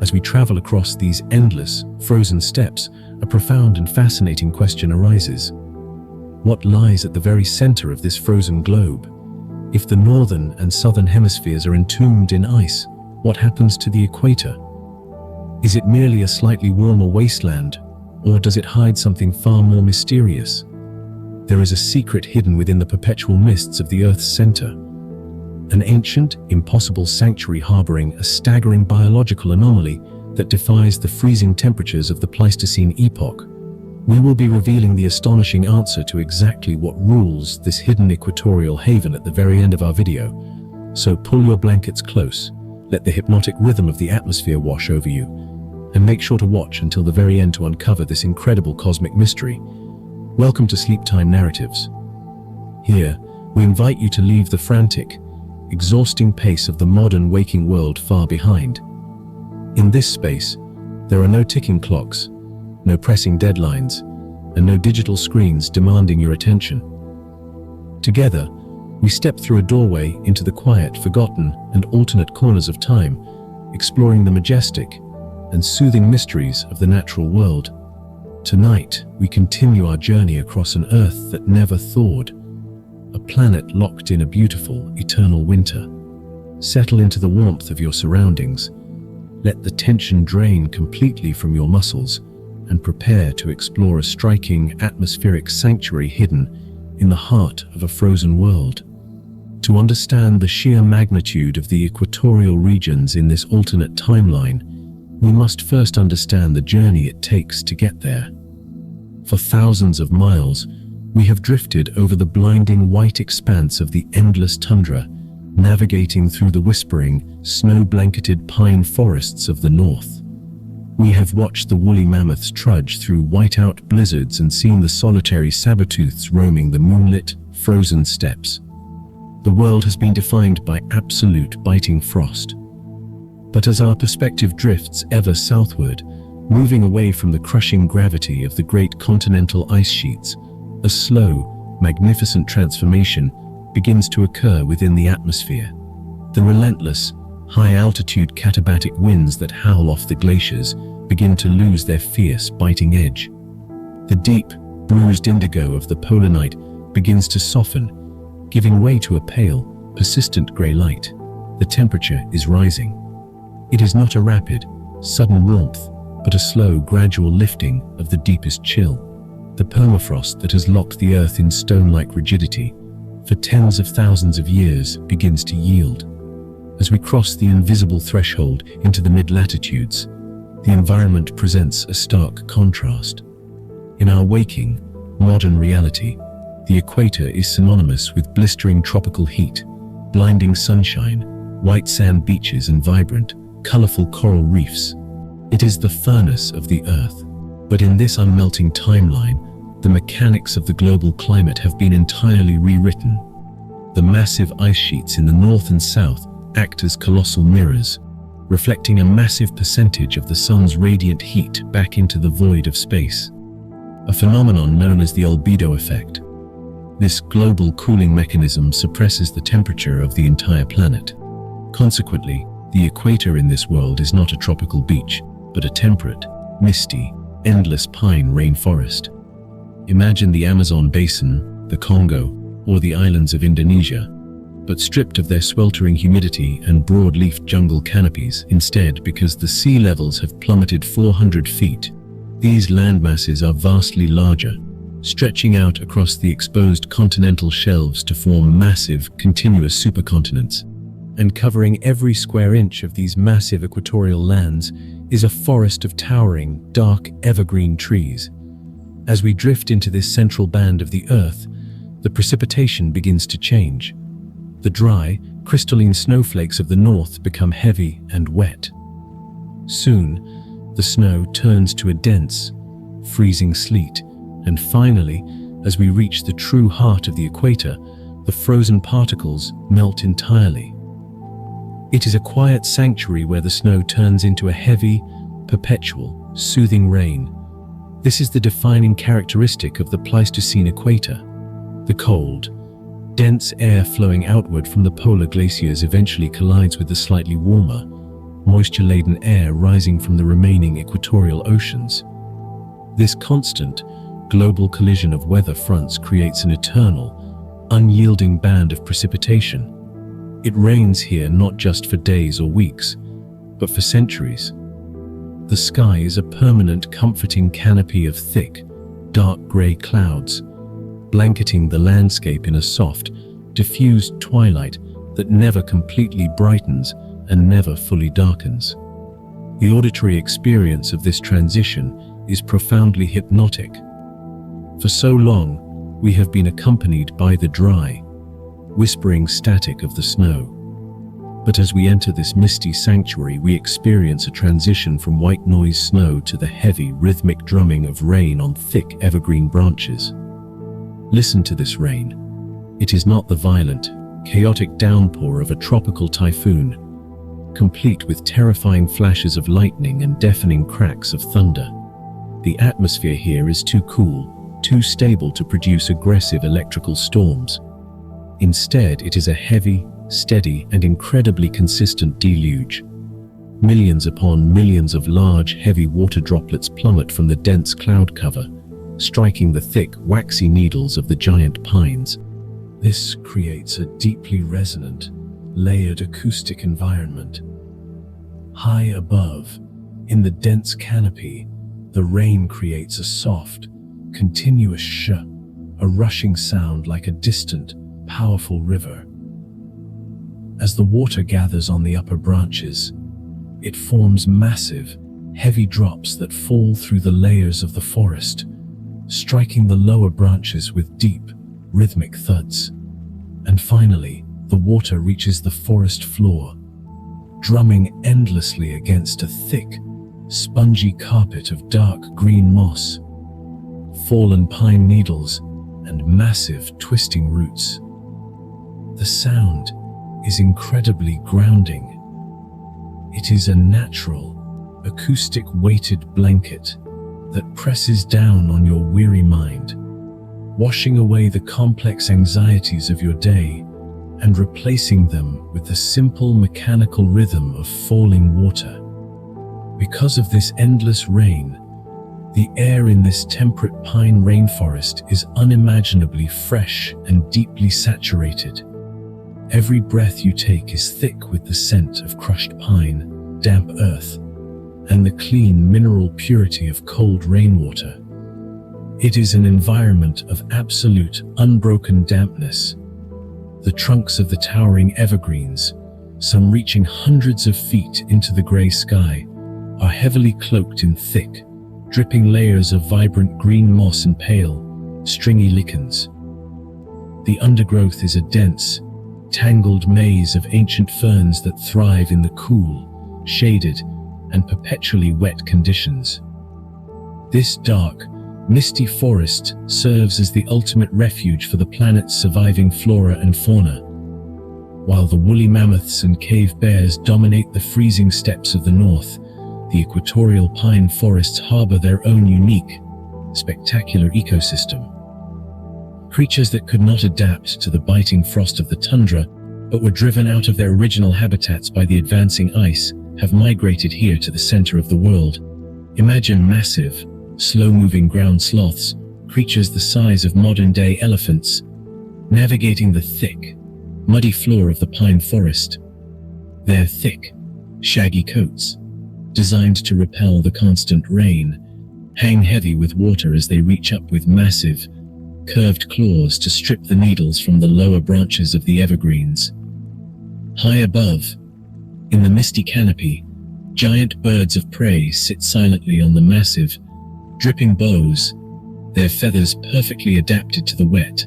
As we travel across these endless, frozen steppes, a profound and fascinating question arises. What lies at the very center of this frozen globe? If the northern and southern hemispheres are entombed in ice, what happens to the equator? Is it merely a slightly warmer wasteland, or does it hide something far more mysterious? There is a secret hidden within the perpetual mists of the Earth's center. An ancient, impossible sanctuary harboring a staggering biological anomaly that defies the freezing temperatures of the Pleistocene epoch. We will be revealing the astonishing answer to exactly what rules this hidden equatorial haven at the very end of our video. So pull your blankets close, let the hypnotic rhythm of the atmosphere wash over you, and make sure to watch until the very end to uncover this incredible cosmic mystery. Welcome to Sleep Time Narratives. Here, we invite you to leave the frantic, exhausting pace of the modern waking world far behind. In this space, there are no ticking clocks, no pressing deadlines, and no digital screens demanding your attention. Together, we step through a doorway into the quiet, forgotten, and alternate corners of time, exploring the majestic and soothing mysteries of the natural world. Tonight, we continue our journey across an Earth that never thawed, a planet locked in a beautiful, eternal winter. Settle into the warmth of your surroundings, let the tension drain completely from your muscles, and prepare to explore a striking atmospheric sanctuary hidden in the heart of a frozen world. To understand the sheer magnitude of the equatorial regions in this alternate timeline, we must first understand the journey it takes to get there. For thousands of miles, we have drifted over the blinding white expanse of the endless tundra, navigating through the whispering, snow-blanketed pine forests of the north. We have watched the woolly mammoths trudge through whiteout blizzards and seen the solitary saber-tooths roaming the moonlit, frozen steppes. The world has been defined by absolute biting frost. But as our perspective drifts ever southward, moving away from the crushing gravity of the great continental ice sheets, a slow, magnificent transformation begins to occur within the atmosphere. The relentless, high-altitude katabatic winds that howl off the glaciers begin to lose their fierce, biting edge. The deep, bruised indigo of the polar night begins to soften, giving way to a pale, persistent grey light. The temperature is rising. It is not a rapid, sudden warmth, but a slow, gradual lifting of the deepest chill. The permafrost that has locked the Earth in stone-like rigidity for tens of thousands of years begins to yield. As we cross the invisible threshold into the mid-latitudes, the environment presents a stark contrast. In our waking, modern reality, the equator is synonymous with blistering tropical heat, blinding sunshine, white sand beaches, and vibrant, colorful coral reefs. It is the furnace of the Earth. But in this unmelting timeline, the mechanics of the global climate have been entirely rewritten. The massive ice sheets in the north and south act as colossal mirrors, reflecting a massive percentage of the sun's radiant heat back into the void of space. A phenomenon known as the albedo effect. This global cooling mechanism suppresses the temperature of the entire planet. Consequently, the equator in this world is not a tropical beach, but a temperate, misty, endless pine rainforest. Imagine the Amazon basin, the Congo, or the islands of Indonesia, but stripped of their sweltering humidity and broad-leafed jungle canopies instead because the sea levels have plummeted 400 feet. These landmasses are vastly larger, stretching out across the exposed continental shelves to form massive, continuous supercontinents. And covering every square inch of these massive equatorial lands is a forest of towering, dark, evergreen trees. As we drift into this central band of the Earth, the precipitation begins to change. The dry, crystalline snowflakes of the north become heavy and wet. Soon, the snow turns to a dense, freezing sleet, and finally, as we reach the true heart of the equator, the frozen particles melt entirely. It is a quiet sanctuary where the snow turns into a heavy, perpetual, soothing rain. This is the defining characteristic of the Pleistocene equator. The cold, dense air flowing outward from the polar glaciers eventually collides with the slightly warmer, moisture-laden air rising from the remaining equatorial oceans. This constant, global collision of weather fronts creates an eternal, unyielding band of precipitation. It rains here not just for days or weeks, but for centuries. The sky is a permanent, comforting canopy of thick, dark grey clouds, blanketing the landscape in a soft, diffused twilight that never completely brightens and never fully darkens. The auditory experience of this transition is profoundly hypnotic. For so long, we have been accompanied by the dry, whispering static of the snow. But as we enter this misty sanctuary, we experience a transition from white noise snow to the heavy, rhythmic drumming of rain on thick, evergreen branches. Listen to this rain. It is not the violent, chaotic downpour of a tropical typhoon, complete with terrifying flashes of lightning and deafening cracks of thunder. The atmosphere here is too cool, too stable to produce aggressive electrical storms. Instead, it is a heavy, steady, and incredibly consistent deluge. Millions upon millions of large, heavy water droplets plummet from the dense cloud cover, striking the thick, waxy needles of the giant pines. This creates a deeply resonant, layered acoustic environment. High above, in the dense canopy, the rain creates a soft, continuous a rushing sound like a distant, powerful river. As the water gathers on the upper branches, it forms massive, heavy drops that fall through the layers of the forest, striking the lower branches with deep, rhythmic thuds. And finally, the water reaches the forest floor, drumming endlessly against a thick, spongy carpet of dark green moss, fallen pine needles, and massive, twisting roots. The sound is incredibly grounding. It is a natural, acoustic weighted blanket that presses down on your weary mind, washing away the complex anxieties of your day and replacing them with the simple mechanical rhythm of falling water. Because of this endless rain, the air in this temperate pine rainforest is unimaginably fresh and deeply saturated. Every breath you take is thick with the scent of crushed pine, damp earth, and the clean mineral purity of cold rainwater. It is an environment of absolute, unbroken dampness. The trunks of the towering evergreens, some reaching hundreds of feet into the gray sky, are heavily cloaked in thick, dripping layers of vibrant green moss and pale, stringy lichens. The undergrowth is a dense, tangled maze of ancient ferns that thrive in the cool, shaded, and perpetually wet conditions. This dark, misty forest serves as the ultimate refuge for the planet's surviving flora and fauna. While the woolly mammoths and cave bears dominate the freezing steppes of the north, the equatorial pine forests harbor their own unique, spectacular ecosystem. Creatures that could not adapt to the biting frost of the tundra, but were driven out of their original habitats by the advancing ice, have migrated here to the center of the world. Imagine massive, slow-moving ground sloths, creatures the size of modern-day elephants, navigating the thick, muddy floor of the pine forest. Their thick, shaggy coats, designed to repel the constant rain, hang heavy with water as they reach up with massive, curved claws to strip the needles from the lower branches of the evergreens. High above, in the misty canopy, giant birds of prey sit silently on the massive, dripping boughs, their feathers perfectly adapted to the wet,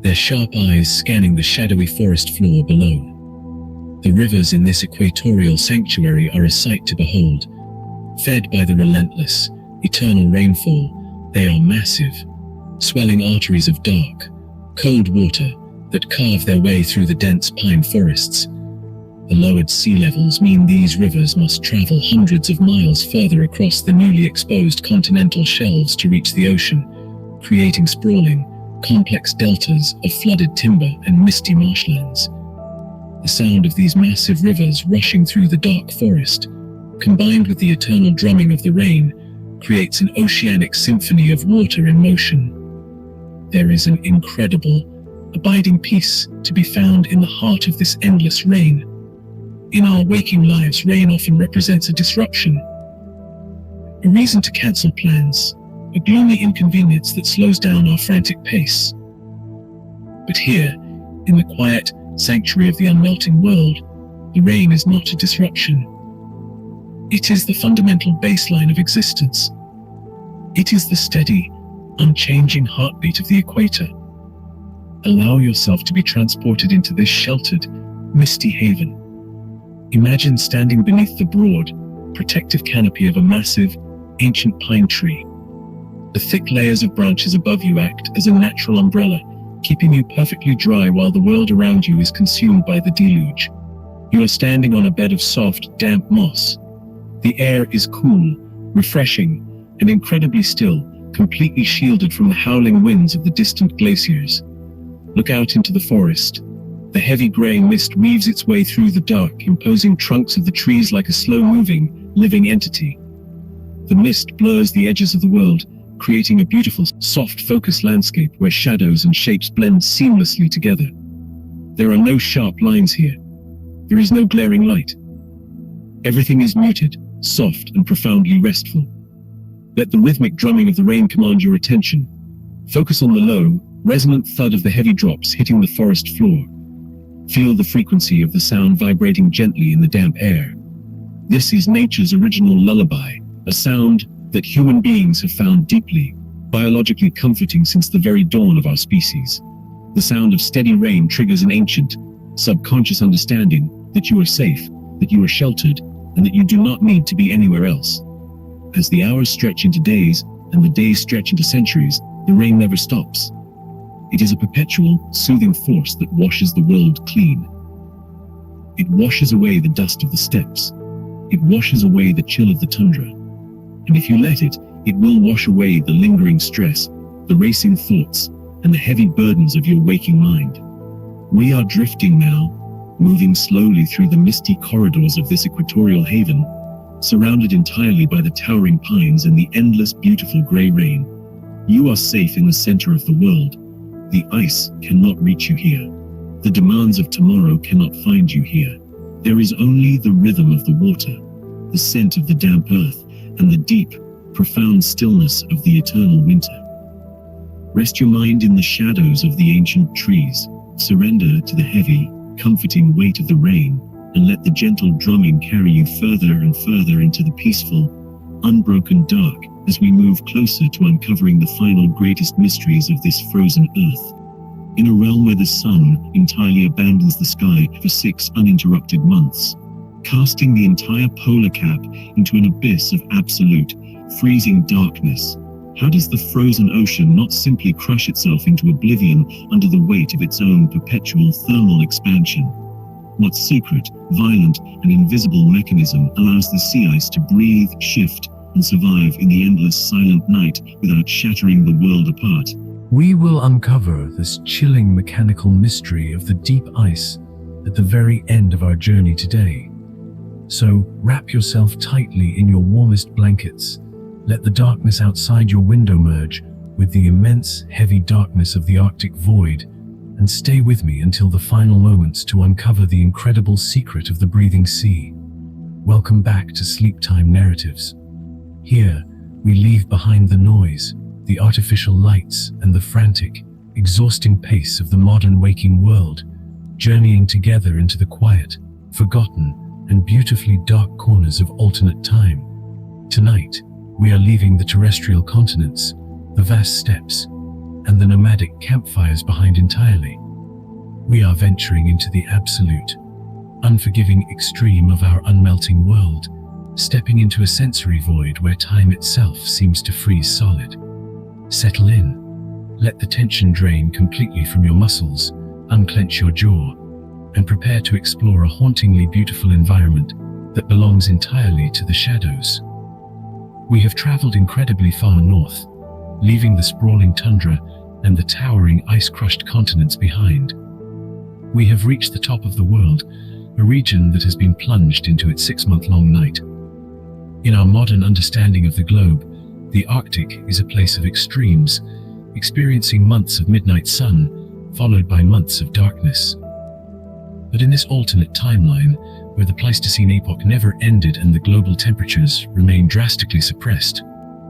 their sharp eyes scanning the shadowy forest floor below. The rivers in this equatorial sanctuary are a sight to behold. Fed by the relentless, eternal rainfall, they are massive, swelling arteries of dark, cold water that carve their way through the dense pine forests. The lowered sea levels mean these rivers must travel hundreds of miles further across the newly exposed continental shelves to reach the ocean, creating sprawling, complex deltas of flooded timber and misty marshlands. The sound of these massive rivers rushing through the dark forest, combined with the eternal drumming of the rain, creates an oceanic symphony of water in motion. There is an incredible, abiding peace to be found in the heart of this endless rain. In our waking lives, rain often represents a disruption, a reason to cancel plans, a gloomy inconvenience that slows down our frantic pace. But here, in the quiet sanctuary of the unmelting world, the rain is not a disruption. It is the fundamental baseline of existence. It is the steady, unchanging heartbeat of the equator. Allow yourself to be transported into this sheltered, misty haven. Imagine standing beneath the broad, protective canopy of a massive, ancient pine tree. The thick layers of branches above you act as a natural umbrella, keeping you perfectly dry while the world around you is consumed by the deluge. You are standing on a bed of soft, damp moss. The air is cool, refreshing, and incredibly still, completely shielded from the howling winds of the distant glaciers. Look out into the forest. The heavy grey mist weaves its way through the dark, imposing trunks of the trees like a slow-moving, living entity. The mist blurs the edges of the world, creating a beautiful, soft focus landscape where shadows and shapes blend seamlessly together. There are no sharp lines here. There is no glaring light. Everything is muted, soft, and profoundly restful. Let the rhythmic drumming of the rain command your attention. Focus on the low, resonant thud of the heavy drops hitting the forest floor. Feel the frequency of the sound vibrating gently in the damp air. This is nature's original lullaby, a sound that human beings have found deeply, biologically comforting since the very dawn of our species. The sound of steady rain triggers an ancient, subconscious understanding that you are safe, that you are sheltered, and that you do not need to be anywhere else. As the hours stretch into days, and the days stretch into centuries, the rain never stops. It is a perpetual, soothing force that washes the world clean. It washes away the dust of the steppes. It washes away the chill of the tundra. And if you let it, it will wash away the lingering stress, the racing thoughts, and the heavy burdens of your waking mind. We are drifting now, moving slowly through the misty corridors of this equatorial haven, surrounded entirely by the towering pines and the endless beautiful grey rain. You are safe in the center of the world. The ice cannot reach you here. The demands of tomorrow cannot find you here. There is only the rhythm of the water, the scent of the damp earth, and the deep, profound stillness of the eternal winter. Rest your mind in the shadows of the ancient trees. Surrender to the heavy, comforting weight of the rain, and let the gentle drumming carry you further and further into the peaceful, unbroken dark as we move closer to uncovering the final greatest mysteries of this frozen earth. In a realm where the sun entirely abandons the sky for 6 uninterrupted months, casting the entire polar cap into an abyss of absolute, freezing darkness, how does the frozen ocean not simply crush itself into oblivion under the weight of its own perpetual thermal expansion? What secret, violent, and invisible mechanism allows the sea ice to breathe, shift, and survive in the endless silent night without shattering the world apart? We will uncover this chilling mechanical mystery of the deep ice at the very end of our journey today. So wrap yourself tightly in your warmest blankets. Let the darkness outside your window merge with the immense, heavy darkness of the Arctic void, and stay with me until the final moments to uncover the incredible secret of the breathing sea. Welcome back to Sleep Time Narratives. Here, we leave behind the noise, the artificial lights, and the frantic, exhausting pace of the modern waking world, journeying together into the quiet, forgotten, and beautifully dark corners of alternate time. Tonight, we are leaving the terrestrial continents, the vast steppes, and the nomadic campfires behind entirely. We are venturing into the absolute, unforgiving extreme of our unmelting world, stepping into a sensory void where time itself seems to freeze solid. Settle in, let the tension drain completely from your muscles, unclench your jaw, and prepare to explore a hauntingly beautiful environment that belongs entirely to the shadows. We have traveled incredibly far north, leaving the sprawling tundra and the towering ice-crushed continents behind. We have reached the top of the world, a region that has been plunged into its 6-month-long night. In our modern understanding of the globe, the Arctic is a place of extremes, experiencing months of midnight sun, followed by months of darkness. But in this alternate timeline, where the Pleistocene epoch never ended and the global temperatures remain drastically suppressed,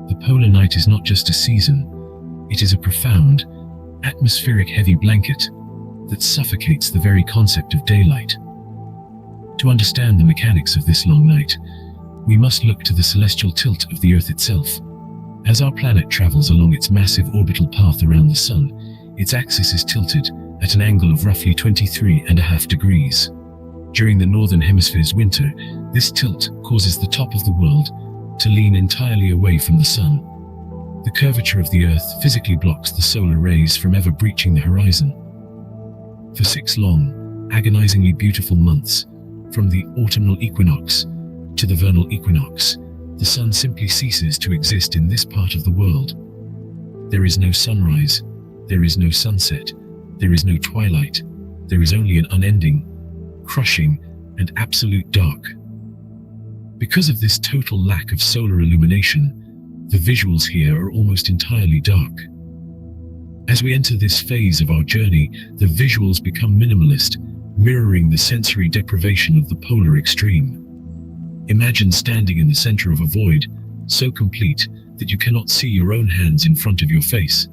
the polar night is not just a season, it is a profound, atmospheric heavy blanket that suffocates the very concept of daylight. To understand the mechanics of this long night, we must look to the celestial tilt of the Earth itself. As our planet travels along its massive orbital path around the Sun, its axis is tilted at an angle of roughly 23.5 degrees. During the Northern Hemisphere's winter, this tilt causes the top of the world to lean entirely away from the Sun. The curvature of the Earth physically blocks the solar rays from ever breaching the horizon. For 6 long, agonizingly beautiful months, from the autumnal equinox to the vernal equinox, the sun simply ceases to exist in this part of the world. There is no sunrise, there is no sunset, there is no twilight, there is only an unending, crushing, and absolute dark. Because of this total lack of solar illumination, the visuals here are almost entirely dark. As we enter this phase of our journey, the visuals become minimalist, mirroring the sensory deprivation of the polar extreme. Imagine standing in the center of a void, so complete that you cannot see your own hands in front of your face.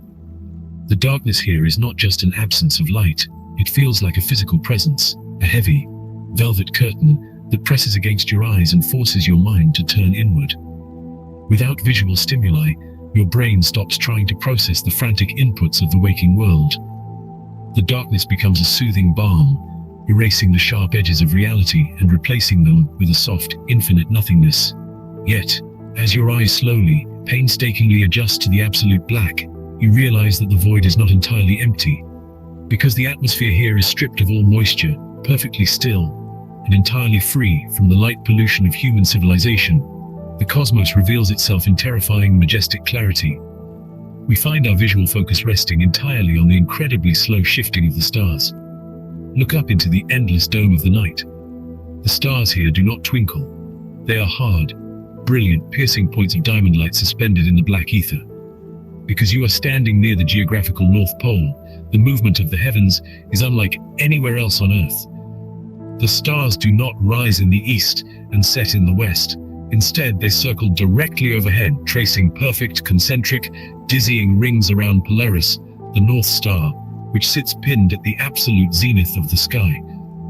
The darkness here is not just an absence of light, it feels like a physical presence, a heavy, velvet curtain that presses against your eyes and forces your mind to turn inward. Without visual stimuli, your brain stops trying to process the frantic inputs of the waking world. The darkness becomes a soothing balm, erasing the sharp edges of reality and replacing them with a soft, infinite nothingness. Yet, as your eyes slowly, painstakingly adjust to the absolute black, you realize that the void is not entirely empty. Because the atmosphere here is stripped of all moisture, perfectly still, and entirely free from the light pollution of human civilization, the cosmos reveals itself in terrifying, majestic clarity. We find our visual focus resting entirely on the incredibly slow shifting of the stars. Look up into the endless dome of the night. The stars here do not twinkle. They are hard, brilliant, piercing points of diamond light suspended in the black ether. Because you are standing near the geographical North Pole, the movement of the heavens is unlike anywhere else on Earth. The stars do not rise in the east and set in the west. Instead, they circle directly overhead, tracing perfect, concentric, dizzying rings around Polaris, the North Star, which sits pinned at the absolute zenith of the sky.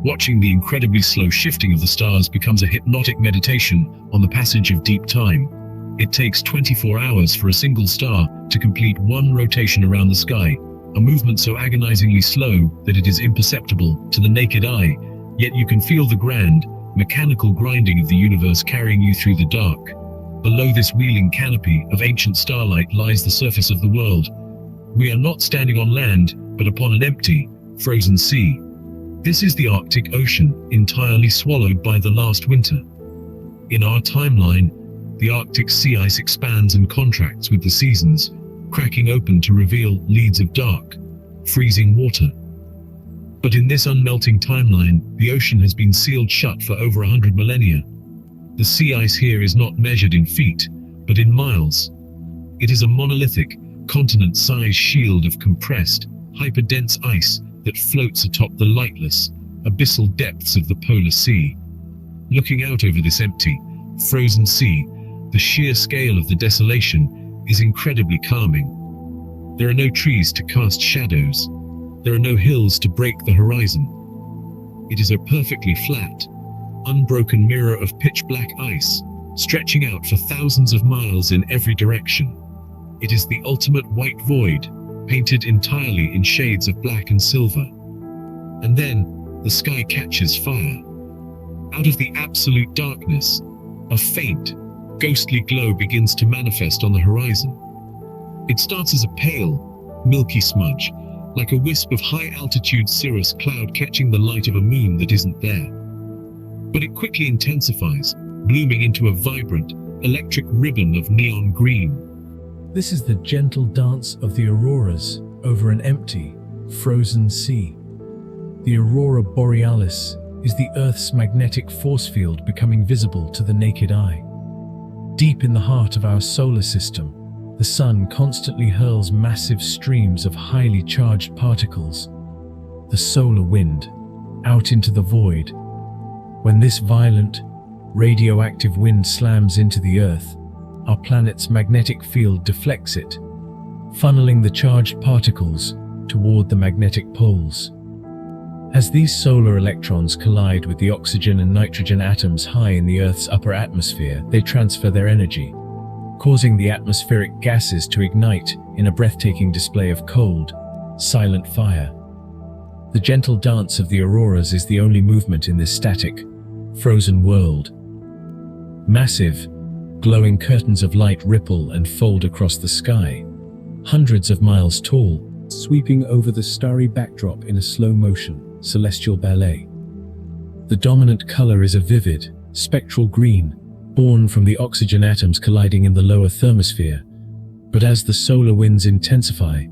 Watching the incredibly slow shifting of the stars becomes a hypnotic meditation on the passage of deep time. It takes 24 hours for a single star to complete one rotation around the sky, a movement so agonizingly slow that it is imperceptible to the naked eye, yet you can feel the grand, mechanical grinding of the universe carrying you through the dark. Below this wheeling canopy of ancient starlight lies the surface of the world. We are not standing on land, but upon an empty, frozen sea. This is the Arctic Ocean, entirely swallowed by the last winter. In our timeline, the Arctic sea ice expands and contracts with the seasons, cracking open to reveal leads of dark, freezing water. But in this unmelting timeline, the ocean has been sealed shut for over 100 millennia. The sea ice here is not measured in feet, but in miles. It is a monolithic, continent-sized shield of compressed, hyperdense ice that floats atop the lightless, abyssal depths of the polar sea. Looking out over this empty, frozen sea, the sheer scale of the desolation is incredibly calming. There are no trees to cast shadows. There are no hills to break the horizon. It is a perfectly flat, unbroken mirror of pitch-black ice, stretching out for thousands of miles in every direction. It is the ultimate white void, painted entirely in shades of black and silver. And then, the sky catches fire. Out of the absolute darkness, a faint, ghostly glow begins to manifest on the horizon. It starts as a pale, milky smudge, like a wisp of high-altitude cirrus cloud catching the light of a moon that isn't there. But it quickly intensifies, blooming into a vibrant, electric ribbon of neon green. This is the gentle dance of the auroras over an empty, frozen sea. The aurora borealis is the Earth's magnetic force field becoming visible to the naked eye. Deep in the heart of our solar system, the sun constantly hurls massive streams of highly charged particles, the solar wind, out into the void. When this violent, radioactive wind slams into the Earth, our planet's magnetic field deflects it, funneling the charged particles toward the magnetic poles. As these solar electrons collide with the oxygen and nitrogen atoms high in the Earth's upper atmosphere, they transfer their energy, causing the atmospheric gases to ignite in a breathtaking display of cold, silent fire. The gentle dance of the auroras is the only movement in this static, frozen world. Massive, Glowing curtains of light ripple and fold across the sky, hundreds of miles tall, sweeping over the starry backdrop in a slow-motion, celestial ballet. The dominant color is a vivid, spectral green, born from the oxygen atoms colliding in the lower thermosphere. But as the solar winds intensify,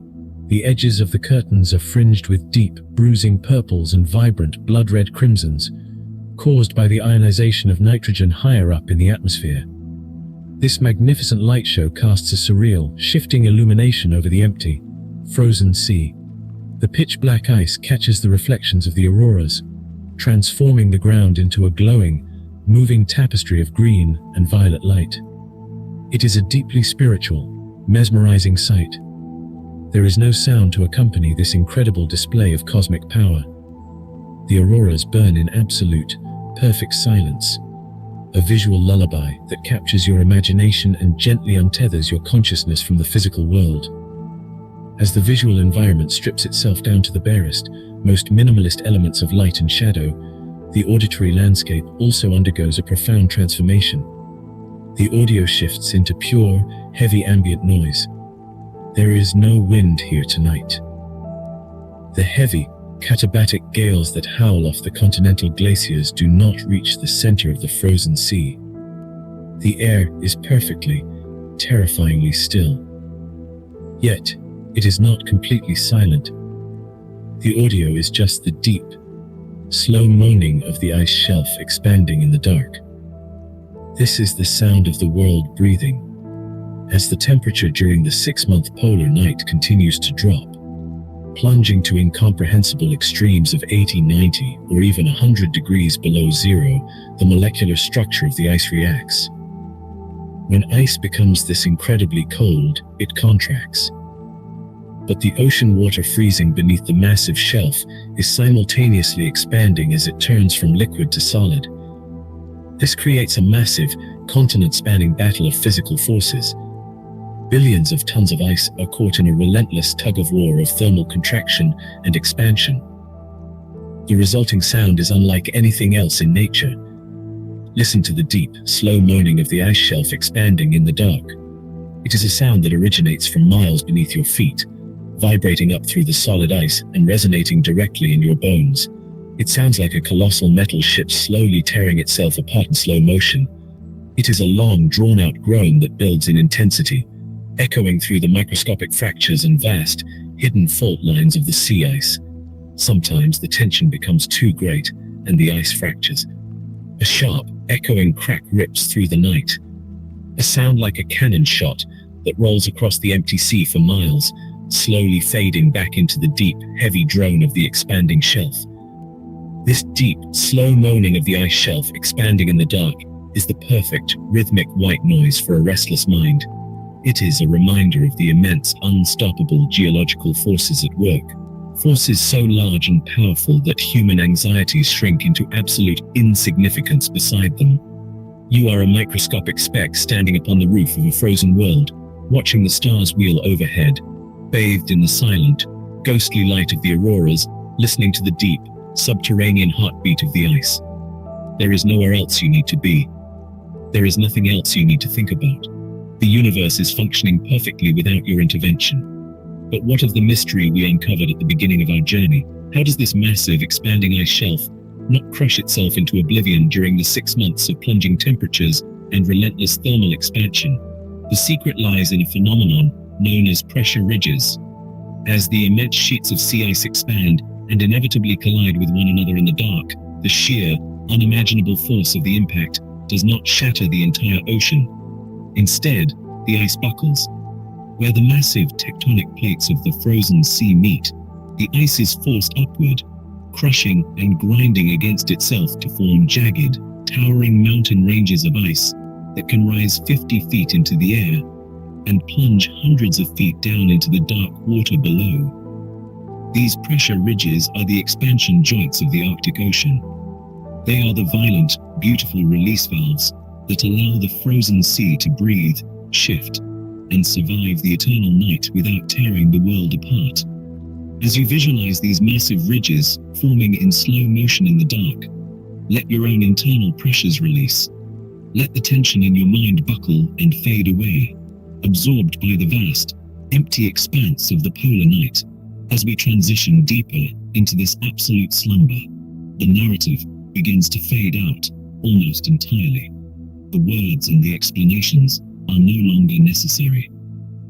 the edges of the curtains are fringed with deep, bruising purples and vibrant, blood-red crimsons, caused by the ionization of nitrogen higher up in the atmosphere. This magnificent light show casts a surreal, shifting illumination over the empty, frozen sea. The pitch-black ice catches the reflections of the auroras, transforming the ground into a glowing, moving tapestry of green and violet light. It is a deeply spiritual, mesmerizing sight. There is no sound to accompany this incredible display of cosmic power. The auroras burn in absolute, perfect silence, a visual lullaby that captures your imagination and gently untethers your consciousness from the physical world. As the visual environment strips itself down to the barest, most minimalist elements of light and shadow, the auditory landscape also undergoes a profound transformation. The audio shifts into pure, heavy ambient noise. There is no wind here tonight. The heavy, katabatic gales that howl off the continental glaciers do not reach the center of the frozen sea. The air is perfectly, terrifyingly still. Yet, it is not completely silent. The audio is just the deep, slow moaning of the ice shelf expanding in the dark. This is the sound of the world breathing. As the temperature during the 6-month polar night continues to drop, plunging to incomprehensible extremes of 80, 90, or even 100 degrees below zero, the molecular structure of the ice reacts. When ice becomes this incredibly cold, it contracts. But the ocean water freezing beneath the massive shelf is simultaneously expanding as it turns from liquid to solid. This creates a massive, continent-spanning battle of physical forces. Billions of tons of ice are caught in a relentless tug-of-war of thermal contraction and expansion. The resulting sound is unlike anything else in nature. Listen to the deep, slow moaning of the ice shelf expanding in the dark. It is a sound that originates from miles beneath your feet, vibrating up through the solid ice and resonating directly in your bones. It sounds like a colossal metal ship slowly tearing itself apart in slow motion. It is a long, drawn-out groan that builds in intensity, echoing through the microscopic fractures and vast, hidden fault lines of the sea ice. Sometimes the tension becomes too great, and the ice fractures. A sharp, echoing crack rips through the night. A sound like a cannon shot that rolls across the empty sea for miles, slowly fading back into the deep, heavy drone of the expanding shelf. This deep, slow moaning of the ice shelf expanding in the dark is the perfect, rhythmic white noise for a restless mind. It is a reminder of the immense, unstoppable geological forces at work. Forces so large and powerful that human anxieties shrink into absolute insignificance beside them. You are a microscopic speck standing upon the roof of a frozen world, watching the stars wheel overhead, bathed in the silent, ghostly light of the auroras, listening to the deep, subterranean heartbeat of the ice. There is nowhere else you need to be. There is nothing else you need to think about. The universe is functioning perfectly without your intervention. But what of the mystery we uncovered at the beginning of our journey? How does this massive, expanding ice shelf not crush itself into oblivion during the 6 months of plunging temperatures and relentless thermal expansion? The secret lies in a phenomenon known as pressure ridges. As the immense sheets of sea ice expand and inevitably collide with one another in the dark, the sheer, unimaginable force of the impact does not shatter the entire ocean. Instead, the ice buckles. Where the massive tectonic plates of the frozen sea meet, the ice is forced upward, crushing and grinding against itself to form jagged, towering mountain ranges of ice that can rise 50 feet into the air and plunge hundreds of feet down into the dark water below. These pressure ridges are the expansion joints of the Arctic Ocean. They are the violent, beautiful release valves that allow the frozen sea to breathe, shift, and survive the eternal night without tearing the world apart. As you visualize these massive ridges forming in slow motion in the dark, let your own internal pressures release. Let the tension in your mind buckle and fade away, absorbed by the vast, empty expanse of the polar night. As we transition deeper into this absolute slumber, the narrative begins to fade out almost entirely. The words and the explanations are no longer necessary.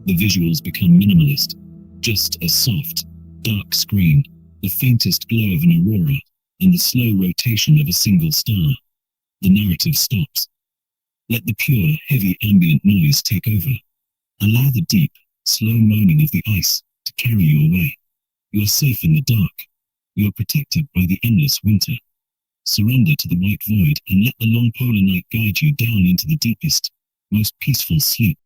The visuals become minimalist, just a soft, dark screen, the faintest glow of an aurora, and the slow rotation of a single star. The narrative stops. Let the pure, heavy ambient noise take over. Allow the deep, slow moaning of the ice to carry you away. You are safe in the dark. You are protected by the endless winter. Surrender to the white void and let the long polar night guide you down into the deepest, most peaceful sleep.